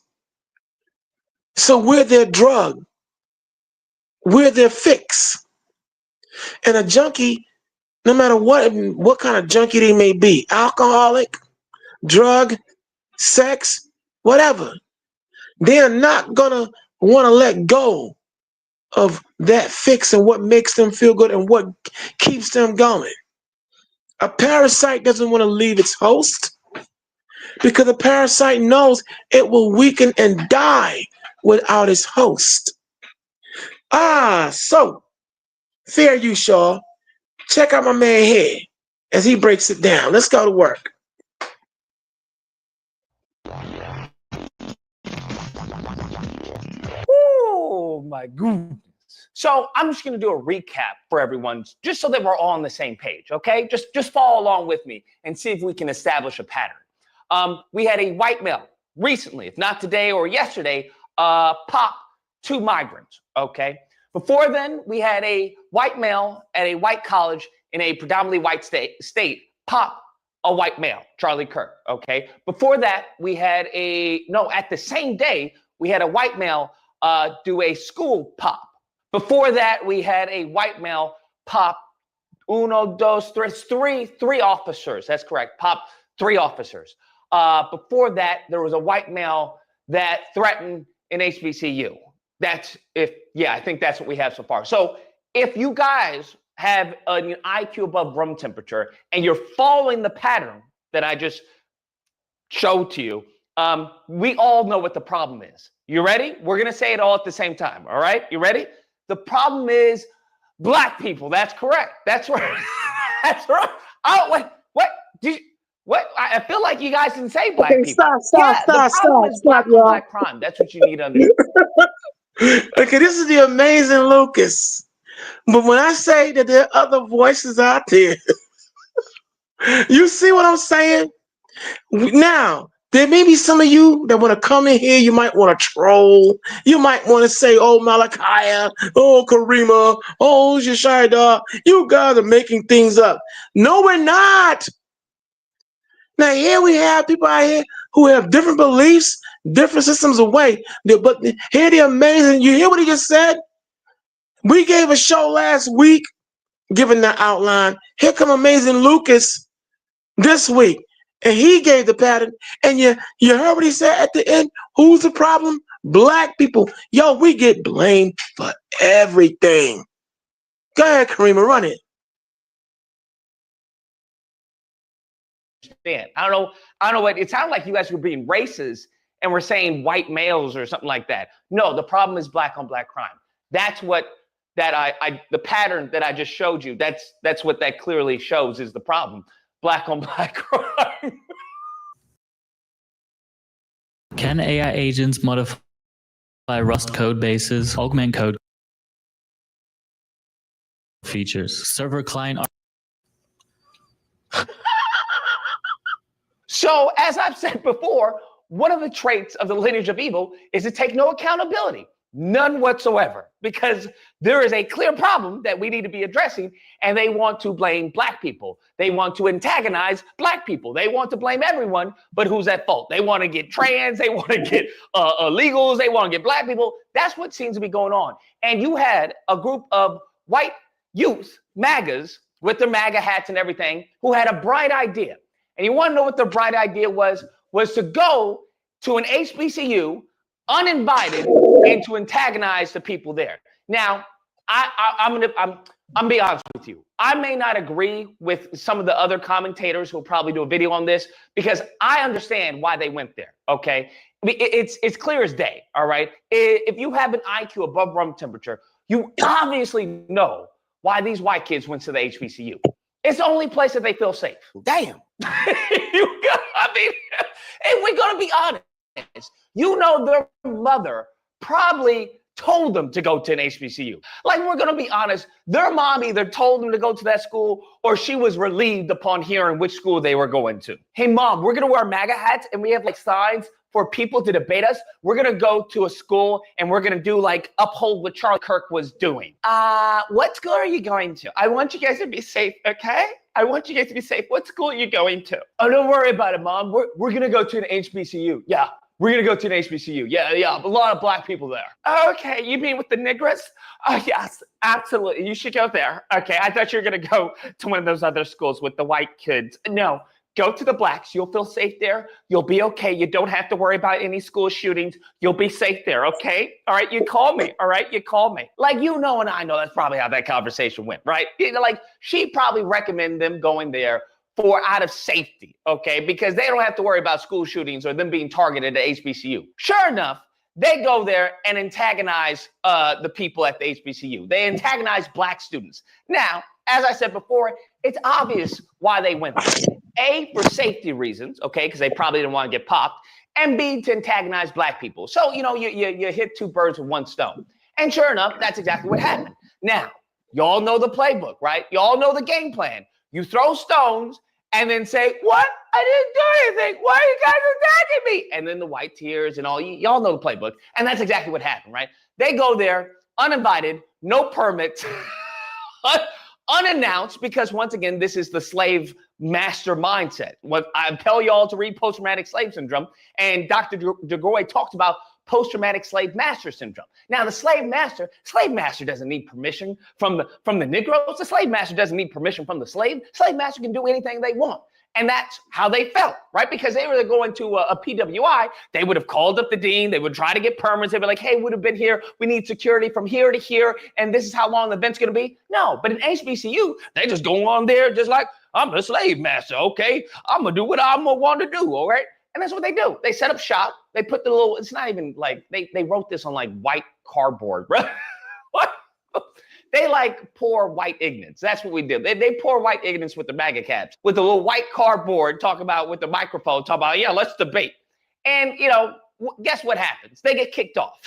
Speaker 3: So we're their drug. We're their fix. And a junkie, no matter what kind of junkie they may be, alcoholic, drug, sex, whatever, they are not gonna want to let go of that fix and what makes them feel good and what keeps them going. A parasite doesn't want to leave its host because a parasite knows it will weaken and die without its host. So fair use, y'all. Check out my man here as he breaks it down. Let's go to work.
Speaker 10: Oh my goodness. So I'm just going to do a recap for everyone, just so that we're all on the same page, okay? Just follow along with me and see if we can establish a pattern. We had a white male recently, if not today or yesterday, pop 2 migrants, okay? Before then, we had a white male at a white college in a predominantly white state pop a white male, Charlie Kirk, okay? Before that, we had at the same day, we had a white male do a school pop. Before that, we had a white male pop three officers. That's correct. Pop 3 officers. Before that, there was a white male that threatened an HBCU. I think that's what we have so far. So if you guys have an IQ above room temperature and you're following the pattern that I just showed to you, we all know what the problem is. You ready? We're going to say it all at the same time. All right? You ready? The problem is black people. That's correct. That's right. That's right. Oh, wait. What? What? I feel like you guys didn't say black people. Stop, black crime. That's what you need to understand.
Speaker 3: Okay, this is the amazing Lucas. But when I say that there are other voices out there, you see what I'm saying? Now, there may be some of you that want to come in here. You might want to troll. You might want to say, oh, Malachi, oh, Karima, oh, Shashida. You guys are making things up. No, we're not. Now, here we have people out here who have different beliefs, different systems of way. But here they're amazing. You hear what he just said? We gave a show last week, giving the outline. Here come amazing Lucas this week. And he gave the pattern. And you heard what he said at the end? Who's the problem? Black people. Yo, we get blamed for everything. Go ahead, Karima, run it.
Speaker 10: I don't know what it sounded like. You guys were being racist and were saying white males or something like that. No, the problem is black on black crime. That's what the pattern that I just showed you. That's what that clearly shows is the problem. Black on black crime.
Speaker 11: Can AI agents modify Rust code bases, augment code features, server client?
Speaker 10: So, as I've said before, one of the traits of the lineage of evil is to take no accountability, none whatsoever, because there is a clear problem that we need to be addressing, and they want to blame black people. They want to antagonize black people. They want to blame everyone, but who's at fault? They want to get trans, they want to get illegals, they want to get black people. That's what seems to be going on. And you had a group of white youth, MAGAs, with their MAGA hats and everything, who had a bright idea. And you want to know what their bright idea was to go to an HBCU uninvited and to antagonize the people there. Now, I'm gonna be honest with you. I may not agree with some of the other commentators who will probably do a video on this because I understand why they went there. Okay, it's clear as day. All right, if you have an IQ above room temperature, you obviously know why these white kids went to the HBCU. It's the only place that they feel safe. Damn. I mean, if we're gonna be honest, you know their mother probably told them to go to an HBCU. Like, we're gonna be honest, their mom either told them to go to that school or she was relieved upon hearing which school they were going to. Hey mom, we're gonna wear MAGA hats and we have like signs for people to debate us, we're going to go to a school and we're going to do like uphold what Charlie Kirk was doing. What school are you going to? I want you guys to be safe, okay? I want you guys to be safe. What school are you going to? Oh, don't worry about it, Mom. We're going to go to an HBCU. Yeah. We're going to go to an HBCU. Yeah, a lot of black people there. Okay, you mean with the niggers? Oh, yes, absolutely. You should go there. Okay, I thought you were going to go to one of those other schools with the white kids. No, go to the blacks. You'll feel safe there. You'll be okay. You don't have to worry about any school shootings. You'll be safe there, okay? All right, you call me, all right? You call me. Like, you know and I know that's probably how that conversation went, right? Like, she probably recommended them going there for out of safety, okay? Because they don't have to worry about school shootings or them being targeted at HBCU. Sure enough, they go there and antagonize the people at the HBCU. They antagonize black students. Now, as I said before, it's obvious why they went there. A, for safety reasons, okay, because they probably didn't want to get popped, and B, to antagonize black people. So, you know, you hit two birds with one stone. And sure enough, that's exactly what happened. Now, y'all know the playbook, right? Y'all know the game plan. You throw stones and then say, what? I didn't do anything. Why are you guys attacking me? And then the white tears and all. Y'all know the playbook. And that's exactly what happened, right? They go there uninvited, no permits, unannounced, because once again, this is the slave master mindset. What I tell y'all to read Post-Traumatic Slave Syndrome, and Dr. DeGroy talks about post-traumatic slave master syndrome. Now, the slave master doesn't need permission from the Negroes. The slave master doesn't need permission from the slave. Slave master can do anything they want. And that's how they felt, right? Because they were going to a PWI, they would have called up the dean, they would try to get permits, they'd be like, hey, we would have been here, we need security from here to here, and this is how long the event's gonna be. No, but in HBCU, they just go on there just like, I'm the slave master, okay? I'm gonna do what I'm gonna want to do, all right? And that's what they do. They set up shop. They put the little, it's not even like, they wrote this on like white cardboard, bro. What? They like pour white ignorance. That's what we did. They pour white ignorance with the MAGA caps, with the little white cardboard, talk about with the microphone, talk about, yeah, let's debate. And, you know, guess what happens? They get kicked off.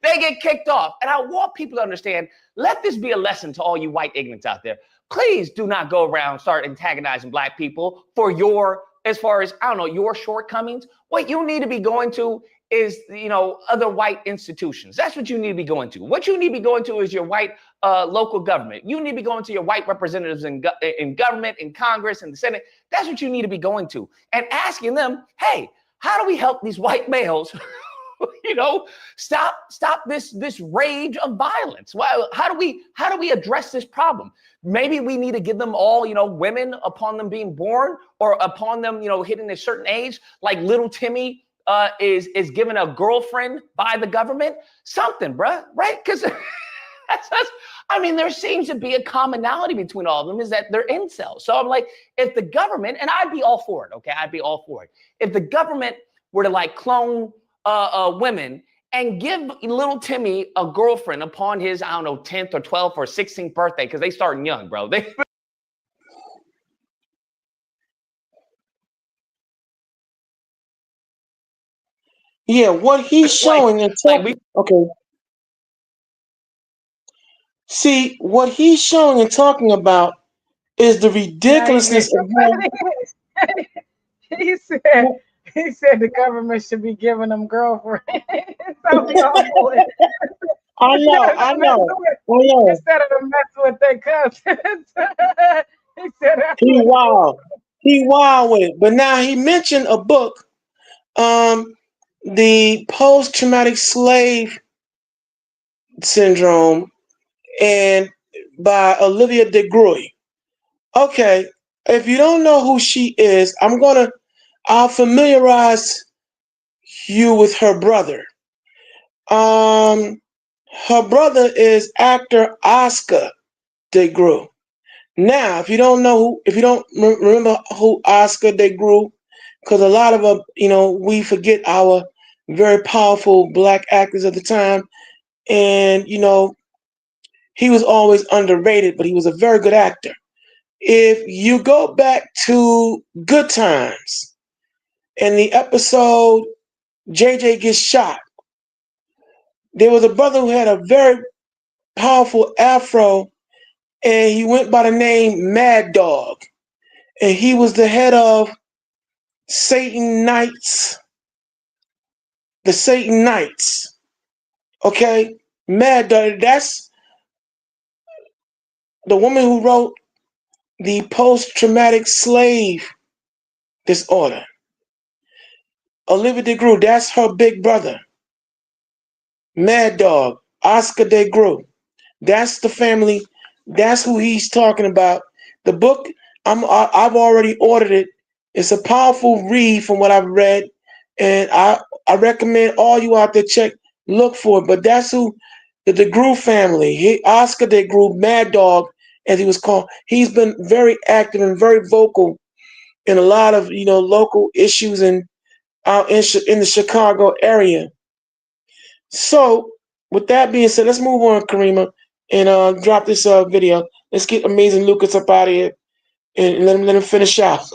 Speaker 10: they get kicked off. And I want people to understand, let this be a lesson to all you white ignorants out there. Please do not go around start antagonizing black people for your, as far as, I don't know, your shortcomings. What you need to be going to is, you know, other white institutions. That's what you need to be going to. What you need to be going to is your white local government. You need to be going to your white representatives in government, in Congress, in the Senate. That's what you need to be going to. And asking them, hey, how do we help these white males, you know, stop this rage of violence? Well, how do we address this problem? Maybe we need to give them all, you know, women upon them being born or upon them, you know, hitting a certain age, like little Timmy is given a girlfriend by the government, something, bruh, right? Because I mean, there seems to be a commonality between all of them is that they're incels. So I'm like, if the government, and I'd be all for it, okay? I'd be all for it. If the government were to like clone women and give little Timmy a girlfriend upon his, I don't know, 10th or 12th or 16th birthday, because they starting young, bro.
Speaker 3: Yeah, what he's showing and okay. See, what he's showing and talking about is the ridiculousness of
Speaker 4: he said the government should be giving them girlfriends. I know. Instead of mess with their cousins. He said
Speaker 3: he wild with it. But now he mentioned a book, the Post-Traumatic Slave Syndrome, and by Olivia DeGroy. Okay, if you don't know who she is, I'll familiarize you with her brother. Her brother is actor Oscar DeGroy. Now, if you don't remember who Oscar DeGroy, because a lot of them, you know, we forget our very powerful black actors at the time, and you know, he was always underrated, but he was a very good actor. If you go back to Good Times, in the episode JJ Gets Shot, there was a brother who had a very powerful afro, and he went by the name Mad Dog, and he was the head of Satan Knights the Satan Knights. Okay? Mad Dog, that's the woman who wrote the post-traumatic slave disorder. Olivia DeGroot, that's her big brother. Mad Dog, Oscar DeGroot. That's the family. That's who he's talking about. The book, I've already ordered it. It's a powerful read from what I've read, and I recommend all you out there look for it. But that's who the DeGroot family. Oscar DeGroot, Mad Dog, as he was called. He's been very active and very vocal in a lot of local issues and out in the Chicago area. So, with that being said, let's move on, Karima, and drop this video. Let's get Amazing Lucas up out of here and let him finish out.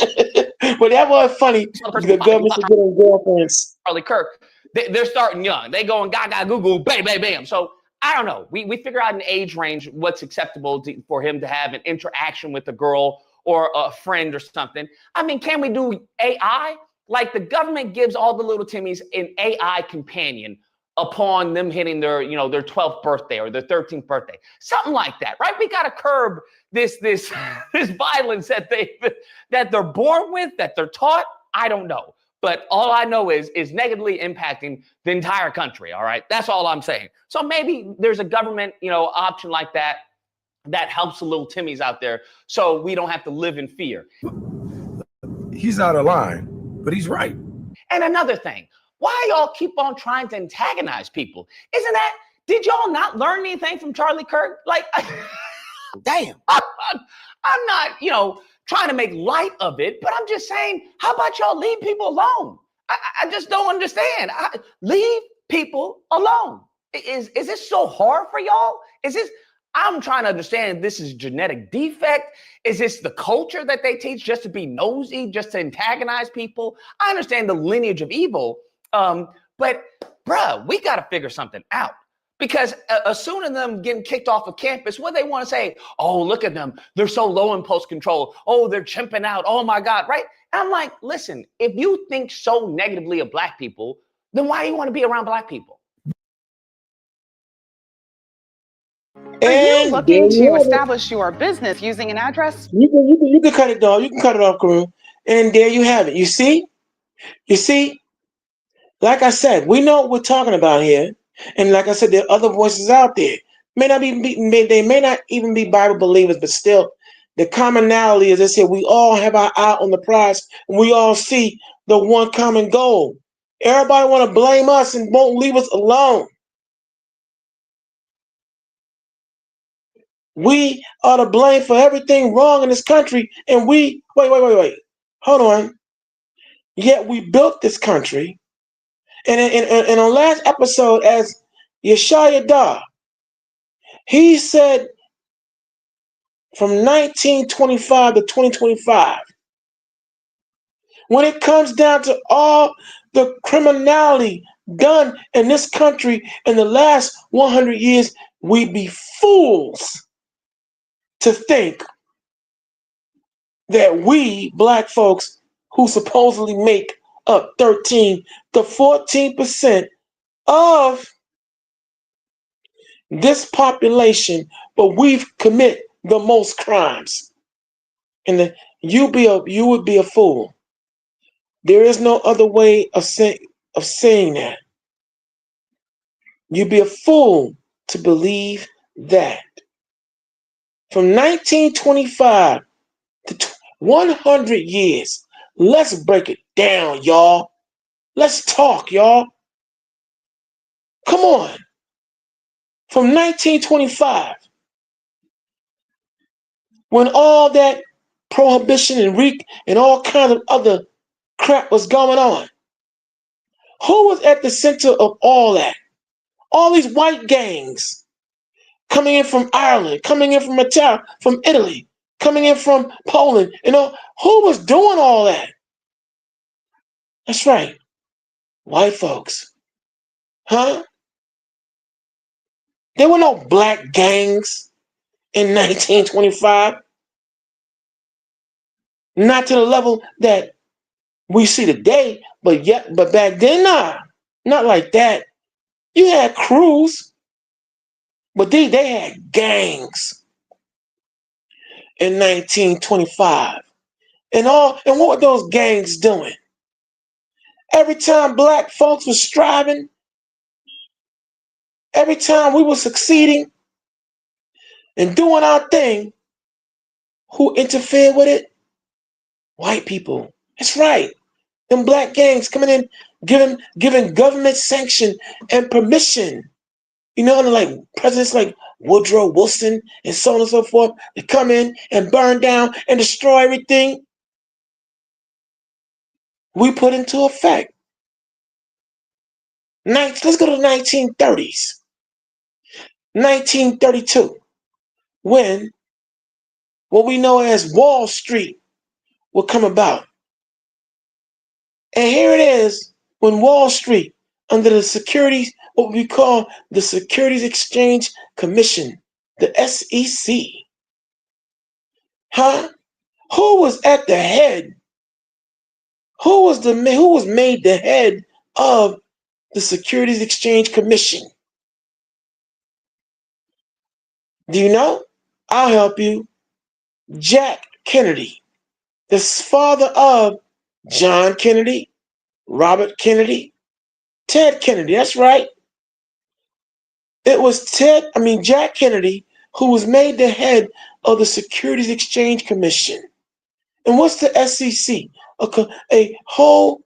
Speaker 3: But that was funny. The government should get on girlfriends.
Speaker 10: Charlie Kirk, they're starting young. They going gaga, goo goo, bam, bam, bam. So I don't know. We figure out an age range what's acceptable for him to have an interaction with a girl or a friend or something. I mean, can we do AI? Like the government gives all the little Timmies an AI companion upon them hitting their 12th birthday or their 13th birthday, something like that, right? We got to curb this violence that they're born with, that they're taught. I don't know, but all I know is negatively impacting the entire country. All right, that's all I'm saying. So maybe there's a government option like that helps the little Timmies out there, so we don't have to live in fear.
Speaker 1: He's out of line, but he's right.
Speaker 10: And another thing. Why y'all keep on trying to antagonize people? Did y'all not learn anything from Charlie Kirk? Like, damn. I'm not, trying to make light of it, but I'm just saying, how about y'all leave people alone? I just don't understand. Leave people alone. Is this so hard for y'all? I'm trying to understand if this is genetic defect. Is this the culture that they teach just to be nosy, just to antagonize people? I understand the lineage of evil. But bruh, we got to figure something out, because as soon as them getting kicked off of campus, what they want to say, oh, look at them. They're so low impulse control. Oh, they're chimping out. Oh my God. Right. And I'm like, listen, if you think so negatively of black people, then why do you want to be around black people?
Speaker 12: Are you looking to establish your business using an address?
Speaker 3: You can cut it, dog. You can cut it off, Kareem. And there you have it. You see? Like I said, we know what we're talking about here, and like I said, there are other voices out there. They may not even be Bible believers, but still, the commonality is this here: we all have our eye on the prize, and we all see the one common goal. Everybody want to blame us and won't leave us alone. We are to blame for everything wrong in this country, and wait, hold on. Yet we built this country. And in our last episode, as Yeshaya Dah, he said from 1925 to 2025, when it comes down to all the criminality done in this country in the last 100 years, we'd be fools to think that we, black folks, who supposedly make up 13 to 14% of this population, but we've commit the most crimes. And you would be a fool. There is no other way of saying that. You'd be a fool to believe that. From 1925 to 100 years, let's break it down, y'all. Let's talk, y'all. Come on. From 1925, when all that prohibition and all kinds of other crap was going on, who was at the center of all that? All these white gangs coming in from Ireland, coming in from Italy, coming in from Poland, who was doing all that? That's right. White folks. Huh? There were no black gangs in 1925. Not to the level that we see today, but back then, nah. Not like that. You had crews, but they had gangs in 1925. And what were those gangs doing? Every time black folks were striving, every time we were succeeding and doing our thing, who interfered with it? White people. That's right. Them black gangs coming in, giving government sanction and permission. You know, like presidents like Woodrow Wilson and so on and so forth, to come in and burn down and destroy everything we put into effect. Let's go to the 1930s. 1932, when what we know as Wall Street will come about. And here it is, when Wall Street, under the securities, what we call the Securities Exchange Commission, the SEC. Who was at the head? Who was made the head of the Securities Exchange Commission? Do you know? I'll help you. Jack Kennedy, the father of John Kennedy, Robert Kennedy, Ted Kennedy. That's right. It was Jack Kennedy, who was made the head of the Securities Exchange Commission. And what's the SEC? A whole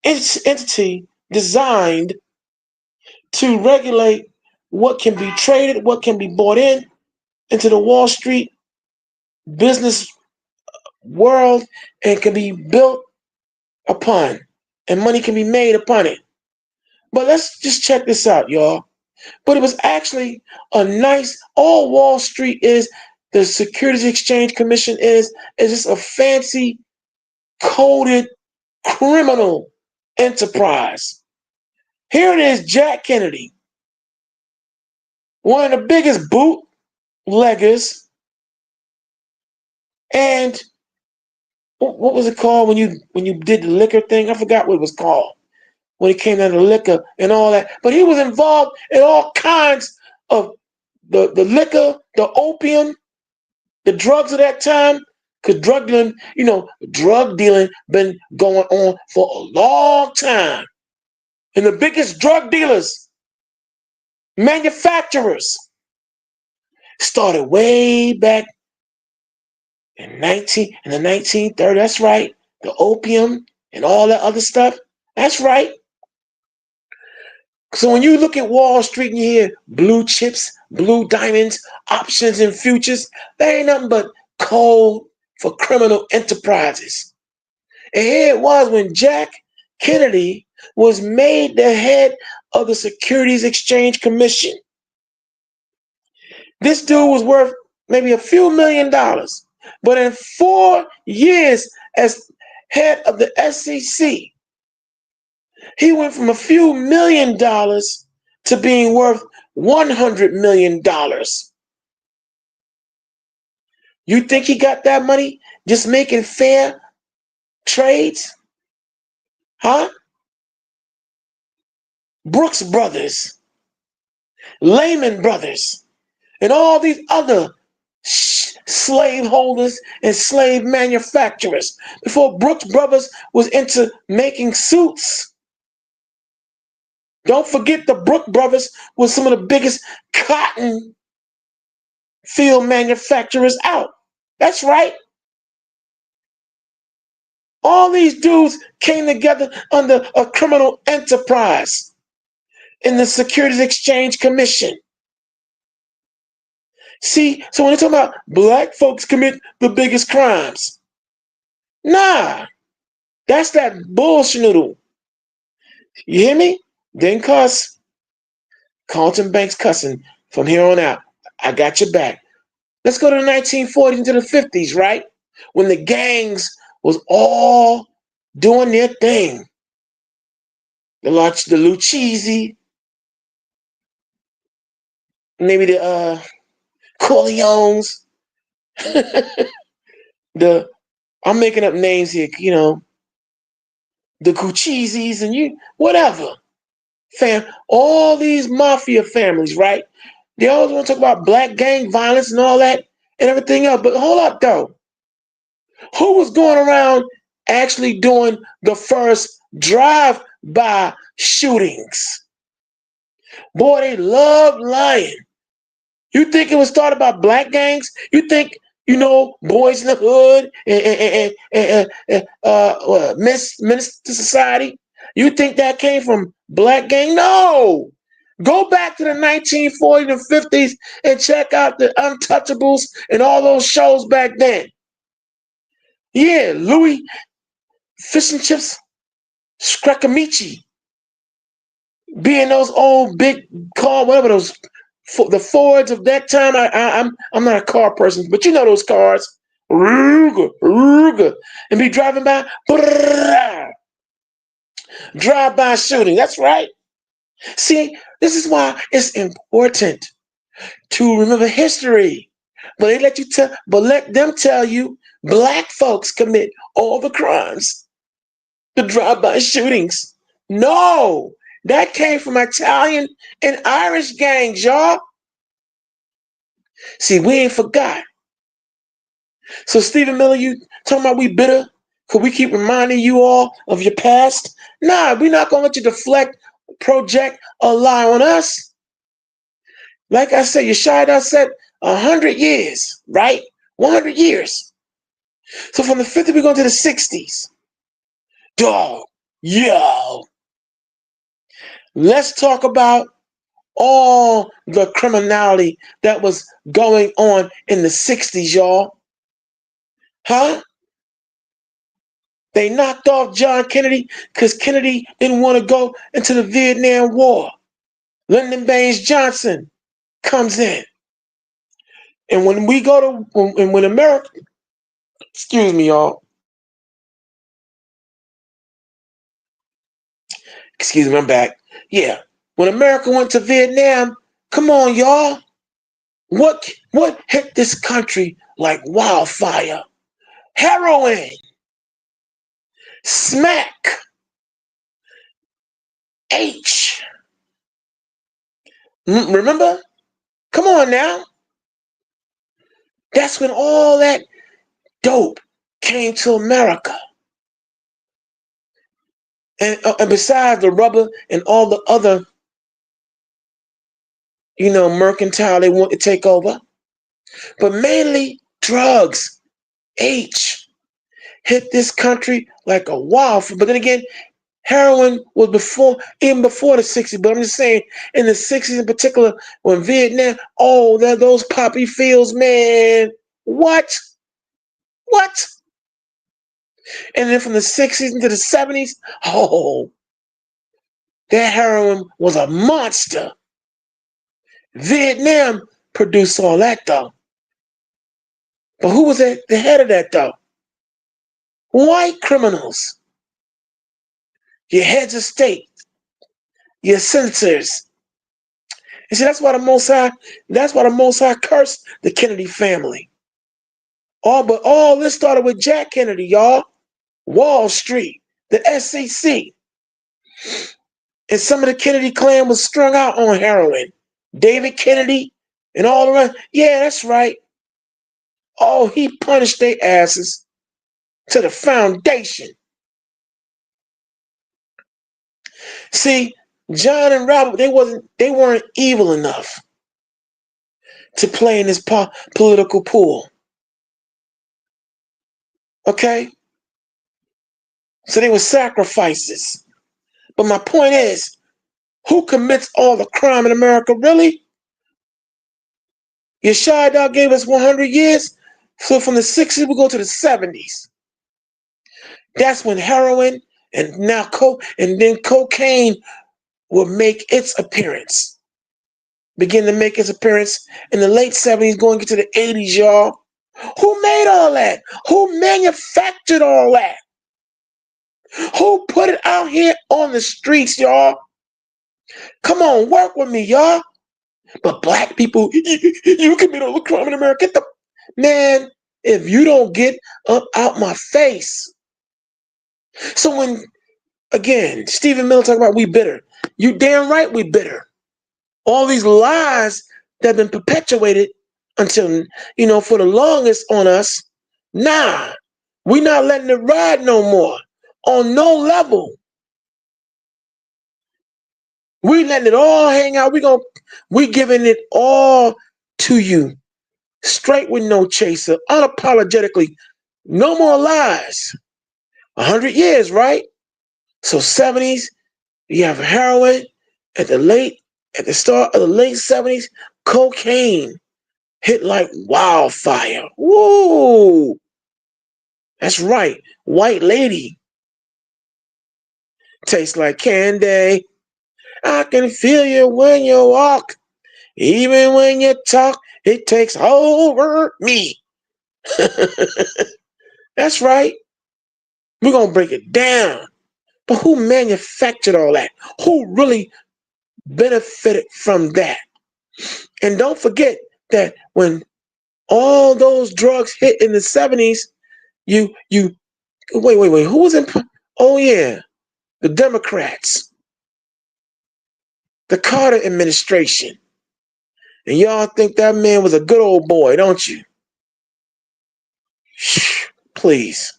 Speaker 3: entity designed to regulate what can be traded, what can be bought into the Wall Street business world, and can be built upon, and money can be made upon it. But let's just check this out, y'all. But it was actually all Wall Street is, the Securities Exchange Commission is just a fancy, coded criminal enterprise. Here it is, Jack Kennedy, one of the biggest bootleggers. And what was it called when you did the liquor thing? I forgot what it was called when it came down to liquor and all that. But he was involved in all kinds of the liquor, the opium, the drugs of that time. Because drug dealing been going on for a long time. And the biggest drug dealers, manufacturers, started way back in the 1930s. That's right. The opium and all that other stuff. That's right. So when you look at Wall Street and you hear blue chips, blue diamonds, options and futures, there ain't nothing but code for criminal enterprises. And here it was when Jack Kennedy was made the head of the Securities Exchange Commission. This dude was worth maybe a few $1 million. But in 4 years as head of the SEC, he went from a few $1 million to being worth $100 million. You think he got that money just making fair trades? Huh? Brooks Brothers, Lehman Brothers, and all these other slave holders and slave manufacturers. Before Brooks Brothers was into making suits. Don't forget the Brooks Brothers was some of the biggest cotton field manufacturers out. That's right. All these dudes came together under a criminal enterprise in the Securities Exchange Commission. See, so when they talk about black folks commit the biggest crimes, nah, that's that bullshit. You hear me? Didn't cuss. Carlton Banks cussing from here on out. I got your back. Let's go to the 1940s into the 50s, right? When the gangs was all doing their thing. The Lucchese, maybe the Corleones, I'm making up names here, the Cucchizis and you, whatever. All these mafia families, right? They always want to talk about black gang violence and all that and everything else. But hold up, though. Who was going around actually doing the first drive-by shootings? Boy, they love lying. You think it was started by black gangs? You think, Boys in the Hood and Minister Society? You think that came from black gang? No. Go back to the 1940s and 50s and check out the Untouchables and all those shows back then. Yeah, Louis Fish and Chips Scracamici being those old big car, whatever those, the Fords of that time. I'm not a car person, but you know those cars, Ruger, and be driving by, drive-by shooting. That's right. See, this is why it's important to remember history. But let them tell you black folks commit all the crimes, the drive-by shootings. No, that came from Italian and Irish gangs, y'all. See, we ain't forgot. So Stephen Miller, you talking about we bitter because we keep reminding you all of your past? Nah, we're not gonna let you deflect, project, or lie on us. Like I said, Yeshaya said 100 years, right? 100 years. So from the 50s, we go to the 60s. Dog, yo. Let's talk about all the criminality that was going on in the 60s, y'all. Huh? They knocked off John Kennedy because Kennedy didn't want to go into the Vietnam War. Lyndon Baines Johnson comes in. And when we go to, when America, excuse me, y'all. Excuse me, I'm back. Yeah. When America went to Vietnam, come on, y'all. What hit this country like wildfire? Heroin. Smack. H. Remember? Come on now. That's when all that dope came to America. And besides the rubber and all the other, mercantile they want to take over. But mainly drugs, H, hit this country like a wildfire. But then again, heroin was even before the 60s. But I'm just saying, in the 60s in particular, when Vietnam, those poppy fields, man. What? And then from the 60s into the 70s, that heroin was a monster. Vietnam produced all that, though. But who was at the head of that, though? White criminals. Your heads of state. Your senators. You see, that's why the Most High cursed the Kennedy family. But all this started with Jack Kennedy, y'all. Wall Street, the SEC. And some of the Kennedy clan was strung out on heroin. David Kennedy and all the rest. Yeah, that's right. He punished their asses to the foundation. See, John and Robert, they weren't evil enough to play in this political pool. Okay? So they were sacrifices. But my point is, who commits all the crime in America, really? Yeshaya gave us 100 years. So from the 60s, we go to the 70s. That's when heroin and then cocaine will make its appearance. Begin to make its appearance in the late 70s, going into the 80s, y'all. Who made all that? Who manufactured all that? Who put it out here on the streets, y'all? Come on, work with me, y'all. But black people, you commit all the crime in America. Man, if you don't get up out my face. So when Again, Stephen Miller talking about we bitter. You damn right we bitter. All these lies that have been perpetuated until, for the longest on us. Nah, we not letting it ride no more. On no level. We letting it all hang out. We giving it all to you. Straight with no chaser. Unapologetically. No more lies. 100 years, right? So 70s, you have heroin. At the start of the late 70s, cocaine hit like wildfire. Woo! That's right. White lady. Tastes like candy. I can feel you when you walk. Even when you talk, it takes over me. That's right. We're going to break it down. But who manufactured all that? Who really benefited from that? And don't forget that when all those drugs hit in the 70s, wait, who was in? Oh yeah, the Democrats, the Carter administration. And y'all think that man was a good old boy, don't you? Shh, please.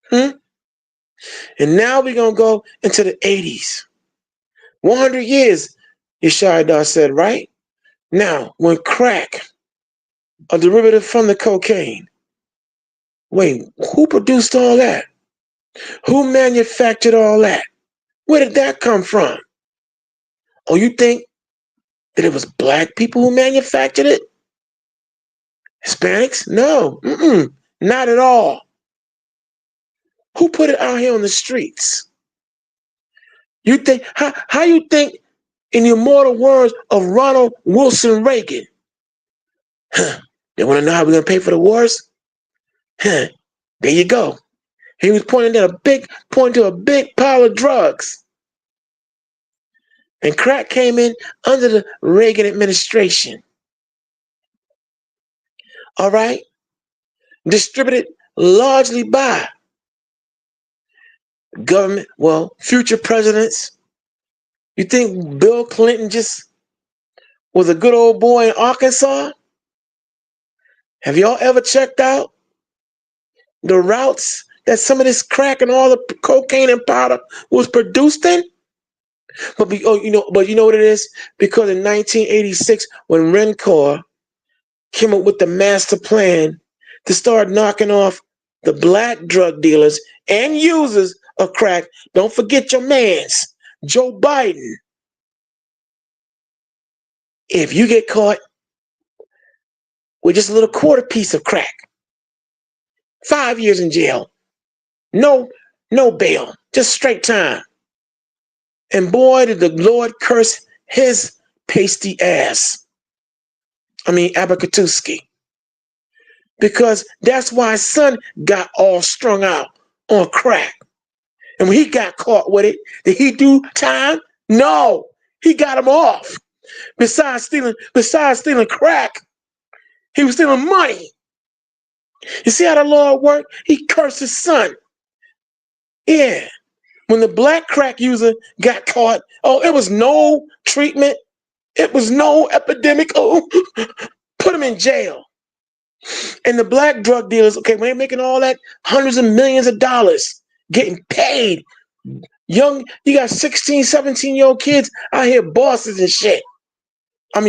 Speaker 3: And now we're going to go into the 80s. 100 years, Yeshayadar said, right? Now, when crack, a derivative from the cocaine, wait, who produced all that? Who manufactured all that? Where did that come from? Oh, you think that it was black people who manufactured it? Hispanics? No, not at all. Who put it out here on the streets? You think, how you think, in the immortal words of Ronald Wilson Reagan, they want to know how we're going to pay for the wars? There you go. He was pointing to a big pile of drugs. And crack came in under the Reagan administration. All right? Distributed largely by government, future presidents. You think Bill Clinton just was a good old boy in Arkansas? Have y'all ever checked out the routes that some of this crack and all the cocaine and powder was produced in? But you know what it is? Because in 1986, when Rencor came up with the master plan to start knocking off the black drug dealers and users of crack, don't forget your mans, Joe Biden. If you get caught with just a little quarter piece of crack, 5 years in jail, no bail, just straight time. And boy, did the Lord curse his pasty ass. Abakatuski. Because that's why his son got all strung out on crack. And when he got caught with it, did he do time? No, he got him off. Besides stealing crack, he was stealing money. You see how the Lord worked? He cursed his son. Yeah. When the black crack user got caught, it was no treatment. It was no epidemic. Put him in jail. And the black drug dealers, when they're making all that hundreds of millions of dollars, getting paid. You got 16, 17-year-old kids out here, bosses and shit. I'm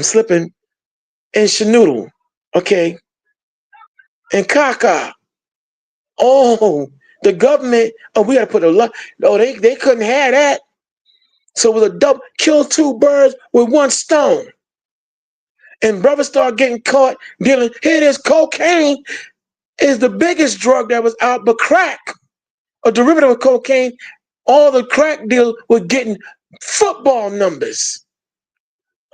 Speaker 3: slipping. And Shanoodle, and Kaka. The government, we got to put a lot. They couldn't have that. So with a double, kill two birds with one stone. And brothers start getting caught dealing. Here it is, cocaine is the biggest drug that was out, but crack, a derivative of cocaine, all the crack dealers were getting football numbers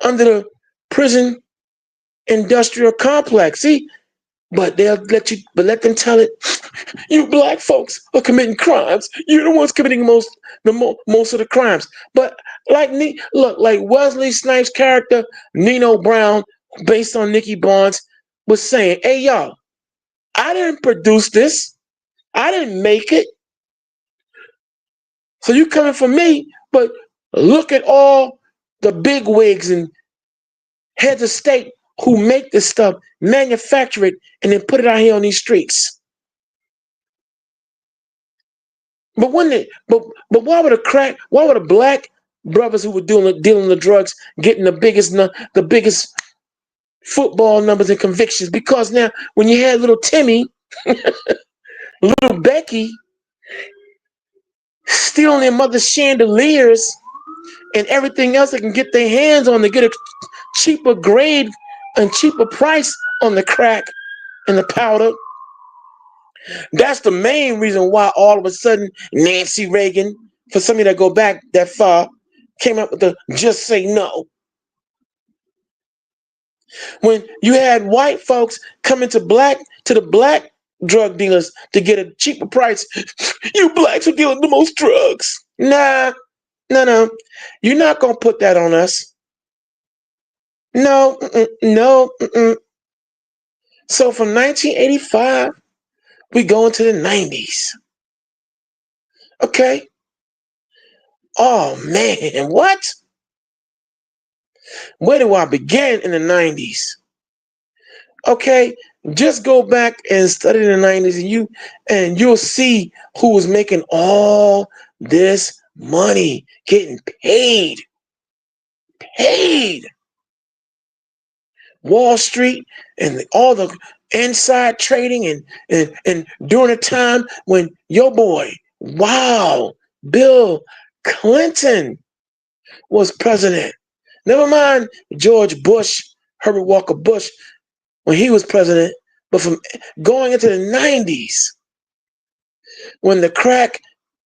Speaker 3: under the prison industrial complex. See? But let them tell it. You black folks are committing crimes. You're the ones committing most of the crimes. But like Wesley Snipes' character, Nino Brown, based on Nicky Barnes, was saying, hey, y'all, I didn't produce this. I didn't make it. So you coming for me, but look at all the big wigs and heads of state who make this stuff, manufacture it, and then put it out here on these streets. But why would the black brothers who were dealing the drugs getting the biggest football numbers and convictions? Because now when you had little Timmy, little Becky stealing their mother's chandeliers and everything else they can get their hands on to get a cheaper grade and cheaper price on the crack and the powder. That's the main reason why all of a sudden Nancy Reagan, for somebody that go back that far, came up with the just say no. When you had white folks coming to the black drug dealers to get a cheaper price, you blacks are dealing the most drugs. Nah. You're not gonna put that on us. No. So from 1985, we go into the 90s. Okay. Oh man, what? Where do I begin in the 90s? Okay, just go back and study the 90s and you'll see who was making all this money, getting paid. Wall Street and all the inside trading and during a time when your boy, Bill Clinton was president. Never mind George Bush, Herbert Walker Bush, when he was president, but from going into the 90s, when the crack,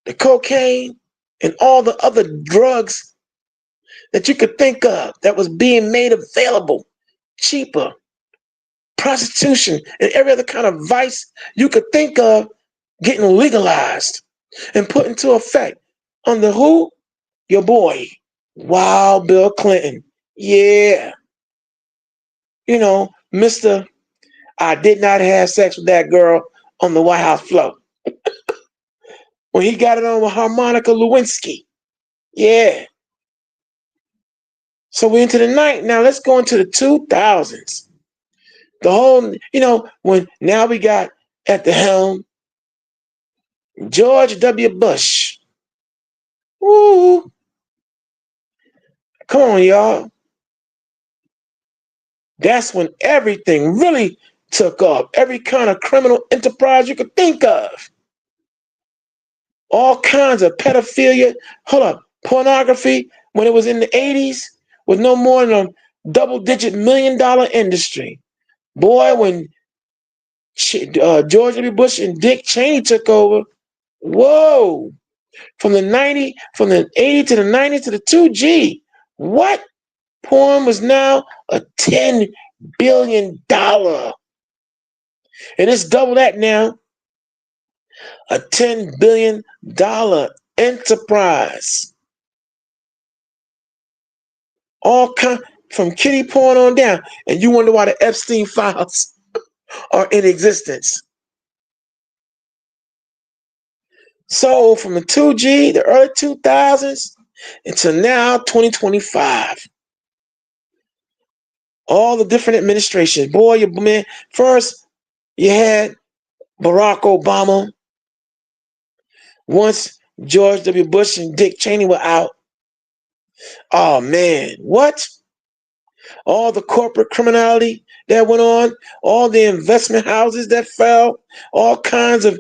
Speaker 3: the cocaine, and all the other drugs that you could think of that was being made available, cheaper, prostitution, and every other kind of vice you could think of getting legalized and put into effect under who? Your boy, Bill Clinton. Yeah. You know, Mr. I did not have sex with that girl on the White House floor. When he got it on with Harmonica Lewinsky. Yeah. So we're into the night. Now let's go into the 2000s. The whole, when now we got at the helm George W. Bush. Woo. Come on, y'all. That's when everything really took off. Every kind of criminal enterprise you could think of. All kinds of pedophilia. Hold up. Pornography, when it was in the 80s, was no more than a double-digit $1 million industry. Boy, when George W. Bush and Dick Cheney took over, whoa. From the 80 to the 90 to the 2G. What? Porn was now a $10 billion. And it's double that now. A $10 billion enterprise. All kind from kiddie porn on down. And you wonder why the Epstein files are in existence. So from the 2G, the early 2000s, until now, 2025. All the different administrations. Boy, man, first you had Barack Obama. Once George W. Bush and Dick Cheney were out. Oh man, what? All the corporate criminality that went on, all the investment houses that fell, all kinds of.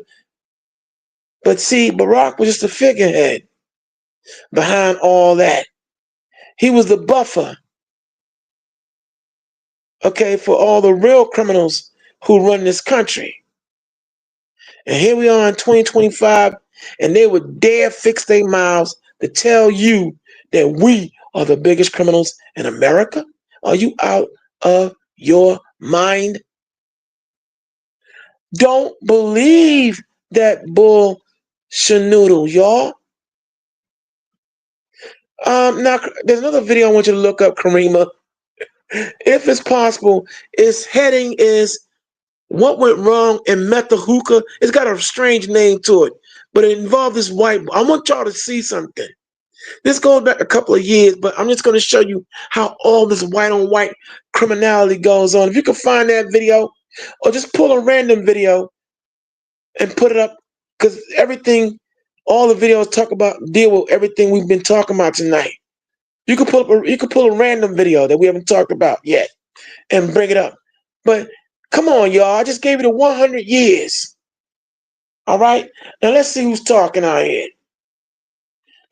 Speaker 3: But see, Barack was just a figurehead behind all that. He was the buffer, okay, for all the real criminals who run this country. And here we are in 2025, and they would dare fix their mouths to tell you that we are the biggest criminals in America? Are you out of your mind? Don't believe that bull shanoodle, y'all. Now, there's another video I want you to look up, Karima. If it's possible, its heading is What went wrong in Metahuka? It's got a strange name to it, but it involved this white. I want y'all to see something. This goes back a couple of years, but I'm just going to show you how all this white on white criminality goes on. If you can find that video, or just pull a random video and put it up, because everything, all the videos deal with everything we've been talking about tonight. You could pull a random video that we haven't talked about yet and bring it up. But come on, y'all. I just gave you the 100 years. All right? Now let's see who's talking out here.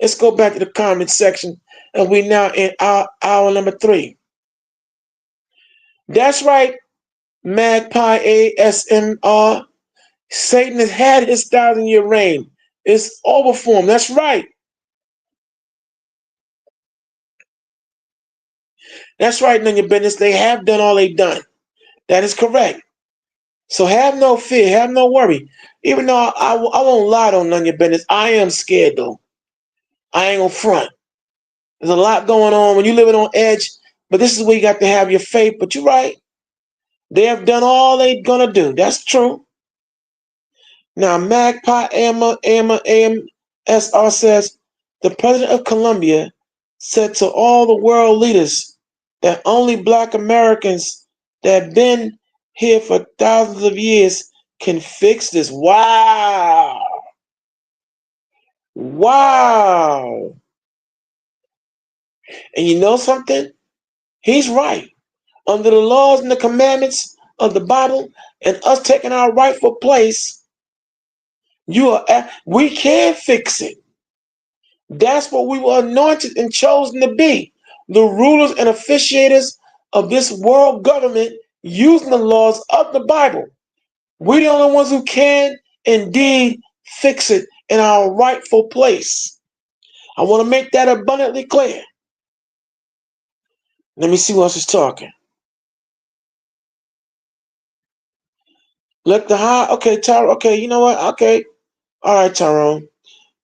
Speaker 3: Let's go back to the comment section, and we're now in hour number 3. That's right, Magpie ASMR. Satan has had his 1,000-year reign. It's over for him. That's right. That's right, none of your business. They have done all they've done. That is correct. So have no fear. Have no worry. Even though I won't lie on none of your business, I am scared, though. I ain't gonna front. There's a lot going on when you're living on edge, but this is where you got to have your faith. But you're right. They have done all they're gonna do. That's true. Now, Magpie AMSR says, the president of Colombia said to all the world leaders that only Black Americans that have been here for thousands of years can fix this. Wow. Wow. And you know something? He's right. Under the laws and the commandments of the Bible and us taking our rightful place, we can fix it. That's what we were anointed and chosen to be. The rulers and officiators of this world government using the laws of the Bible. We're the only ones who can indeed fix it in our rightful place. I want to make that abundantly clear. Let me see who else is talking. Let the high, okay, Tyrone, okay, you know what? Okay. All right, Tyrone.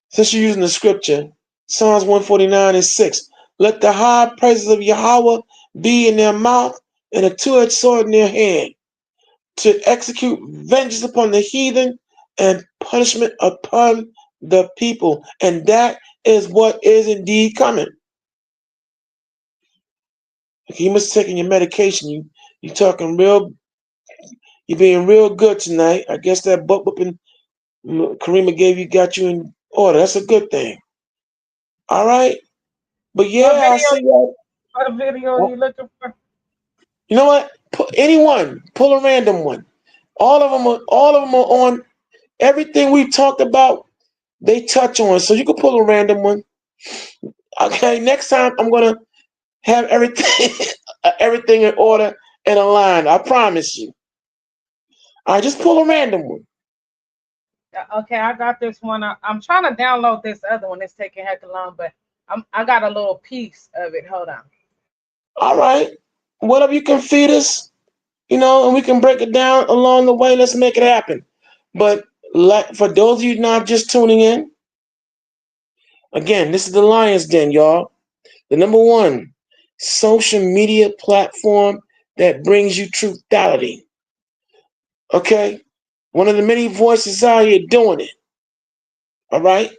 Speaker 3: Since you're using the scripture, Psalms 149:6. Let the high praises of Yahweh be in their mouth and a two-edged sword in their hand, to execute vengeance upon the heathen and punishment upon the people. And that is what is indeed coming. Okay, you must have taken your medication. You're talking real, you're being real good tonight. I guess that butt whooping Karima gave you got you in order. That's a good thing. All right. But yeah, I see that.
Speaker 4: What video are you looking for?
Speaker 3: You know what? Pull a random one. All of them are on everything we talked about. They touch on, so you can pull a random one. Okay, next time I'm gonna have everything in order and aligned. I promise you. All right, just pull a random one.
Speaker 4: Okay, I got this one. I'm trying to download this other one. It's taking heck long, but I got a little piece of it. Hold on.
Speaker 3: All right. Whatever you can feed us, and we can break it down along the way. Let's make it happen. But for those of you not just tuning in, again, this is the Lion's Den, y'all. The #1 social media platform that brings you truthality. Okay? One of the many voices out here doing it. All right?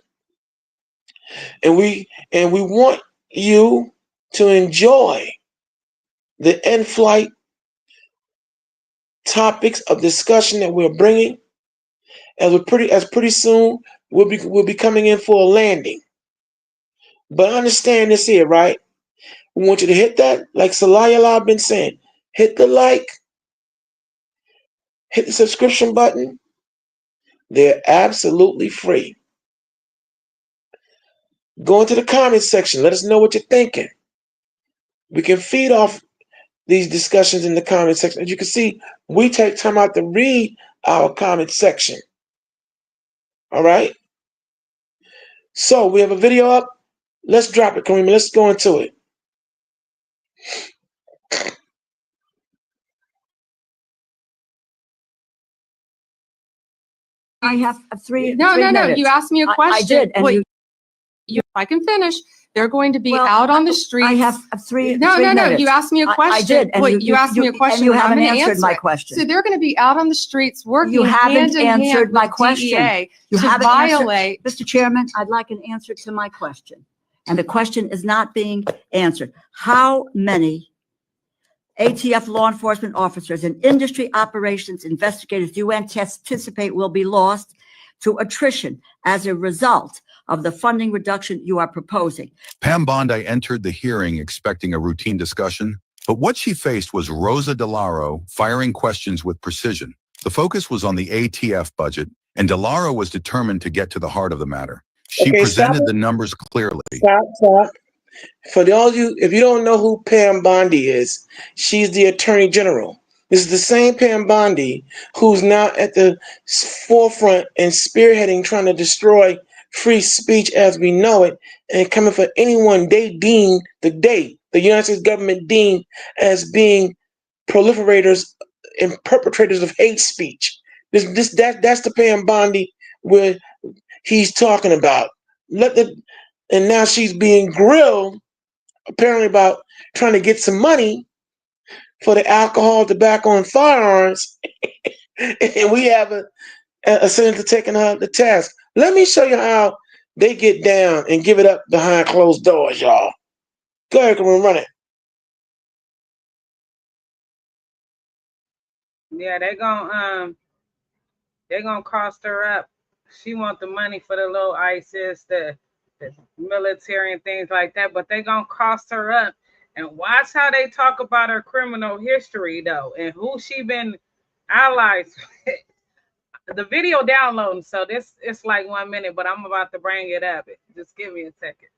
Speaker 3: And we want you to enjoy the in-flight topics of discussion that we're bringing, as pretty soon we'll be coming in for a landing. But understand this here, right? We want you to hit that, like Salayallah been saying, hit the like, hit the subscription button. They're absolutely free. Go into the comment section. Let us know what you're thinking. We can feed off these discussions in the comment section. As you can see, we take time out to read our comment section. All right? So we have a video up. Let's drop it, Karima. Let's go into it.
Speaker 13: I have three.
Speaker 14: No.
Speaker 13: minutes.
Speaker 14: You asked me a question.
Speaker 13: I did, and
Speaker 14: Wait, if I can finish,
Speaker 13: They're going to be out on the streets.
Speaker 14: I have three.
Speaker 13: No.
Speaker 14: Minutes.
Speaker 13: You asked me a question.
Speaker 14: I did. And
Speaker 13: you asked me a question.
Speaker 14: And you haven't
Speaker 13: I'm gonna
Speaker 14: answered
Speaker 13: answer
Speaker 14: my
Speaker 13: it.
Speaker 14: question.
Speaker 13: So they're going to be out on the streets working
Speaker 14: You haven't
Speaker 13: hand in hand
Speaker 14: answered my
Speaker 13: with
Speaker 14: question.
Speaker 13: DEA
Speaker 14: You
Speaker 13: to
Speaker 14: haven't
Speaker 13: violate.
Speaker 14: Mr. Chairman, I'd like an answer to my question. And the question is not being answered. How many ATF law enforcement officers and industry operations investigators do you anticipate will be lost to attrition as a result of the funding reduction you are proposing?
Speaker 15: Pam Bondi entered the hearing expecting a routine discussion, but what she faced was Rosa DeLauro firing questions with precision. The focus was on the ATF budget, and DeLauro was determined to get to the heart of the matter. She presented the numbers clearly.
Speaker 3: Stop. For those of you, if you don't know who Pam Bondi is, she's the Attorney General. This is the same Pam Bondi who's now at the forefront and spearheading, trying to destroy free speech as we know it, and coming for anyone the United States government deemed as being proliferators and perpetrators of hate speech. That's the Pam Bondi where he's talking about. And now she's being grilled, apparently, about trying to get some money for the alcohol, tobacco, and firearms. And we have a senator taking her to task. Let me show you how they get down and give it up behind closed doors, y'all. Go ahead, Kareem, run it.
Speaker 4: Yeah, they're gonna cost her up. She want the money for the little ISIS, the military and things like that, but they gonna cost her up. And watch how they talk about her criminal history though, and who she been allies with. The video downloading, so it's like 1 minute, but I'm about to bring it up. Just give me a second.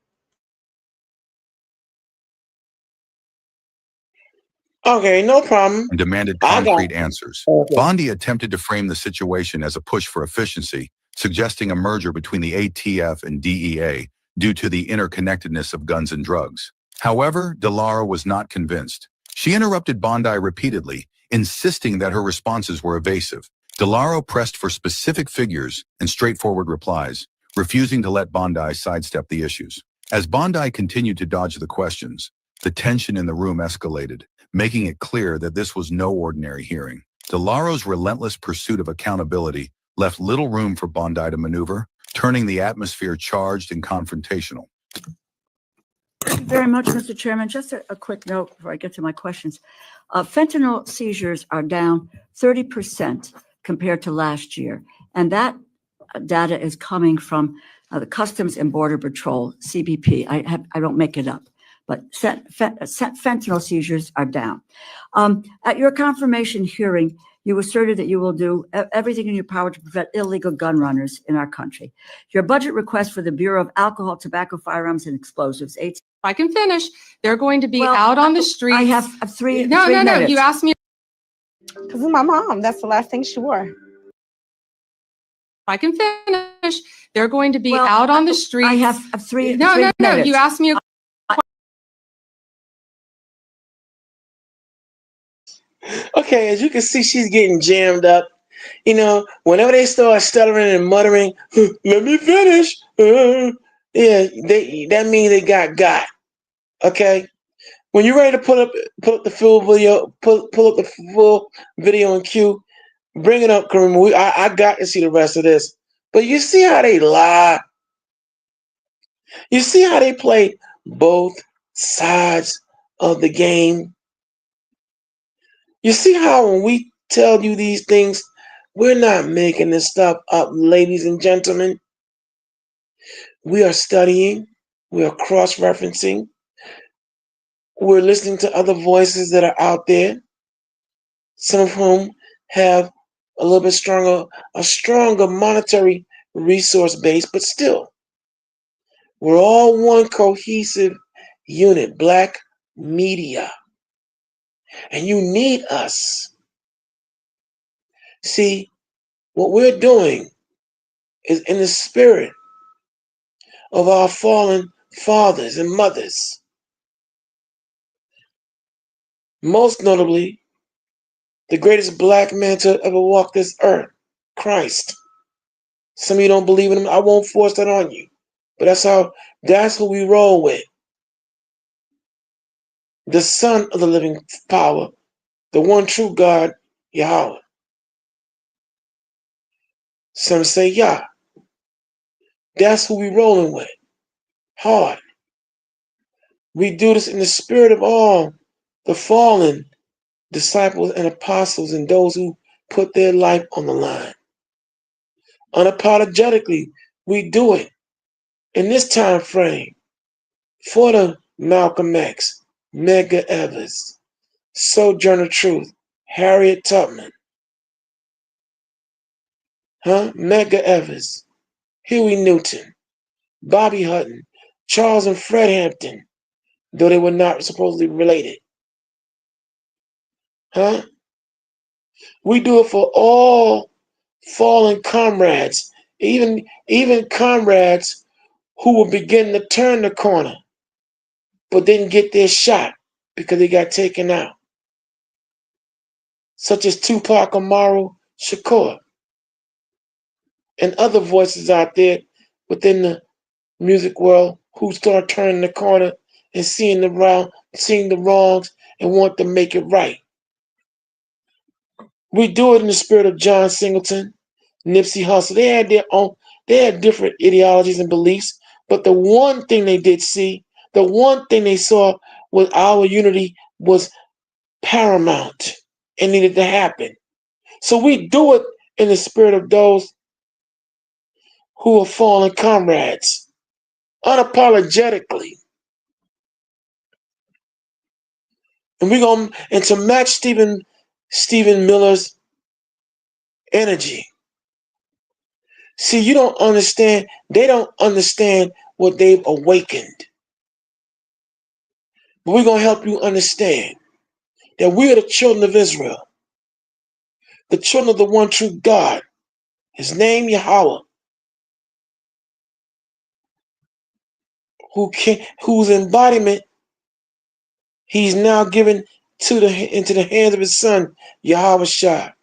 Speaker 3: Okay, no problem.
Speaker 15: And demanded concrete answers. Okay. Bondi attempted to frame the situation as a push for efficiency, suggesting a merger between the ATF and DEA due to the interconnectedness of guns and drugs. However, DeLauro was not convinced. She interrupted Bondi repeatedly, insisting that her responses were evasive. DeLauro pressed for specific figures and straightforward replies, refusing to let Bondi sidestep the issues. As Bondi continued to dodge the questions, the tension in the room escalated, making it clear that this was no ordinary hearing. DeLauro's relentless pursuit of accountability left little room for Bondi to maneuver, turning the atmosphere charged and confrontational.
Speaker 14: Thank you very much, Mr. Chairman. Just a quick note before I get to my questions. Fentanyl seizures are down 30% compared to last year. And that data is coming from the Customs and Border Patrol, CBP. I don't make it up, but fentanyl seizures are down. At your confirmation hearing, you asserted that you will do everything in your power to prevent illegal gun runners in our country. Your budget request for the Bureau of Alcohol, Tobacco, Firearms, and Explosives. If
Speaker 13: I can finish, they're going to be out on the streets.
Speaker 14: I have three.
Speaker 13: No.
Speaker 14: Minutes.
Speaker 13: You asked me.
Speaker 12: Because it's my mom. That's the last thing she wore.
Speaker 13: I can finish. They're going to be out on the streets.
Speaker 14: I have three.
Speaker 13: No.
Speaker 14: Minutes.
Speaker 13: You asked me.
Speaker 3: Okay, as you can see, she's getting jammed up. You know, whenever they start stuttering and muttering, let me finish. Yeah, that means they got. Okay, when you're ready to pull up the full video, pull up the full video in queue, bring it up, Kareem. I got to see the rest of this. But you see how they lie. You see how they play both sides of the game. You see how when we tell you these things, we're not making this stuff up, ladies and gentlemen. We are studying, we are cross-referencing, we're listening to other voices that are out there, some of whom have a little bit stronger monetary resource base, but still, we're all one cohesive unit, Black media. And you need us. See, what we're doing is in the spirit of our fallen fathers and mothers. Most notably, the greatest Black man to ever walk this earth, Christ. Some of you don't believe in him. I won't force that on you. But that's how That's who we roll with. The Son of the living power, the one true God, Yahweh. Some say Yah. That's who we rolling with. Hard. We do this in the spirit of all the fallen disciples and apostles and those who put their life on the line. Unapologetically, we do it in this time frame for the Malcolm X, Medgar Evers, Sojourner Truth, Harriet Tubman, Medgar Evers, Huey Newton, Bobby Hutton, Charles and Fred Hampton, though they were not supposedly related. We do it for all fallen comrades, even comrades who will begin to turn the corner, but didn't get their shot because they got taken out. Such as Tupac Amaru Shakur and other voices out there within the music world who start turning the corner and seeing the wrongs and want to make it right. We do it in the spirit of John Singleton, Nipsey Hussle. They had different ideologies and beliefs, but the one thing they did see, the one thing they saw was our unity was paramount and needed to happen. So we do it in the spirit of those who are fallen comrades, unapologetically. And to match Stephen Miller's energy. See, you don't understand. They don't understand what they've awakened. But we're going to help you understand that we are the children of Israel, the children of the one true God. His name Yahweh, whose embodiment he's now given into the hands of his son, Yahweh Shai.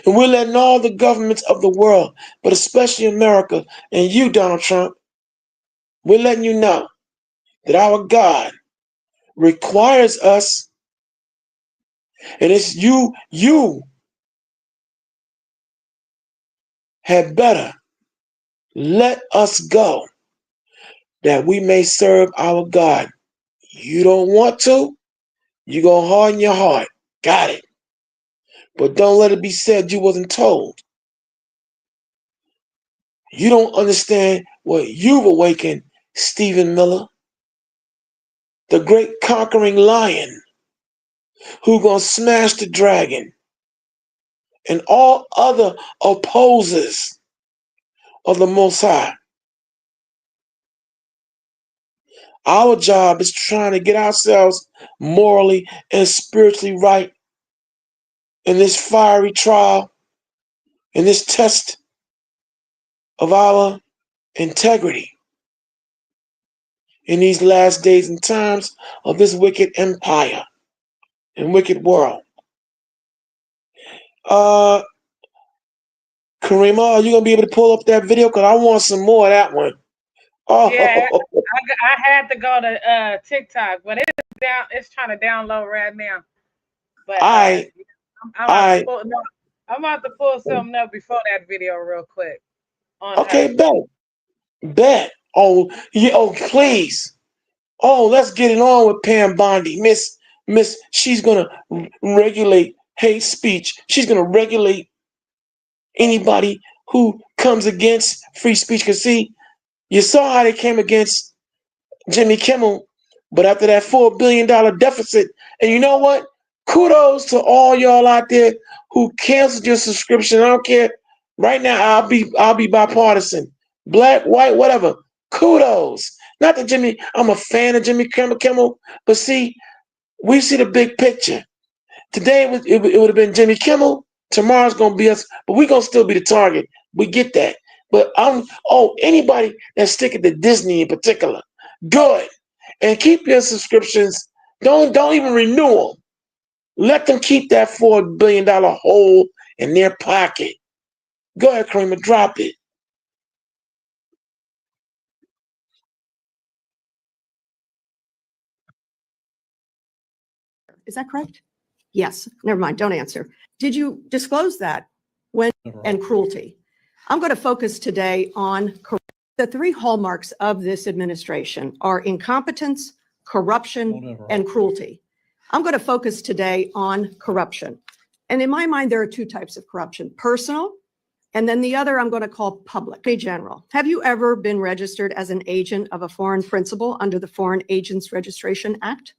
Speaker 3: And we're letting all the governments of the world, but especially America and you, Donald Trump, we're letting you know that our God requires us, and it's you had better let us go that we may serve our God. You don't want to, you're going to harden your heart. Got it. But don't let it be said you wasn't told. You don't understand what you've awakened, Stephen Miller, the great conquering lion who gonna smash the dragon and all other opposers of the Most High. Our job is trying to get ourselves morally and spiritually right in this fiery trial, in this test of our integrity in these last days and times of this wicked empire and wicked world. Karima, are you gonna be able to pull up that video? Because I want some more of that one. Oh,
Speaker 4: yeah, I had to go to TikTok, but it's trying to download right now. But I'm about to pull something up before that video real quick.
Speaker 3: Okay, bet. Oh, yeah. Oh, please. Oh, let's get it on with Pam Bondi. Miss, she's gonna regulate hate speech. She's gonna regulate anybody who comes against free speech. Because see, you saw how they came against Jimmy Kimmel, but after that $4 billion deficit, and you know what? Kudos to all y'all out there who canceled your subscription. I don't care. Right now, I'll be bipartisan, black, white, whatever. Kudos. Not that I'm a fan of Jimmy Kimmel, but see, we see the big picture. Today it would have been Jimmy Kimmel. Tomorrow's gonna be us, but we're gonna still be the target. We get that. But anybody that's sticking to Disney in particular, good. And keep your subscriptions. Don't even renew them. Let them keep that $4 billion hole in their pocket. Go ahead, Kramer, drop it.
Speaker 16: Is that correct? Yes. Never mind. Don't answer. Did you disclose that when and cruelty? I'm going to focus today on the three hallmarks of this administration are incompetence, corruption, and cruelty. I'm going to focus today on corruption. And in my mind, there are two types of corruption: personal, and then the other I'm going to call public. Attorney General, have you ever been registered as an agent of a foreign principal under the Foreign Agents Registration Act?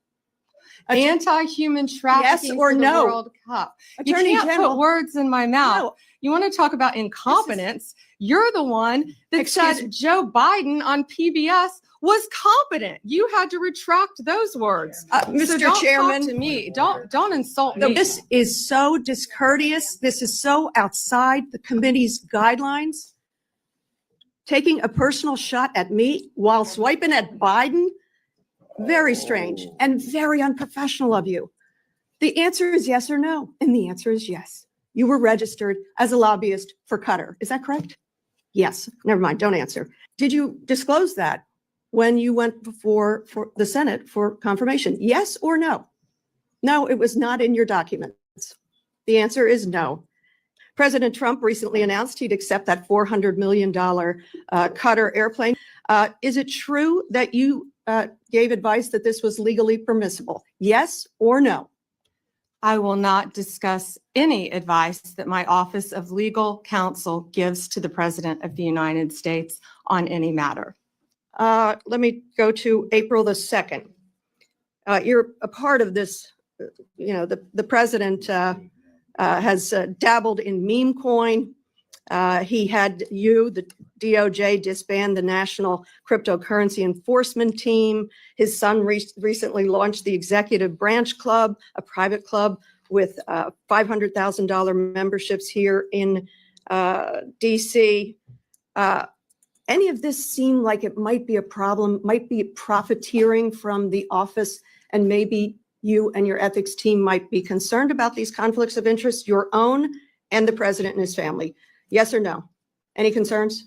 Speaker 13: Anti-human trafficking
Speaker 16: Yes or
Speaker 13: for the
Speaker 16: no?
Speaker 13: World Cup.
Speaker 16: Attorney
Speaker 13: You can't
Speaker 16: General,
Speaker 13: put words in my mouth.
Speaker 16: No.
Speaker 13: You want to talk about incompetence? You're the one that
Speaker 16: Excuse
Speaker 13: said Joe Biden on PBS was competent. You had to retract those words.
Speaker 16: Mr.
Speaker 13: So don't
Speaker 16: Chairman,
Speaker 13: talk to me. Don't insult
Speaker 16: no,
Speaker 13: me.
Speaker 16: this is so discourteous. This is so outside the committee's guidelines. Taking a personal shot at me while swiping at Biden, very strange and very unprofessional of you. The answer is yes or no, and the answer is yes. You were registered as a lobbyist for Qatar. Is that correct? Yes. Never mind. Don't answer. Did you disclose that when you went before for the Senate for confirmation? Yes or no? No, it was not in your documents. The answer is no. President Trump recently announced he'd accept that $400 million Qatar airplane. Is it true that you gave advice that this was legally permissible? Yes or no?
Speaker 13: I will not discuss any advice that my Office of Legal Counsel gives to the President of the United States on any matter.
Speaker 16: Let me go to April the 2nd. You're a part of this, the president has dabbled in meme coin. He had the DOJ disband the National Cryptocurrency Enforcement Team. His son recently launched the Executive Branch Club, a private club with $500,000 memberships here in DC. Any of this seem like it might be a problem, might be profiteering from the office, and maybe you and your ethics team might be concerned about these conflicts of interest, your own and the president and his family? Yes or no? Any concerns?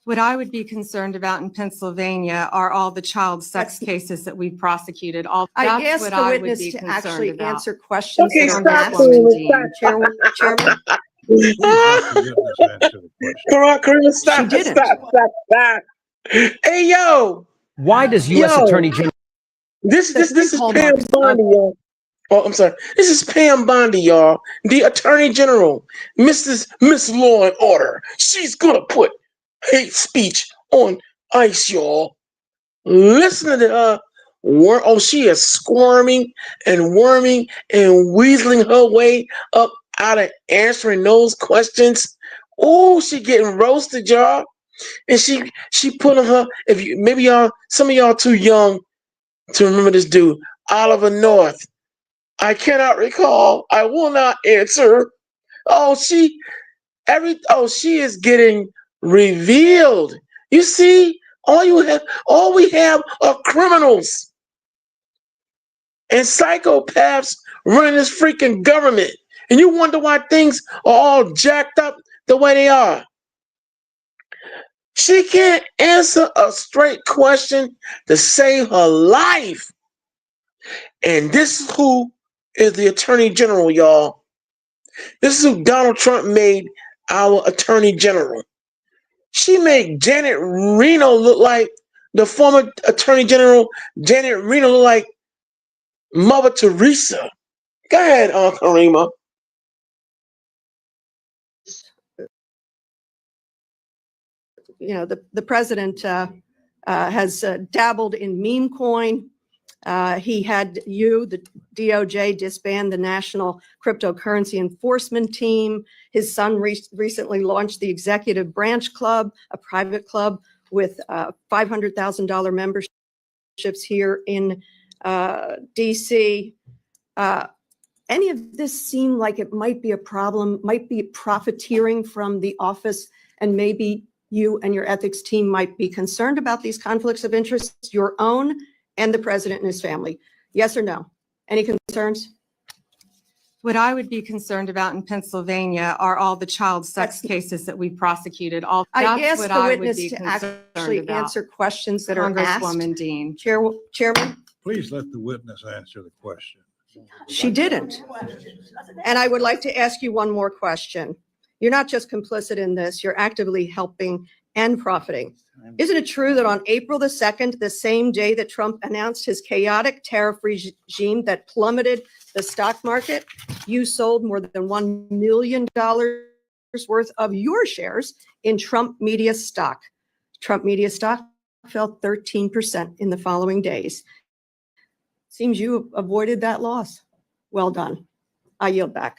Speaker 13: What I would be concerned about in Pennsylvania are all the child sex cases that we've prosecuted.
Speaker 16: I
Speaker 13: That's
Speaker 16: asked
Speaker 13: what
Speaker 16: the
Speaker 13: I would
Speaker 16: witness
Speaker 13: be
Speaker 16: to
Speaker 13: concerned
Speaker 16: actually
Speaker 13: about.
Speaker 16: answer questions
Speaker 3: Okay,
Speaker 16: that are
Speaker 3: stop
Speaker 16: asked.
Speaker 3: doing
Speaker 16: Chairman.
Speaker 3: Kareem, stop,
Speaker 16: She didn't.
Speaker 3: stop. Hey, yo.
Speaker 17: Why does U.S. Attorney General?
Speaker 3: This is Pam Bondi, y'all. Oh, I'm sorry. This is Pam Bondi, y'all. The Attorney General, Miss Law and Order. She's gonna put hate speech on ice, y'all. Listen to her. She is squirming and worming and weaseling her way up out of answering those questions. Oh, she getting roasted, y'all. And she put on her. Some of y'all too young to remember this dude, Oliver North. I cannot recall. I will not answer. She is getting revealed. You see, all we have are criminals and psychopaths running this freaking government. And you wonder why things are all jacked up the way they are. She can't answer a straight question to save her life. And this is who is the Attorney General, y'all. This is who Donald Trump made our Attorney General. She made Janet Reno look like the former Attorney General. Janet Reno look like Mother Teresa. Go ahead, Karima.
Speaker 16: The president has dabbled in meme coin. He had the DOJ disband the National Cryptocurrency Enforcement Team. His son recently launched the Executive Branch Club, a private club with $500,000 memberships here in DC. Any of this seem like it might be a problem, might be profiteering from the office, and maybe you and your ethics team might be concerned about these conflicts of interest, your own and the president and his family? Yes or no? Any concerns?
Speaker 13: What I would be concerned about in Pennsylvania are all the child sex cases that we've prosecuted.
Speaker 16: I
Speaker 13: That's
Speaker 16: asked
Speaker 13: what
Speaker 16: the
Speaker 13: I would
Speaker 16: witness
Speaker 13: be
Speaker 16: to
Speaker 13: concerned
Speaker 16: actually
Speaker 13: about.
Speaker 16: answer questions that are asked.
Speaker 13: Congresswoman Dean.
Speaker 16: Chairman?
Speaker 18: Please let the witness answer the question.
Speaker 16: She didn't. And I would like to ask you one more question. You're not just complicit in this, you're actively helping and profiting. Isn't it true that on April the 2nd, the same day that Trump announced his chaotic tariff regime that plummeted the stock market, you sold more than $1 million worth of your shares in Trump Media stock? Trump Media stock fell 13% in the following days. Seems you avoided that loss. Well done. I yield back.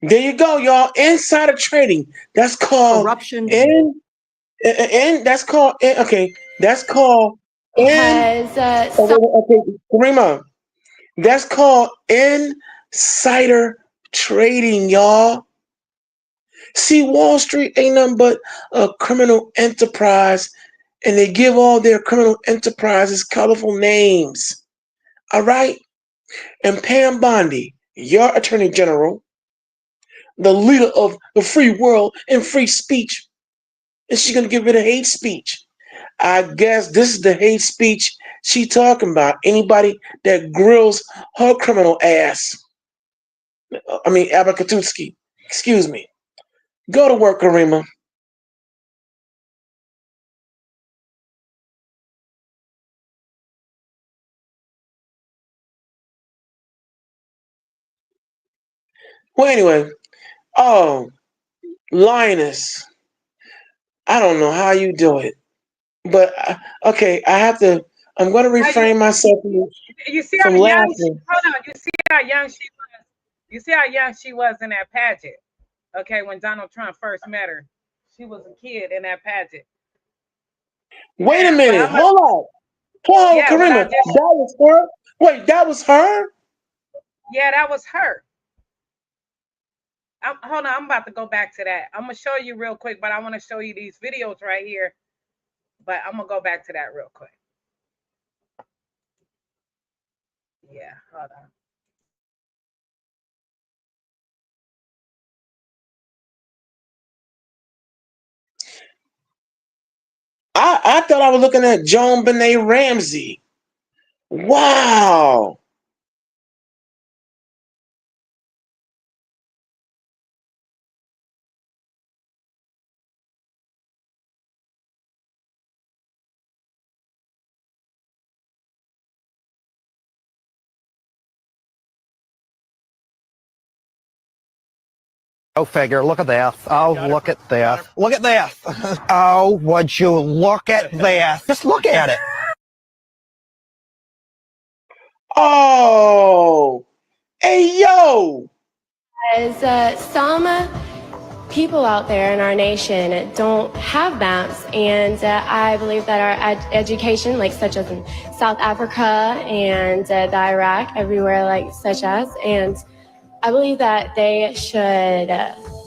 Speaker 3: There you go, y'all. Insider trading. That's called
Speaker 16: corruption.
Speaker 3: That's called okay. That's called okay, Karima. That's called insider trading, y'all. See, Wall Street ain't nothing but a criminal enterprise, and they give all their criminal enterprises colorful names. All right? And Pam Bondi, your Attorney General, the leader of the free world and free speech, and she's going to get rid of hate speech. I guess this is the hate speech she talking about. Anybody that grills her criminal ass. I mean, Abakatutsky. Excuse me. Go to work, Karima. Well, anyway. Oh, Lioness. I don't know how you do it. But, okay, I'm going to refrain myself
Speaker 4: You see how
Speaker 3: from
Speaker 4: young
Speaker 3: laughing.
Speaker 4: hold on, you see how young she was. You see how young she was in that pageant. Okay, when Donald Trump first met her. She was a kid in that pageant.
Speaker 3: Wait a minute. Hold on. Hold on, Karima. That was her? Wait, that was her?
Speaker 4: Yeah, that was her. Hold on, I'm about to go back to that. I'm going to show you real quick, but I want to show you these videos right here. But I'm going to go back to that real quick. Yeah, hold on.
Speaker 3: I thought I was looking at Joan Benet Ramsey. Wow.
Speaker 18: Go figure. Look at that. Oh, look at that. Look at that. Oh, would you look at that? Just look at it.
Speaker 3: Oh. Hey, yo.
Speaker 19: As some people out there in our nation don't have maps, and I believe that our education, like such as in South Africa and the Iraq, everywhere like such as, and I believe that they should,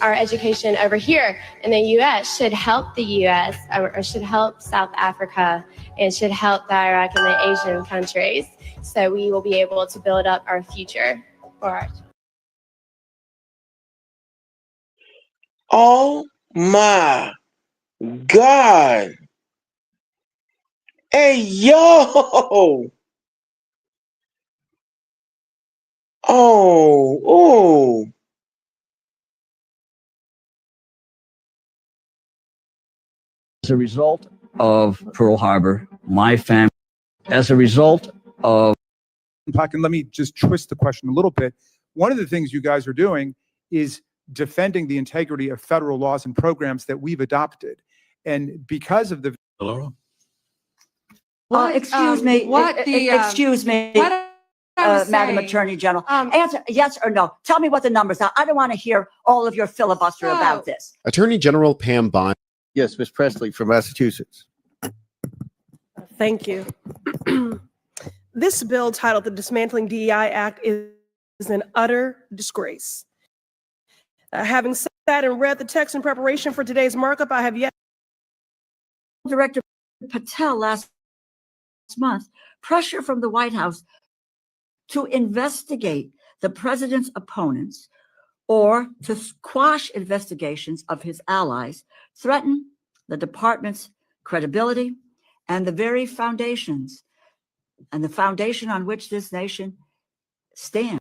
Speaker 19: our education over here in the U.S. should help the U.S. or should help South Africa and should help the Iraq and the Asian countries. So we will be able to build up our future for our
Speaker 3: Oh my God. Hey, yo. Oh.
Speaker 17: As a result of Pearl Harbor, my family, as a result of.
Speaker 20: And let me just twist the question a little bit. One of the things you guys are doing is defending the integrity of federal laws and programs that we've adopted. And because of the.
Speaker 14: Hello? Excuse me. Excuse me. Madam Attorney General, answer yes or no. Tell me what the numbers are. I don't want to hear all of your filibuster about this.
Speaker 21: Attorney General Pam Bondi. Yes, Ms. Presley from Massachusetts.
Speaker 22: Thank you. This bill titled the Dismantling DEI Act is an utter disgrace. Having said that and read the text in preparation for today's markup, I have yet.
Speaker 14: Director Patel last month, pressure from the White House to investigate the president's opponents or to quash investigations of his allies threaten the department's credibility and the very foundations and the foundation on which this nation stands.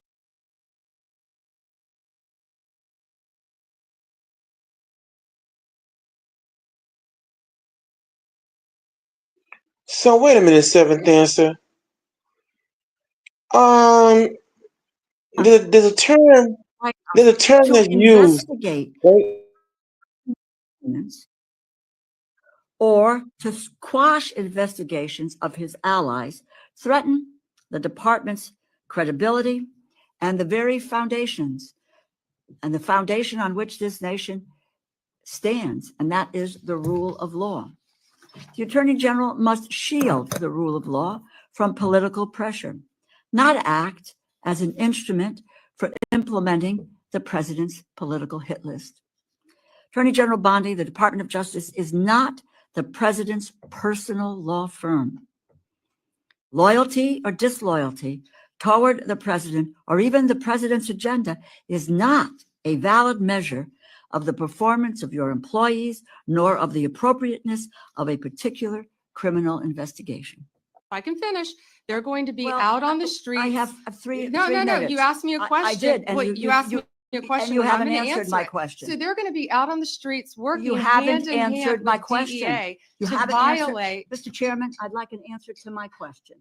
Speaker 3: So wait a minute, seventh answer. There's a term
Speaker 14: To
Speaker 3: that's used.
Speaker 14: investigate
Speaker 3: Right?
Speaker 14: or to quash investigations of his allies threaten the department's credibility and the very foundations and the foundation on which this nation stands, and that is the rule of law. The Attorney General must shield the rule of law from political pressure, not act as an instrument for implementing the president's political hit list. Attorney General Bondi, the Department of Justice is not the president's personal law firm. Loyalty or disloyalty toward the president or even the president's agenda is not a valid measure of the performance of your employees, nor of the appropriateness of a particular criminal investigation.
Speaker 2: If I can finish, they're going to be out on the streets.
Speaker 14: I have three
Speaker 2: No.
Speaker 14: minutes.
Speaker 2: You asked me a question.
Speaker 14: I did, and
Speaker 2: Wait, you asked me a question.
Speaker 14: and you
Speaker 2: and I'm
Speaker 14: haven't
Speaker 2: gonna
Speaker 14: answered
Speaker 2: answer
Speaker 14: my
Speaker 2: it.
Speaker 14: question.
Speaker 2: So they're going to be out on the streets working
Speaker 14: You haven't
Speaker 2: hand in hand
Speaker 14: answered my
Speaker 2: with
Speaker 14: question.
Speaker 2: DEA
Speaker 14: You
Speaker 2: to
Speaker 14: haven't
Speaker 2: violate.
Speaker 14: answered. Mr. Chairman, I'd like an answer to my question.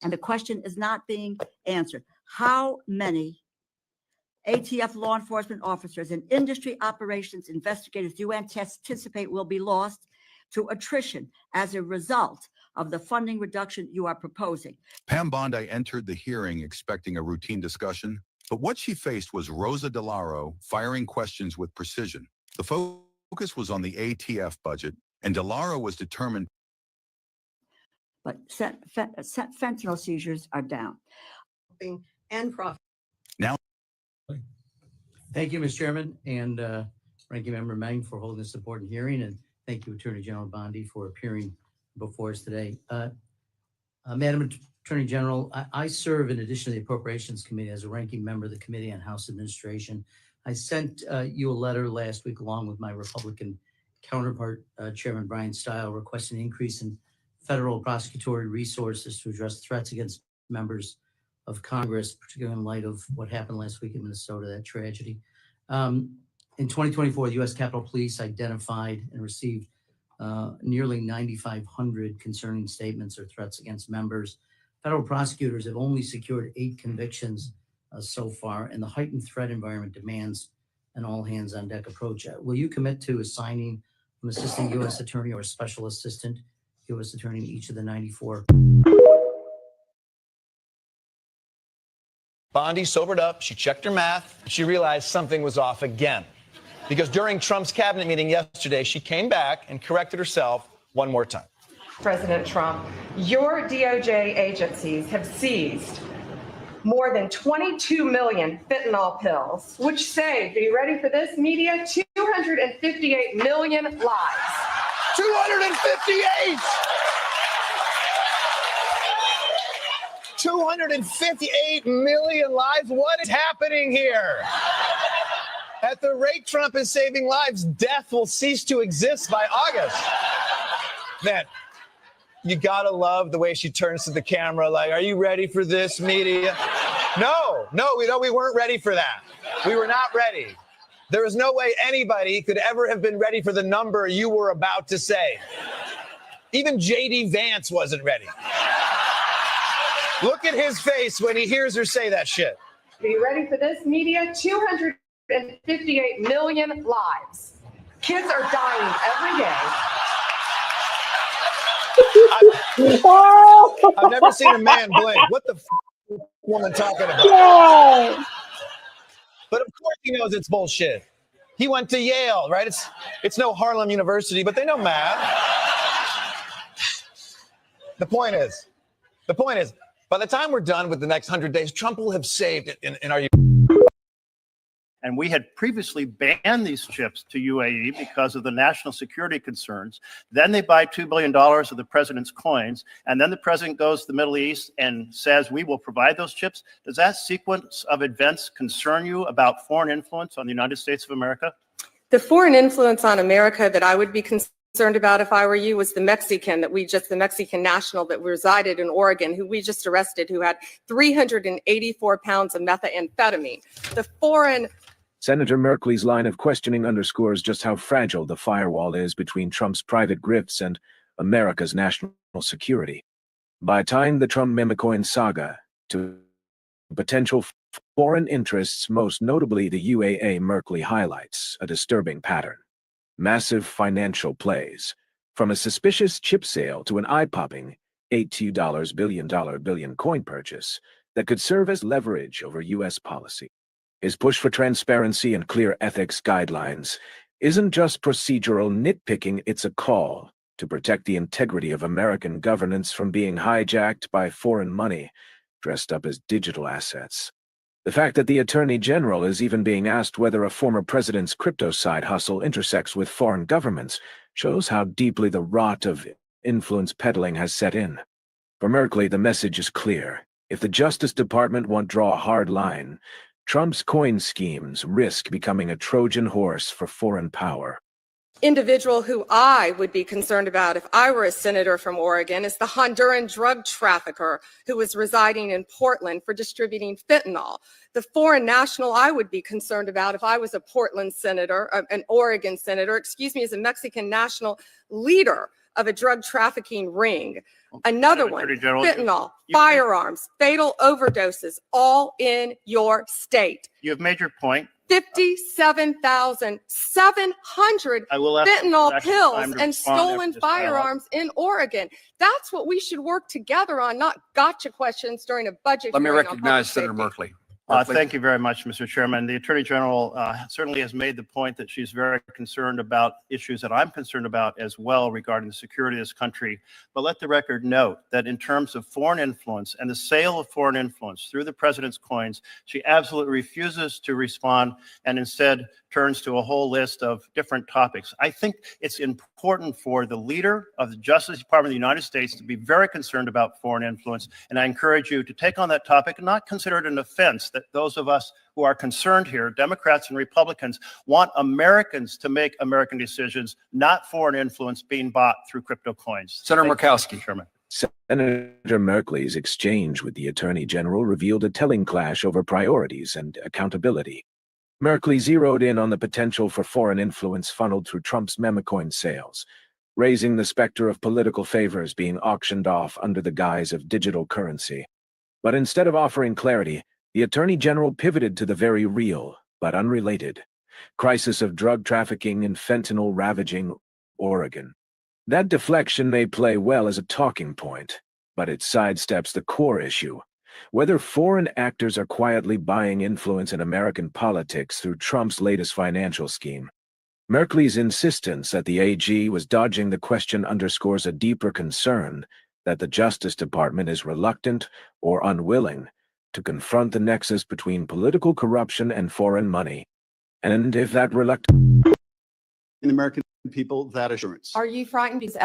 Speaker 14: And the question is not being answered. How many ATF law enforcement officers and industry operations investigators do you anticipate will be lost to attrition as a result of the funding reduction you are proposing?
Speaker 15: Pam Bondi entered the hearing expecting a routine discussion, but what she faced was Rosa DeLauro firing questions with precision. The focus was on the ATF budget, and DeLauro was determined.
Speaker 14: But fentanyl seizures are down.
Speaker 16: And profit.
Speaker 15: Now,
Speaker 6: thank you, Mr. Chairman, and Ranking Member Meng for holding this important hearing, and thank you, Attorney General Bondi, for appearing before us today. Madam Attorney General, I serve in addition to the Appropriations Committee as a ranking member of the Committee on House Administration. I sent you a letter last week along with my Republican counterpart, Chairman Brian Stile, requesting an increase in federal prosecutorial resources to address threats against members of Congress, particularly in light of what happened last week in Minnesota, that tragedy. In 2024, the U.S. Capitol Police identified and received nearly 9,500 concerning statements or threats against members. Federal prosecutors have only secured 8 convictions so far, and the heightened threat environment demands an all-hands-on-deck approach. Will you commit to assigning an assistant U.S. attorney or a special assistant U.S. attorney in each of the 94?
Speaker 23: Bondi sobered up, she checked her math, she realized something was off again. Because during Trump's cabinet meeting yesterday, she came back and corrected herself one more time.
Speaker 24: President Trump, your DOJ agencies have seized more than 22 million fentanyl pills, which saved, are you ready for this, media? 258 million lives.
Speaker 23: 258! 258 million lives? What is happening here? At the rate Trump is saving lives, death will cease to exist by August. Man, you gotta love the way she turns to the camera like, are you ready for this, media? No, we weren't ready for that. We were not ready. There was no way anybody could ever have been ready for the number you were about to say. Even J.D. Vance wasn't ready. Look at his face when he hears her say that shit.
Speaker 24: Are you ready for this, media? 258 million lives. Kids are dying every day.
Speaker 23: I've never seen a man blink. What the woman talking about? But of course he knows it's bullshit. He went to Yale, right? It's no Harlem University, but they know math. The point is, by the time we're done with the next 100 days, Trump will have saved it in our.
Speaker 25: And we had previously banned these chips to UAE because of the national security concerns. Then they buy $2 billion of the president's coins. And then the president goes to the Middle East and says, we will provide those chips. Does that sequence of events concern you about foreign influence on the United States of America?
Speaker 24: The foreign influence on America that I would be concerned
Speaker 13: concerned about if I were you was the Mexican national that resided in Oregon, who we just arrested, who had 384 pounds of methamphetamine. The foreign
Speaker 5: Senator Merkley's line of questioning underscores just how fragile the firewall is between Trump's private grifts and America's national security. By tying the Trump Memacoin saga to potential foreign interests, most notably the UAA, Merkley highlights a disturbing pattern. Massive financial plays, from a suspicious chip sale to an eye-popping $82 billion coin purchase that could serve as leverage over U.S. policy. His push for transparency and clear ethics guidelines isn't just procedural nitpicking, it's a call to protect the integrity of American governance from being hijacked by foreign money dressed up as digital assets. The fact that the Attorney General is even being asked whether a former president's crypto side hustle intersects with foreign governments shows how deeply the rot of influence peddling has set in. For Merkley, the message is clear. If the Justice Department won't draw a hard line, Trump's coin schemes risk becoming a Trojan horse for foreign power.
Speaker 13: individual who I would be concerned about if I were a senator from Oregon is the Honduran drug trafficker who was residing in Portland for distributing fentanyl. The foreign national I would be concerned about if I was a Portland senator, an Oregon senator, is a Mexican national leader of a drug trafficking ring. Another one, fentanyl, firearms, fatal overdoses, all in your state.
Speaker 25: You have made your point.
Speaker 13: 57,700 fentanyl pills and stolen firearms in Oregon. That's what we should work together on, not gotcha questions during a budget.
Speaker 7: Let me recognize Senator Merkley.
Speaker 25: Thank you very much, Mr. Chairman. The Attorney General certainly has made the point that she's very concerned about issues that I'm concerned about as well regarding the security of this country. But let the record note that in terms of foreign influence and the sale of foreign influence through the president's coins, she absolutely refuses to respond and instead turns to a whole list of different topics. I think it's important for the leader of the Justice Department of the United States to be very concerned about foreign influence. And I encourage you to take on that topic and not consider it an offense that those of us who are concerned here, Democrats and Republicans, want Americans to make American decisions, not foreign influence being bought through crypto coins.
Speaker 7: Senator Murkowski.
Speaker 25: Chairman.
Speaker 5: Senator Merkley's exchange with the Attorney General revealed a telling clash over priorities and accountability. Merkley zeroed in on the potential for foreign influence funneled through Trump's Memacoin sales, raising the specter of political favors being auctioned off under the guise of digital currency. But instead of offering clarity, the Attorney General pivoted to the very real, but unrelated, crisis of drug trafficking and fentanyl ravaging Oregon. That deflection may play well as a talking point, but it sidesteps the core issue. Whether foreign actors are quietly buying influence in American politics through Trump's latest financial scheme. Merkley's insistence that the AG was dodging the question underscores a deeper concern that the Justice Department is reluctant or unwilling to confront the nexus between political corruption and foreign money. And if that reluctance
Speaker 8: in American people, that assurance.
Speaker 13: Are you frightened because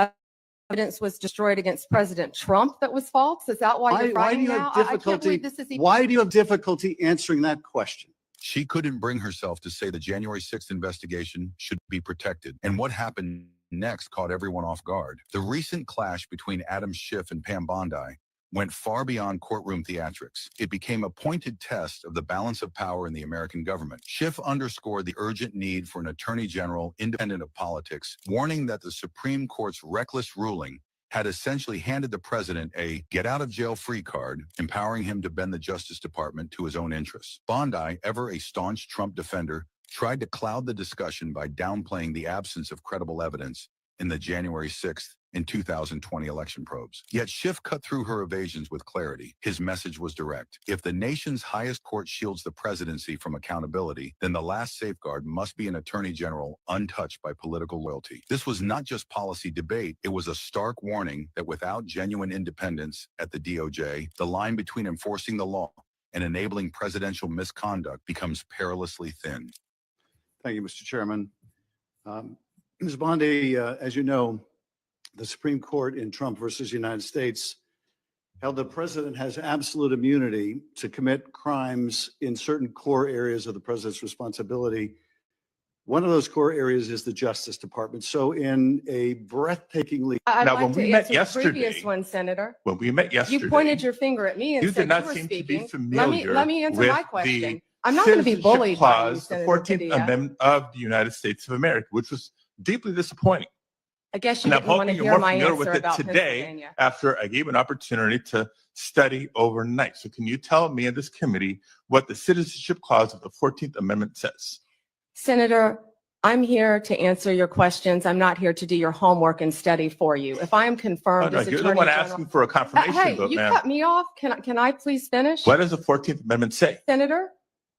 Speaker 13: evidence was destroyed against President Trump that was false? Is that why you're frightened now? I can't believe this is even...
Speaker 8: Why do you have difficulty answering that question?
Speaker 15: She couldn't bring herself to say the January 6th investigation should be protected. And what happened next caught everyone off guard. The recent clash between Adam Schiff and Pam Bondi went far beyond courtroom theatrics. It became a pointed test of the balance of power in the American government. Schiff underscored the urgent need for an attorney general independent of politics, warning that the Supreme Court's reckless ruling had essentially handed the president a get-out-of-jail-free card, empowering him to bend the Justice Department to his own interests. Bondi, ever a staunch Trump defender, tried to cloud the discussion by downplaying the absence of credible evidence in the January 6th and 2020 election probes. Yet Schiff cut through her evasions with clarity. His message was direct. If the nation's highest court shields the presidency from accountability, then the last safeguard must be an attorney general untouched by political loyalty. This was not just policy debate. It was a stark warning that without genuine independence at the DOJ, the line between enforcing the law and enabling presidential misconduct becomes perilously thin.
Speaker 8: Thank you, Mr. Chairman. Ms. Bondi, as you know, the Supreme Court in Trump versus United States held the president has absolute immunity to commit crimes in certain core areas of the president's responsibility One of those core areas is the Justice Department. So in a breathtakingly
Speaker 13: I'd
Speaker 21: Now,
Speaker 13: like
Speaker 21: when
Speaker 13: to
Speaker 21: we met
Speaker 13: answer the previous
Speaker 21: yesterday-
Speaker 13: one, Senator.
Speaker 21: When we met yesterday,
Speaker 13: You pointed your finger at me and
Speaker 21: you
Speaker 13: said
Speaker 21: did not
Speaker 13: you were
Speaker 21: seem to be
Speaker 13: speaking.
Speaker 21: familiar
Speaker 13: Let me answer
Speaker 21: with
Speaker 13: my
Speaker 21: the
Speaker 13: question. I'm not going to be
Speaker 21: Citizenship
Speaker 13: bullied by you,
Speaker 21: Clause, the
Speaker 13: Senator
Speaker 21: 14th
Speaker 13: Padilla.
Speaker 21: Amendment of the United States of America, which was deeply disappointing.
Speaker 13: I guess you
Speaker 21: And I'm
Speaker 13: didn't want to
Speaker 21: hoping you're
Speaker 13: hear
Speaker 21: more
Speaker 13: my
Speaker 21: familiar
Speaker 13: answer
Speaker 21: with it
Speaker 13: about
Speaker 21: today
Speaker 13: Pennsylvania.
Speaker 21: after I gave an opportunity to study overnight. So can you tell me and this committee what the Citizenship Clause of the 14th Amendment says?
Speaker 13: Senator, I'm here to answer your questions. I'm not here to do your homework and study for you. If I am
Speaker 21: Oh,
Speaker 13: confirmed
Speaker 21: no,
Speaker 13: as
Speaker 21: you're the
Speaker 13: Attorney
Speaker 21: one
Speaker 13: General.
Speaker 21: asking for a confirmation
Speaker 13: Hey,
Speaker 21: vote,
Speaker 13: you
Speaker 21: ma'am.
Speaker 13: cut me off. Can I please finish?
Speaker 21: What does the 14th Amendment say?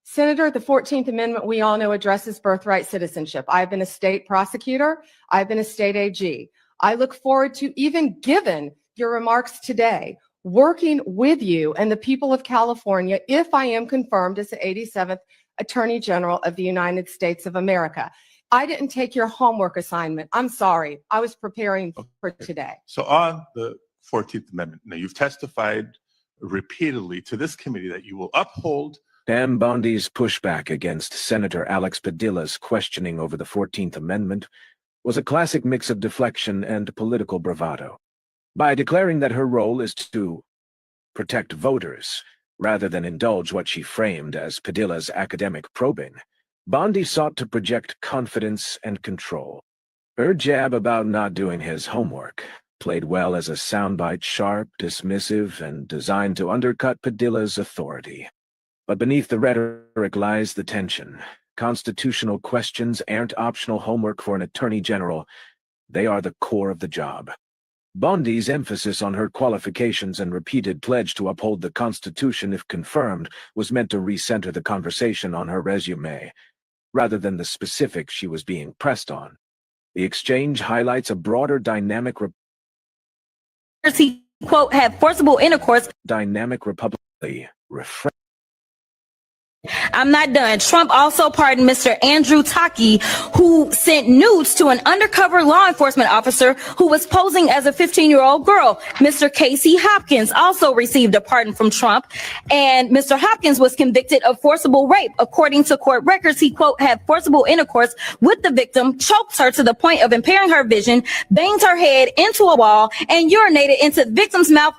Speaker 13: Senator, the 14th Amendment, we all know, addresses birthright citizenship. I've been a state prosecutor. I've been a state AG. I look forward to, even given your remarks today, working with you and the people of California if I am confirmed as the 87th Attorney General of the United States of America. I didn't take your homework assignment. I'm sorry. I was preparing for today.
Speaker 21: So on the 14th Amendment, now you've testified repeatedly to this committee that you will uphold.
Speaker 5: Pam Bondi's pushback against Senator Alex Padilla's questioning over the 14th Amendment was a classic mix of deflection and political bravado. By declaring that her role is to protect voters rather than indulge what she framed as Padilla's academic probing, Bondi sought to project confidence and control. Her jab about not doing his homework played well as a soundbite, sharp, dismissive, and designed to undercut Padilla's authority. But beneath the rhetoric lies the tension. Constitutional questions aren't optional homework for an attorney general. They are the core of the job. Bondi's emphasis on her qualifications and repeated pledge to uphold the Constitution if confirmed was meant to recenter the conversation on her resume, rather than the specifics she was being pressed on. The exchange highlights a broader dynamic
Speaker 1: quote, have forcible intercourse.
Speaker 5: Republican refrain.
Speaker 1: I'm not done. Trump also pardoned Mr. Andrew Taki, who sent nudes to an undercover law enforcement officer who was posing as a 15-year-old girl. Mr. Casey Hopkins also received a pardon from Trump, and Mr. Hopkins was convicted of forcible rape. According to court records, he, quote, had forcible intercourse with the victim, choked her to the point of impairing her vision, banged her head into a wall, and urinated into the victim's mouth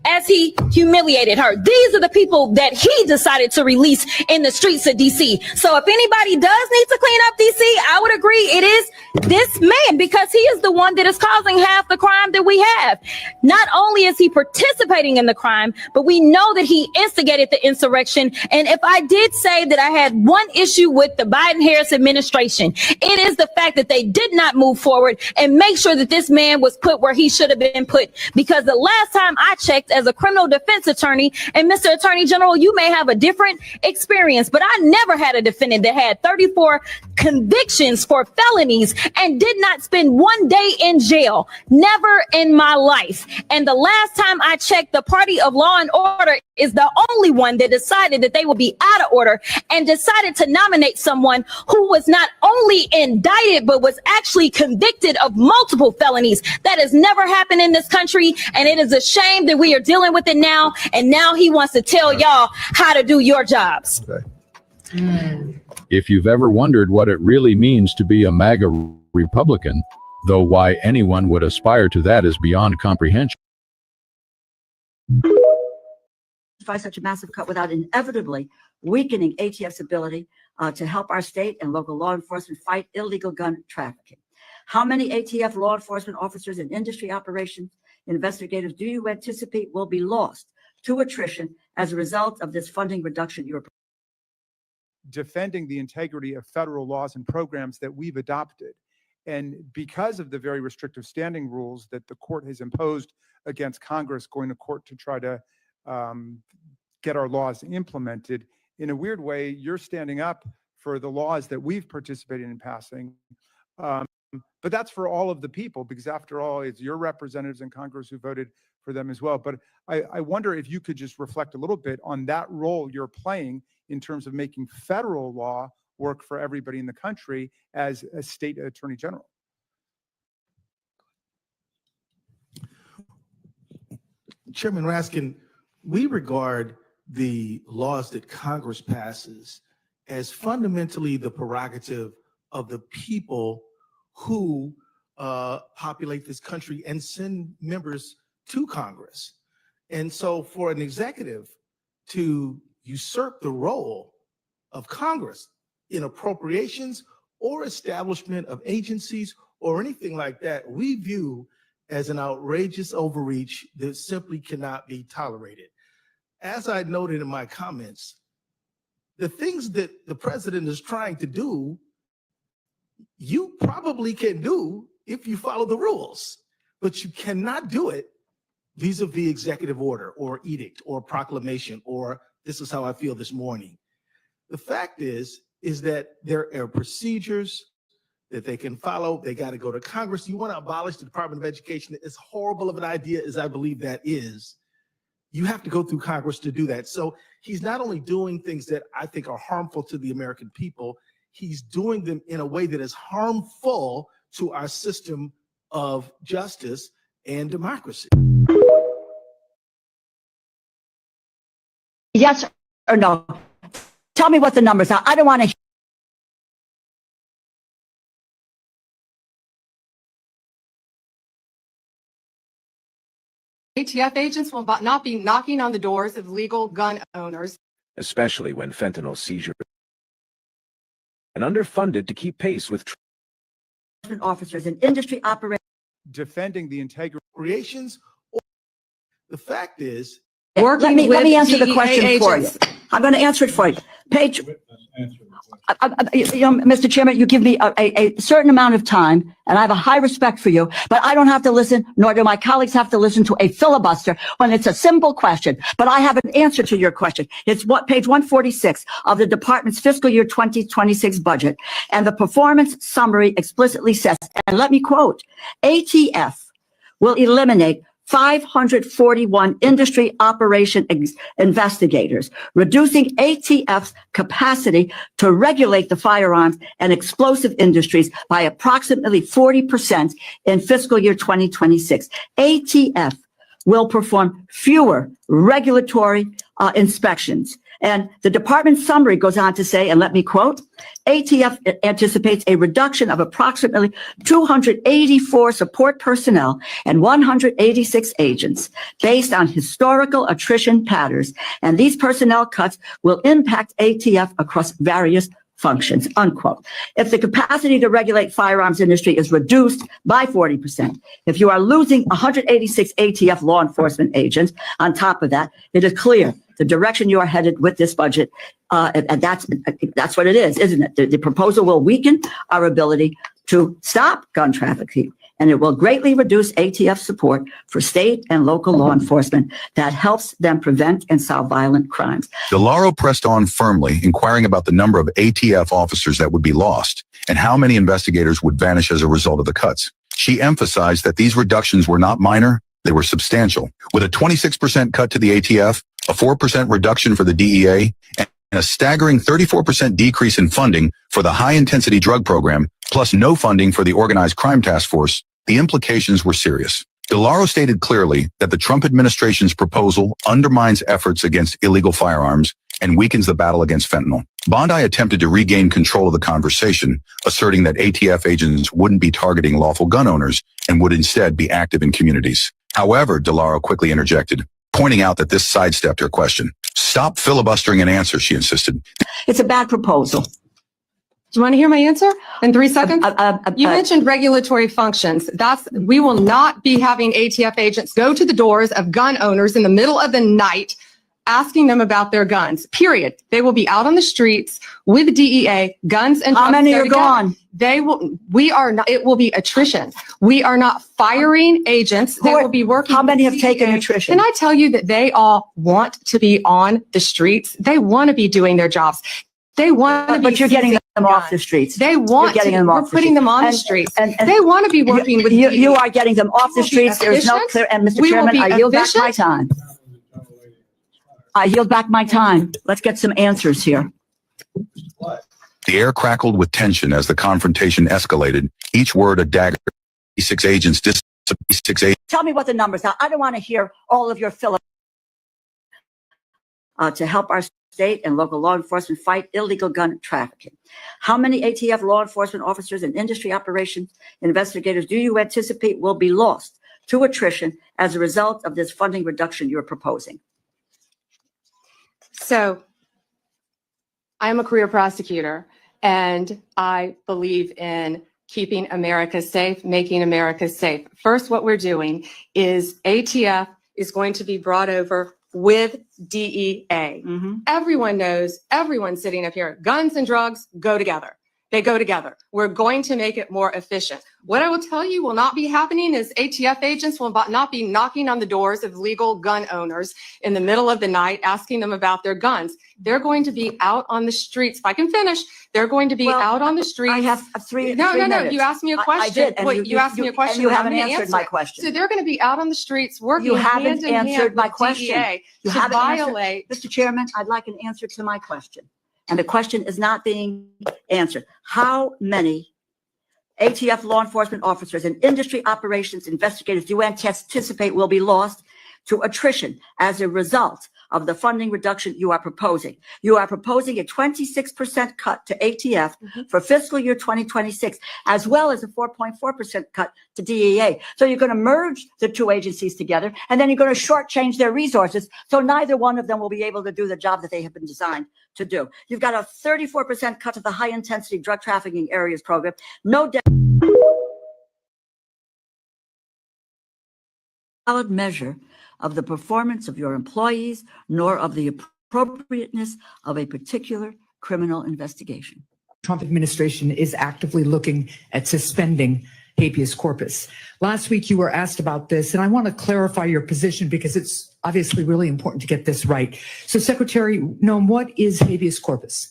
Speaker 1: as he humiliated her. These are the people that he decided to release in the streets of DC. So if anybody does need to clean up DC, I would agree it is this man, because he is the one that is causing half the crime that we have. Not only is he participating in the crime, but we know that he instigated the insurrection. And if I did say that I had one issue with the Biden-Harris administration, it is the fact that they did not move forward and make sure that this man was put where he should have been put. Because the last time I checked, as a criminal defense attorney, and Mr. Attorney General, you may have a different experience, but I never had a defendant that had 34 convictions for felonies and did not spend one day in jail. Never in my life. And the last time I checked, the party of law and order is the only one that decided that they will be out of order and decided to nominate someone who was not only indicted, but was actually convicted of multiple felonies. That has never happened in this country, and it is a shame that we are dealing with it now, and now he wants to tell y'all how to do your jobs.
Speaker 9: If you've ever wondered what it really means to be a MAGA Republican, though why anyone would aspire to that is beyond comprehension.
Speaker 14: Such a massive cut without inevitably weakening ATF's ability to help our state and local law enforcement fight illegal gun trafficking. How many ATF law enforcement officers and industry operations investigators do you anticipate will be lost to attrition as a result of this funding reduction you're
Speaker 20: defending the integrity of federal laws and programs that we've adopted? And because of the very restrictive standing rules that the court has imposed against Congress going to court to try to get our laws implemented, in a weird way, you're standing up for the laws that we've participated in passing. But that's for all of the people, because after all, it's your representatives in Congress who voted for them as well. But I wonder if you could just reflect a little bit on that role you're playing in terms of making federal law work for everybody in the country as a state attorney general.
Speaker 10: Chairman Raskin, we regard the laws that Congress passes as fundamentally the prerogative of the people who populate this country and send members to Congress. And so for an executive to usurp the role of Congress in appropriations or establishment of agencies or anything like that, we view as an outrageous overreach that simply cannot be tolerated. As I noted in my comments, the things that the president is trying to do, you probably can do if you follow the rules, but you cannot do it vis-a-vis executive order or edict or proclamation or this is how I feel this morning. The fact is that there are procedures that they can follow. They got to go to Congress. You want to abolish the Department of Education, as horrible of an idea as I believe that is, you have to go through Congress to do that. So he's not only doing things that I think are harmful to the American people, he's doing them in a way that is harmful to our system of justice and democracy.
Speaker 14: Yes or no? Tell me what the numbers are. I don't want to.
Speaker 2: ATF agents will not be knocking on the doors of legal gun owners.
Speaker 5: Especially when fentanyl seizure and underfunded to keep pace with
Speaker 14: Officers and industry operators.
Speaker 20: Defending the integrity.
Speaker 10: Creations. The fact is,
Speaker 14: Let me answer the
Speaker 2: DEA
Speaker 14: question for you.
Speaker 2: agents.
Speaker 14: I'm going to answer it for you. Page, Mr. Chairman, you give me a certain amount of time, and I have a high respect for you, but I don't have to listen, nor do my colleagues have to listen to a filibuster when it's a simple question. But I have an answer to your question. It's page 146 of the department's fiscal year 2026 budget, and the performance summary explicitly says, and let me quote, ATF will eliminate 541 industry operation investigators, reducing ATF's capacity to regulate the firearms and explosive industries by approximately 40% in fiscal year 2026. ATF will perform fewer regulatory inspections. And the department summary goes on to say, and let me quote, ATF anticipates a reduction of approximately 284 support personnel and 186 agents based on historical attrition patterns. And these personnel cuts will impact ATF across various functions, unquote. If the capacity to regulate firearms industry is reduced by 40%, if you are losing 186 ATF law enforcement agents, on top of that, it is clear the direction you are headed with this budget, and that's what it is, isn't it? The proposal will weaken our ability to stop gun trafficking, and it will greatly reduce ATF support for state and local law enforcement that helps them prevent and solve violent crimes.
Speaker 15: DeLauro pressed on firmly, inquiring about the number of ATF officers that would be lost and how many investigators would vanish as a result of the cuts. She emphasized that these reductions were not minor, they were substantial. With a 26% cut to the ATF, a 4% reduction for the DEA, and a staggering 34% decrease in funding for the high-intensity drug program, plus no funding for the Organized Crime Task Force, the implications were serious. DeLauro stated clearly that the Trump administration's proposal undermines efforts against illegal firearms and weakens the battle against fentanyl. Bondi attempted to regain control of the conversation, asserting that ATF agents wouldn't be targeting lawful gun owners and would instead be active in communities. However, DeLauro quickly interjected, pointing out that this sidestepped her question. Stop filibustering and answer, she insisted.
Speaker 14: It's a bad proposal.
Speaker 2: Do you want to hear my answer in 3 seconds? You mentioned regulatory functions. We will not be having ATF agents go to the doors of gun owners in the middle of the night asking them about their guns, period. They will be out on the streets with DEA, guns and
Speaker 14: how many are gone?
Speaker 2: It will be attrition. We are not firing agents. They will be working.
Speaker 14: How many have taken attrition?
Speaker 2: Can I tell you that they all want to be on the streets? They want to be doing their jobs. They want to be.
Speaker 14: But you're getting them off the streets.
Speaker 2: They want to. We're putting them on the streets. And they want to be working with
Speaker 14: you are getting them off the streets. There is no clear. And Mr. Chairman, I yield back my time. I yield back my time. Let's get some answers here.
Speaker 15: The air crackled with tension as the confrontation escalated, each word a dagger. 6 agents
Speaker 14: Tell me what the numbers are. I don't want to hear all of your to help our state and local law enforcement fight illegal gun trafficking. How many ATF law enforcement officers and industry operations investigators do you anticipate will be lost to attrition as a result of this funding reduction you're proposing?
Speaker 4: So I'm a career prosecutor, and I believe in keeping America safe, making America safe. First, what we're doing is ATF is going to be brought over with DEA. Everyone knows, everyone sitting up here, guns and drugs go together. They go together. We're going to make it more efficient. What I will tell you will not be happening is ATF agents will not be knocking on the doors of legal gun owners in the middle of the night, asking them about their guns. They're going to be out on the streets. If I can finish, they're going to be out on the streets.
Speaker 14: I have three
Speaker 4: No.
Speaker 14: minutes.
Speaker 4: You asked me a
Speaker 14: I
Speaker 4: question.
Speaker 14: did, and
Speaker 4: Wait, you asked me a question.
Speaker 14: And you
Speaker 4: I'm
Speaker 14: haven't
Speaker 4: gonna
Speaker 14: answered my
Speaker 4: it.
Speaker 14: question.
Speaker 4: So they're going to be out on the streets working
Speaker 14: You
Speaker 4: hand
Speaker 14: haven't
Speaker 4: in hand
Speaker 14: answered my
Speaker 4: with
Speaker 14: question.
Speaker 4: DEA
Speaker 14: You
Speaker 4: to
Speaker 14: haven't answered.
Speaker 4: violate.
Speaker 14: Mr. Chairman, I'd like an answer to my question. And the question is not being answered. How many ATF law enforcement officers and industry operations investigators do you anticipate will be lost to attrition as a result of the funding reduction you are proposing? You are proposing a 26% cut to ATF for fiscal year 2026, as well as a 4.4% cut to DEA. So you're going to merge the two agencies together, and then you're going to shortchange their resources, so neither one of them will be able to do the job that they have been designed to do. You've got a 34% cut to the high-intensity drug trafficking areas program. No valid measure of the performance of your employees, nor of the appropriateness of a particular criminal investigation.
Speaker 11: Trump administration is actively looking at suspending habeas corpus. Last week, you were asked about this, and I want to clarify your position because it's obviously really important to get this right. So, Secretary Noem, what is habeas corpus?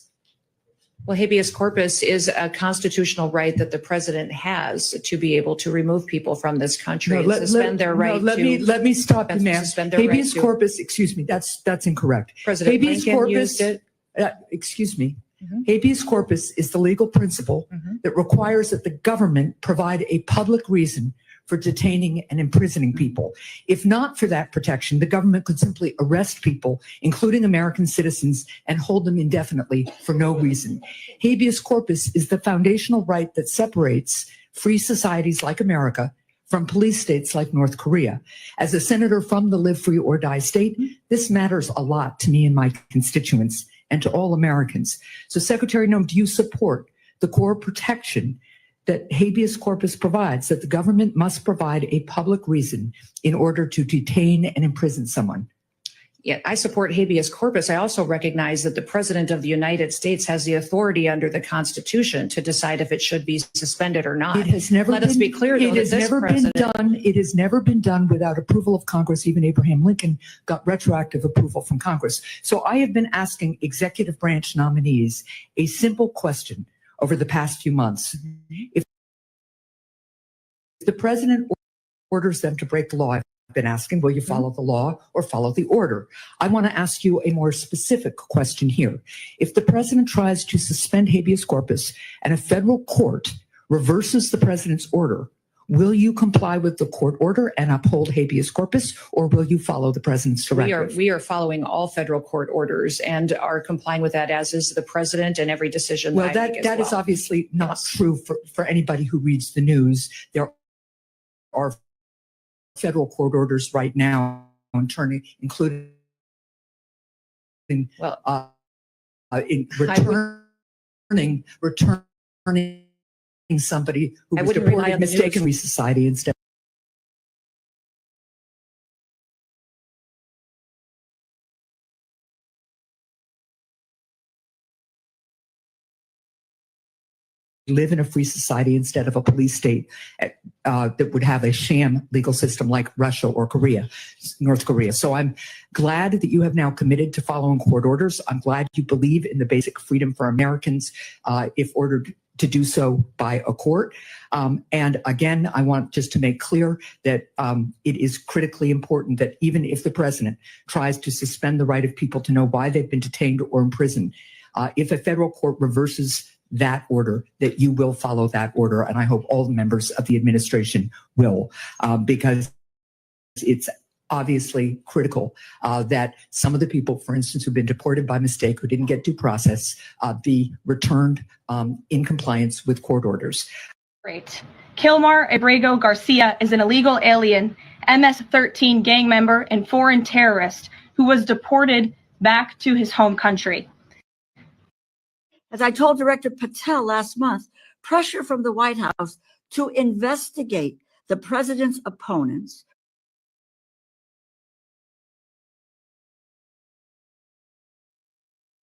Speaker 12: Well, habeas corpus is a constitutional right that the president has to be able to remove people from this country and suspend their right
Speaker 11: let me stop you, ma'am.
Speaker 12: suspend their right
Speaker 11: Habeas
Speaker 12: to-
Speaker 11: corpus, excuse me, that's incorrect.
Speaker 12: President
Speaker 11: Habeas
Speaker 12: Lincoln
Speaker 11: corpus,
Speaker 12: used it.
Speaker 11: excuse me. Habeas corpus is the legal principle that requires that the government provide a public reason for detaining and imprisoning people. If not for that protection, the government could simply arrest people, including American citizens, and hold them indefinitely for no reason. Habeas corpus is the foundational right that separates free societies like America from police states like North Korea. As a senator from the Live Free or Die state, this matters a lot to me and my constituents and to all Americans. So, Secretary Noem, do you support the core protection that habeas corpus provides, that the government must provide a public reason in order to detain and imprison someone?
Speaker 12: Yeah, I support habeas corpus. I also recognize that the president of the United States has the authority under the Constitution to decide if it should be suspended or not.
Speaker 11: It has never
Speaker 12: Let us be clear, though,
Speaker 11: it
Speaker 12: that
Speaker 11: has
Speaker 12: this
Speaker 11: never
Speaker 12: president-
Speaker 11: been done. It has never been done without approval of Congress. Even Abraham Lincoln got retroactive approval from Congress. So I have been asking executive branch nominees a simple question over the past few months. If the president orders them to break the law, I've been asking, will you follow the law or follow the order? I want to ask you a more specific question here. If the president tries to suspend habeas corpus and a federal court reverses the president's order, will you comply with the court order and uphold habeas corpus, or will you follow the president's directive?
Speaker 12: We are following all federal court orders and are complying with that, as is the president, and every decision
Speaker 11: Well,
Speaker 12: that I make as
Speaker 11: that is
Speaker 12: well.
Speaker 11: obviously not true for anybody who reads the news. There are federal court orders right now, including in returning somebody who
Speaker 12: I
Speaker 11: was
Speaker 12: wouldn't rely
Speaker 11: deported
Speaker 12: on the
Speaker 11: mistakenly
Speaker 12: news.
Speaker 11: society instead. Live in a free society instead of a police state that would have a sham legal system like Russia or North Korea. So I'm glad that you have now committed to following court orders. I'm glad you believe in the basic freedom for Americans if ordered to do so by a court. And again, I want just to make clear that it is critically important that even if the president tries to suspend the right of people to know why they've been detained or imprisoned, if a federal court reverses that order, that you will follow that order. And I hope all the members of the administration will, because it's obviously critical that some of the people, for instance, who've been deported by mistake, who didn't get due process, be returned in compliance with court orders.
Speaker 24: Great. Kilmar Abrego Garcia is an illegal alien, MS-13 gang member, and foreign terrorist who was deported back to his home country.
Speaker 14: As I told Director Patel last month, pressure from the White House to investigate the president's opponents.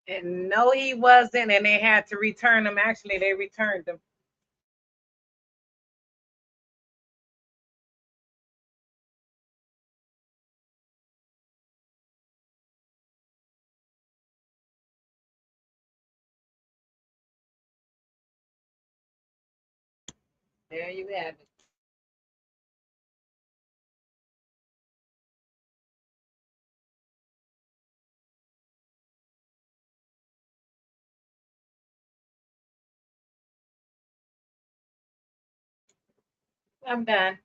Speaker 3: And no, he wasn't, and they had to return him. Actually, they returned him. There you have it. I'm done.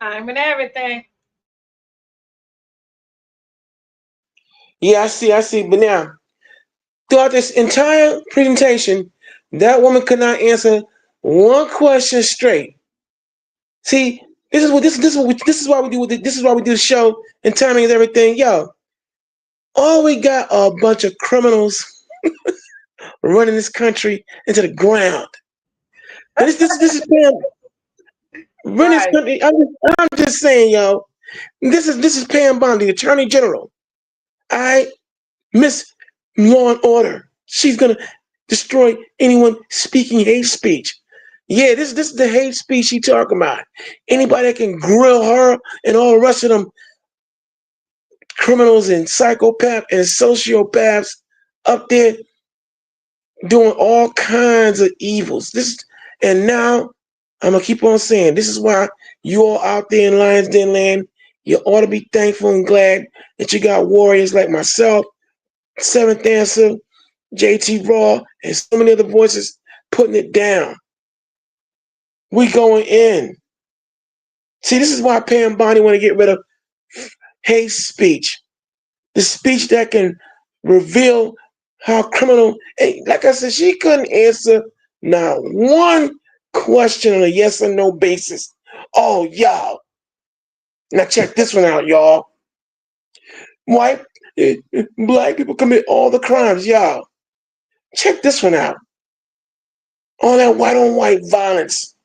Speaker 3: Time and everything.
Speaker 17: Yeah, I see. But now, throughout this entire presentation, that woman could not answer one question straight. See, this is why we do the show and timing is everything. Yo, all we got are a bunch of criminals running this country into the ground. And this is Pam running this country. I'm just saying, yo, this is Pam Bondi, the Attorney General. I miss law and order. She's gonna destroy anyone speaking hate speech. Yeah, this is the hate speech she talking about. Anybody that can grill her and all the rest of them criminals and psychopaths and sociopaths up there doing all kinds of evils. And now I'm gonna keep on saying, this is why you all out there in Lions Den land, you ought to be thankful and glad that you got warriors like myself, Seventh Answer, JT Raw, and so many other voices putting it down. We going in. See, this is why Pam Bondi want to get rid of hate speech. The speech that can reveal how criminal, like I said, she couldn't answer not one question on a yes or no basis. Oh, y'all. Now check this one out, y'all. Black people commit all the crimes, y'all. Check this one out. All that white on white violence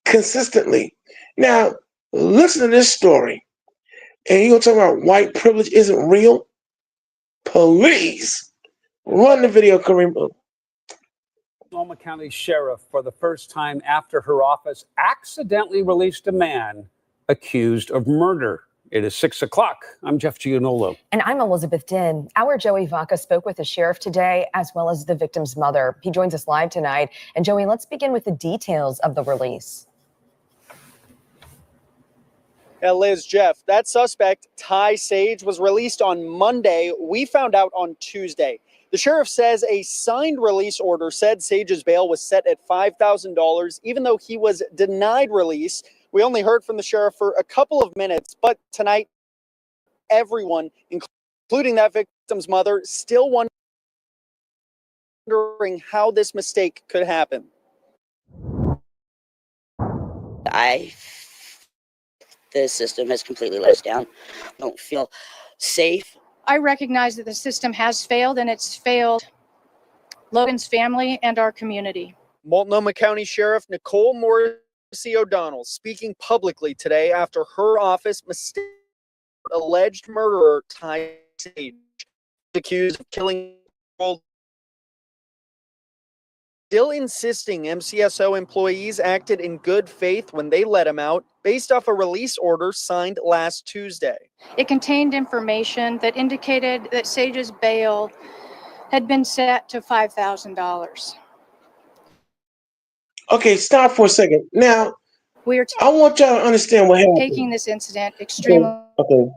Speaker 17: consistently. Now, listen to this story. And you're going to talk about white privilege isn't real? Please run the video, Kareem.
Speaker 18: Multnomah County Sheriff, for the first time after her office, accidentally released a man accused of murder. It is 6 o'clock. I'm Jeff Giannolo.
Speaker 19: And I'm Elizabeth Din. Our Joey Vaca spoke with the sheriff today, as well as the victim's mother. He joins us live tonight. And Joey, let's begin with the details of the release.
Speaker 22: Yeah, Liz, Jeff, that suspect, Ty Sage, was released on Monday. We found out on Tuesday. The sheriff says a signed release order said Sage's bail was set at $5,000, even though he was denied release. We only heard from the sheriff for a couple of minutes, but tonight, everyone, including that victim's mother, still wondering how this mistake could happen.
Speaker 26: The system has completely let us down. I don't feel safe.
Speaker 27: I recognize that the system has failed, and it's failed Logan's family and our community.
Speaker 22: Multnomah County Sheriff Nicole Morrissey O'Donnell speaking publicly today after her office mistakenly alleged murderer Ty Sage, accused of killing. Still insisting MCSO employees acted in good faith when they let him out, based off a release order signed last Tuesday.
Speaker 27: It contained information that indicated that Sage's bail had been set to $5,000.
Speaker 17: Okay, stop for a second. Now,
Speaker 27: We are
Speaker 17: I want y'all to understand what happened.
Speaker 27: taking this incident extremely
Speaker 17: Okay.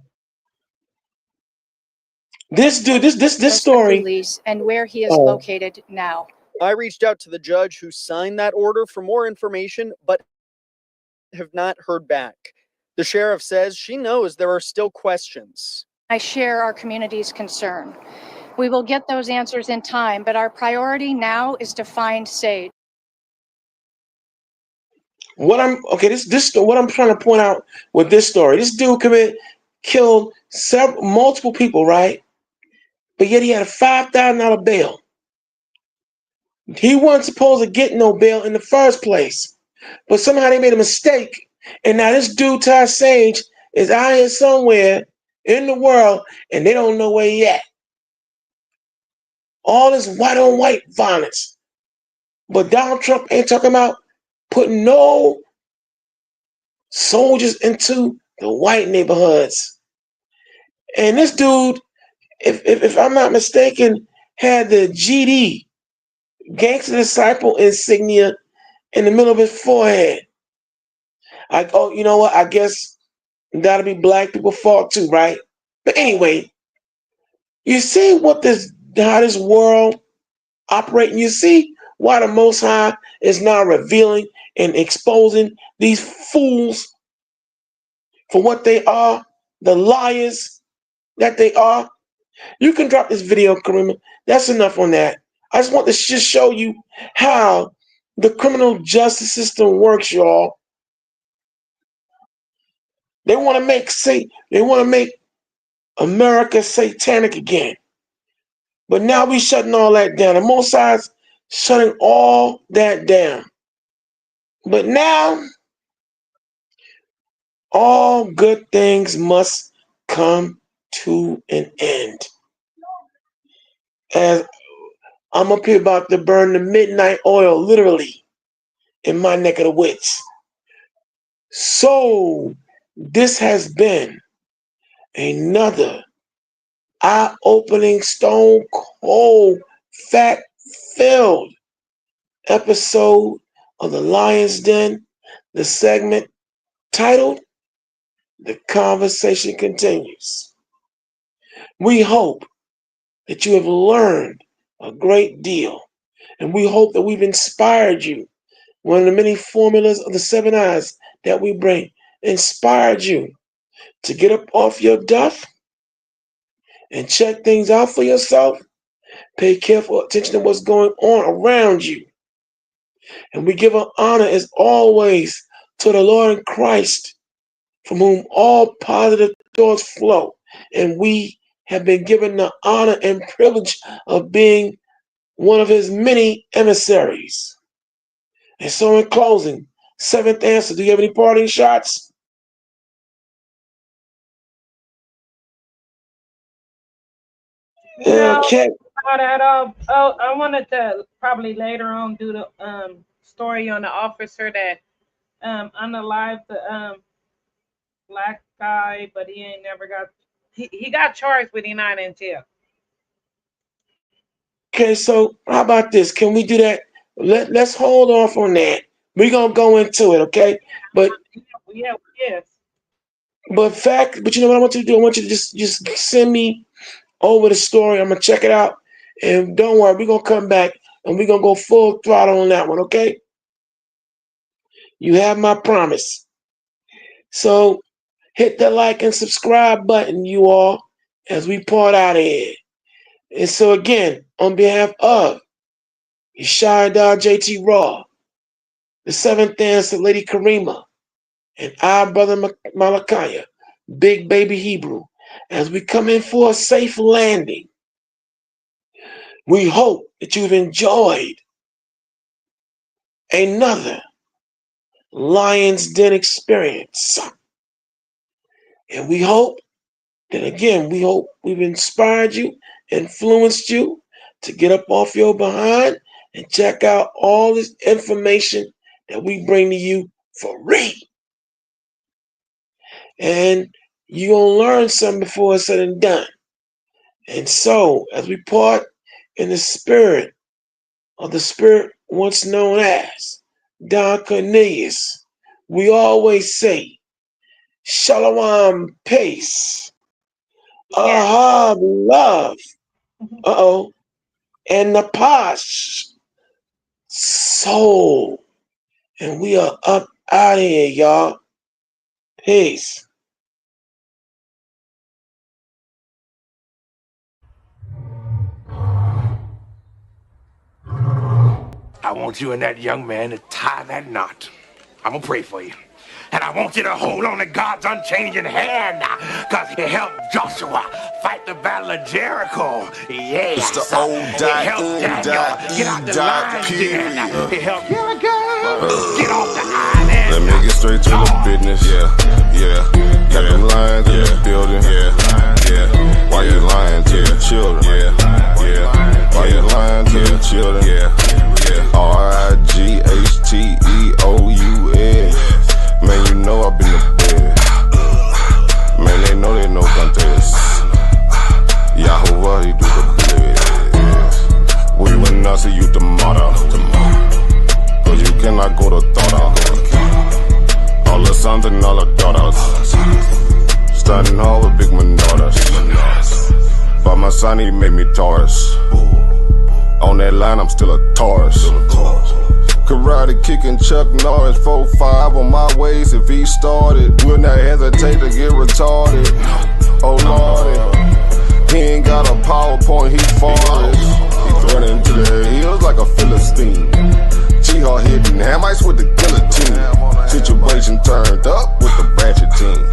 Speaker 17: This dude, this story.
Speaker 27: release and where he is
Speaker 17: Oh.
Speaker 27: located now.
Speaker 22: I reached out to the judge who signed that order for more information, but have not heard back. The sheriff says she knows there are still questions.
Speaker 27: I share our community's concern. We will get those answers in time, but our priority now is to find Sage.
Speaker 17: What I'm what I'm trying to point out with this story. This dude killed multiple people, right? But yet he had a $5,000 bail. He wasn't supposed to get no bail in the first place, but somehow they made a mistake, and now this dude Ty Sage is out here somewhere in the world, and they don't know where he at. All this white on white violence, but Donald Trump ain't talking about putting no soldiers into the white neighborhoods. And this dude, if I'm not mistaken, had the GD, Gangster Disciple insignia in the middle of his forehead. You know what? I guess that'll be black people's fault too, right? But anyway, you see how this world operating. You see why the Most High is now revealing and exposing these fools for what they are, the liars that they are. You can drop this video, Karima. That's enough on that. I just want to just show you how the criminal justice system works, y'all. They want to make America satanic again. But now we shutting all that down. The Most High's shutting all that down. But now, all good things must come to an end. As I'm up here about to burn the midnight oil, literally, in my neck of the woods. So, this has been another eye-opening, stone cold, fact-filled episode of The Lion's Den, the segment titled The Conversation Continues. We hope that you have learned a great deal, and we hope that we've inspired you. One of the many formulas of the 7 Eyes that we bring inspired you to get up off your duff and check things out for yourself. Pay careful attention to what's going on around you. And we give our honor as always to the Lord and Christ, from whom all positive thoughts flow. And we have been given the honor and privilege of being one of his many emissaries. And so in closing, seventh answer, do you have any parting shots?
Speaker 3: No,
Speaker 17: Okay.
Speaker 3: not at all. Oh, I wanted to probably later on do the story on the officer that unalived the black guy, but he ain't never got he got charged, but he not in jail.
Speaker 17: Okay, so how about this? Can we do that? Let's hold off on that. We're gonna go into it, okay? But
Speaker 3: Yes.
Speaker 17: but you know what I want you to do? I want you to just send me over the story. I'm gonna check it out, and don't worry, we're gonna come back and we're gonna go full throttle on that one, okay? You have my promise. So hit the like and subscribe button, you all, as we part out of here. And so again, on behalf of Yeshaya JT Raw, the seventh answer, Lady Karima, and our brother Malachiah, Big Baby Hebrew, as we come in for a safe landing, we hope that you've enjoyed another Lion's Den experience. And we hope that, again, we've inspired you, influenced you to get up off your behind and check out all this information that we bring to you for free. and you're going to learn something before it's said and done. And so, as we part in the spirit of the spirit once known as Don Cornelius, we always say, Shalom, peace, ahab, love, and Napash, soul. And we are up out of here, y'all. Peace.
Speaker 6: I want you and that young man to tie that knot. I'm gonna pray for you. And I want you to hold on to God's unchanging hand, because he helped Joshua fight the battle of Jericho. Yes.
Speaker 7: It's the old
Speaker 6: He helped Daniel get out the lion's den. He helped get off the island.
Speaker 7: Let me get straight to the business. Yeah. Got them lions in the building. Yeah. Why you lying to the children? Yeah. Why you lying to the children? Yeah. RIGHTEOUS. Man, you know I've been to bed. Man, they know they no contest. Yahuwah, he do the bled. We will not see you tomorrow. Cause you cannot go to thought. All the sons and all the daughters. Standing hard with big manodas. But my son, he made me Taurus. On that line, I'm still a Taurus. Karate kicking Chuck Norris, 4-5 on my waist. If he started, will not hesitate to get retarded. Oh lordy, he ain't got a PowerPoint, he forest. He running to the hills like a Philistine. Jihad hitting Hamites with the guillotine. Situation turned up with the ratchet team.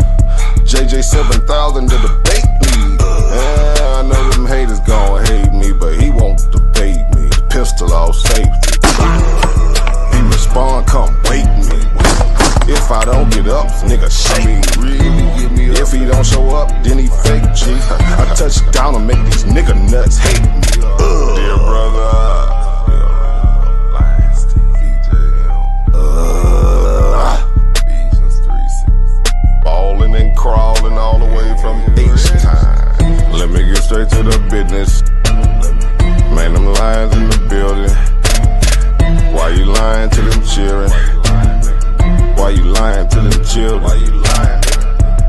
Speaker 7: JJ 7000 to the bait lead. Yeah, I know them haters gon' hate me, but he won't debate me. Pistol off safety. He respond, come wake me. If I don't get up, nigga shake me. Really give me up. If he don't show up, then he fake G. I touch down and make these nigga nuts hate me. Dear brother. Balling and crawling all the way from H-Time. Let me get straight to the business. Man, them lions in the building. Why you lying to them children? Why you lying to them children?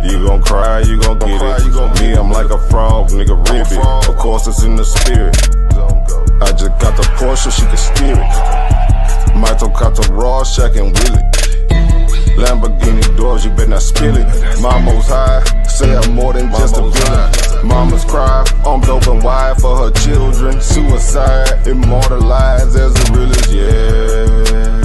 Speaker 7: You gon' cry, you gon' get it. Me, I'm like a frog, nigga, ribbit. Of course, it's in the spirit. I just got the Porsche, she can steer it. Mito Kato Raw, Shaq and Willie. Lamborghini doors, you better not spill it. Mama's high, say I'm more than just a villain. Mama's cry, armed open wide for her children. Suicide, immortalized as the realest, yeah.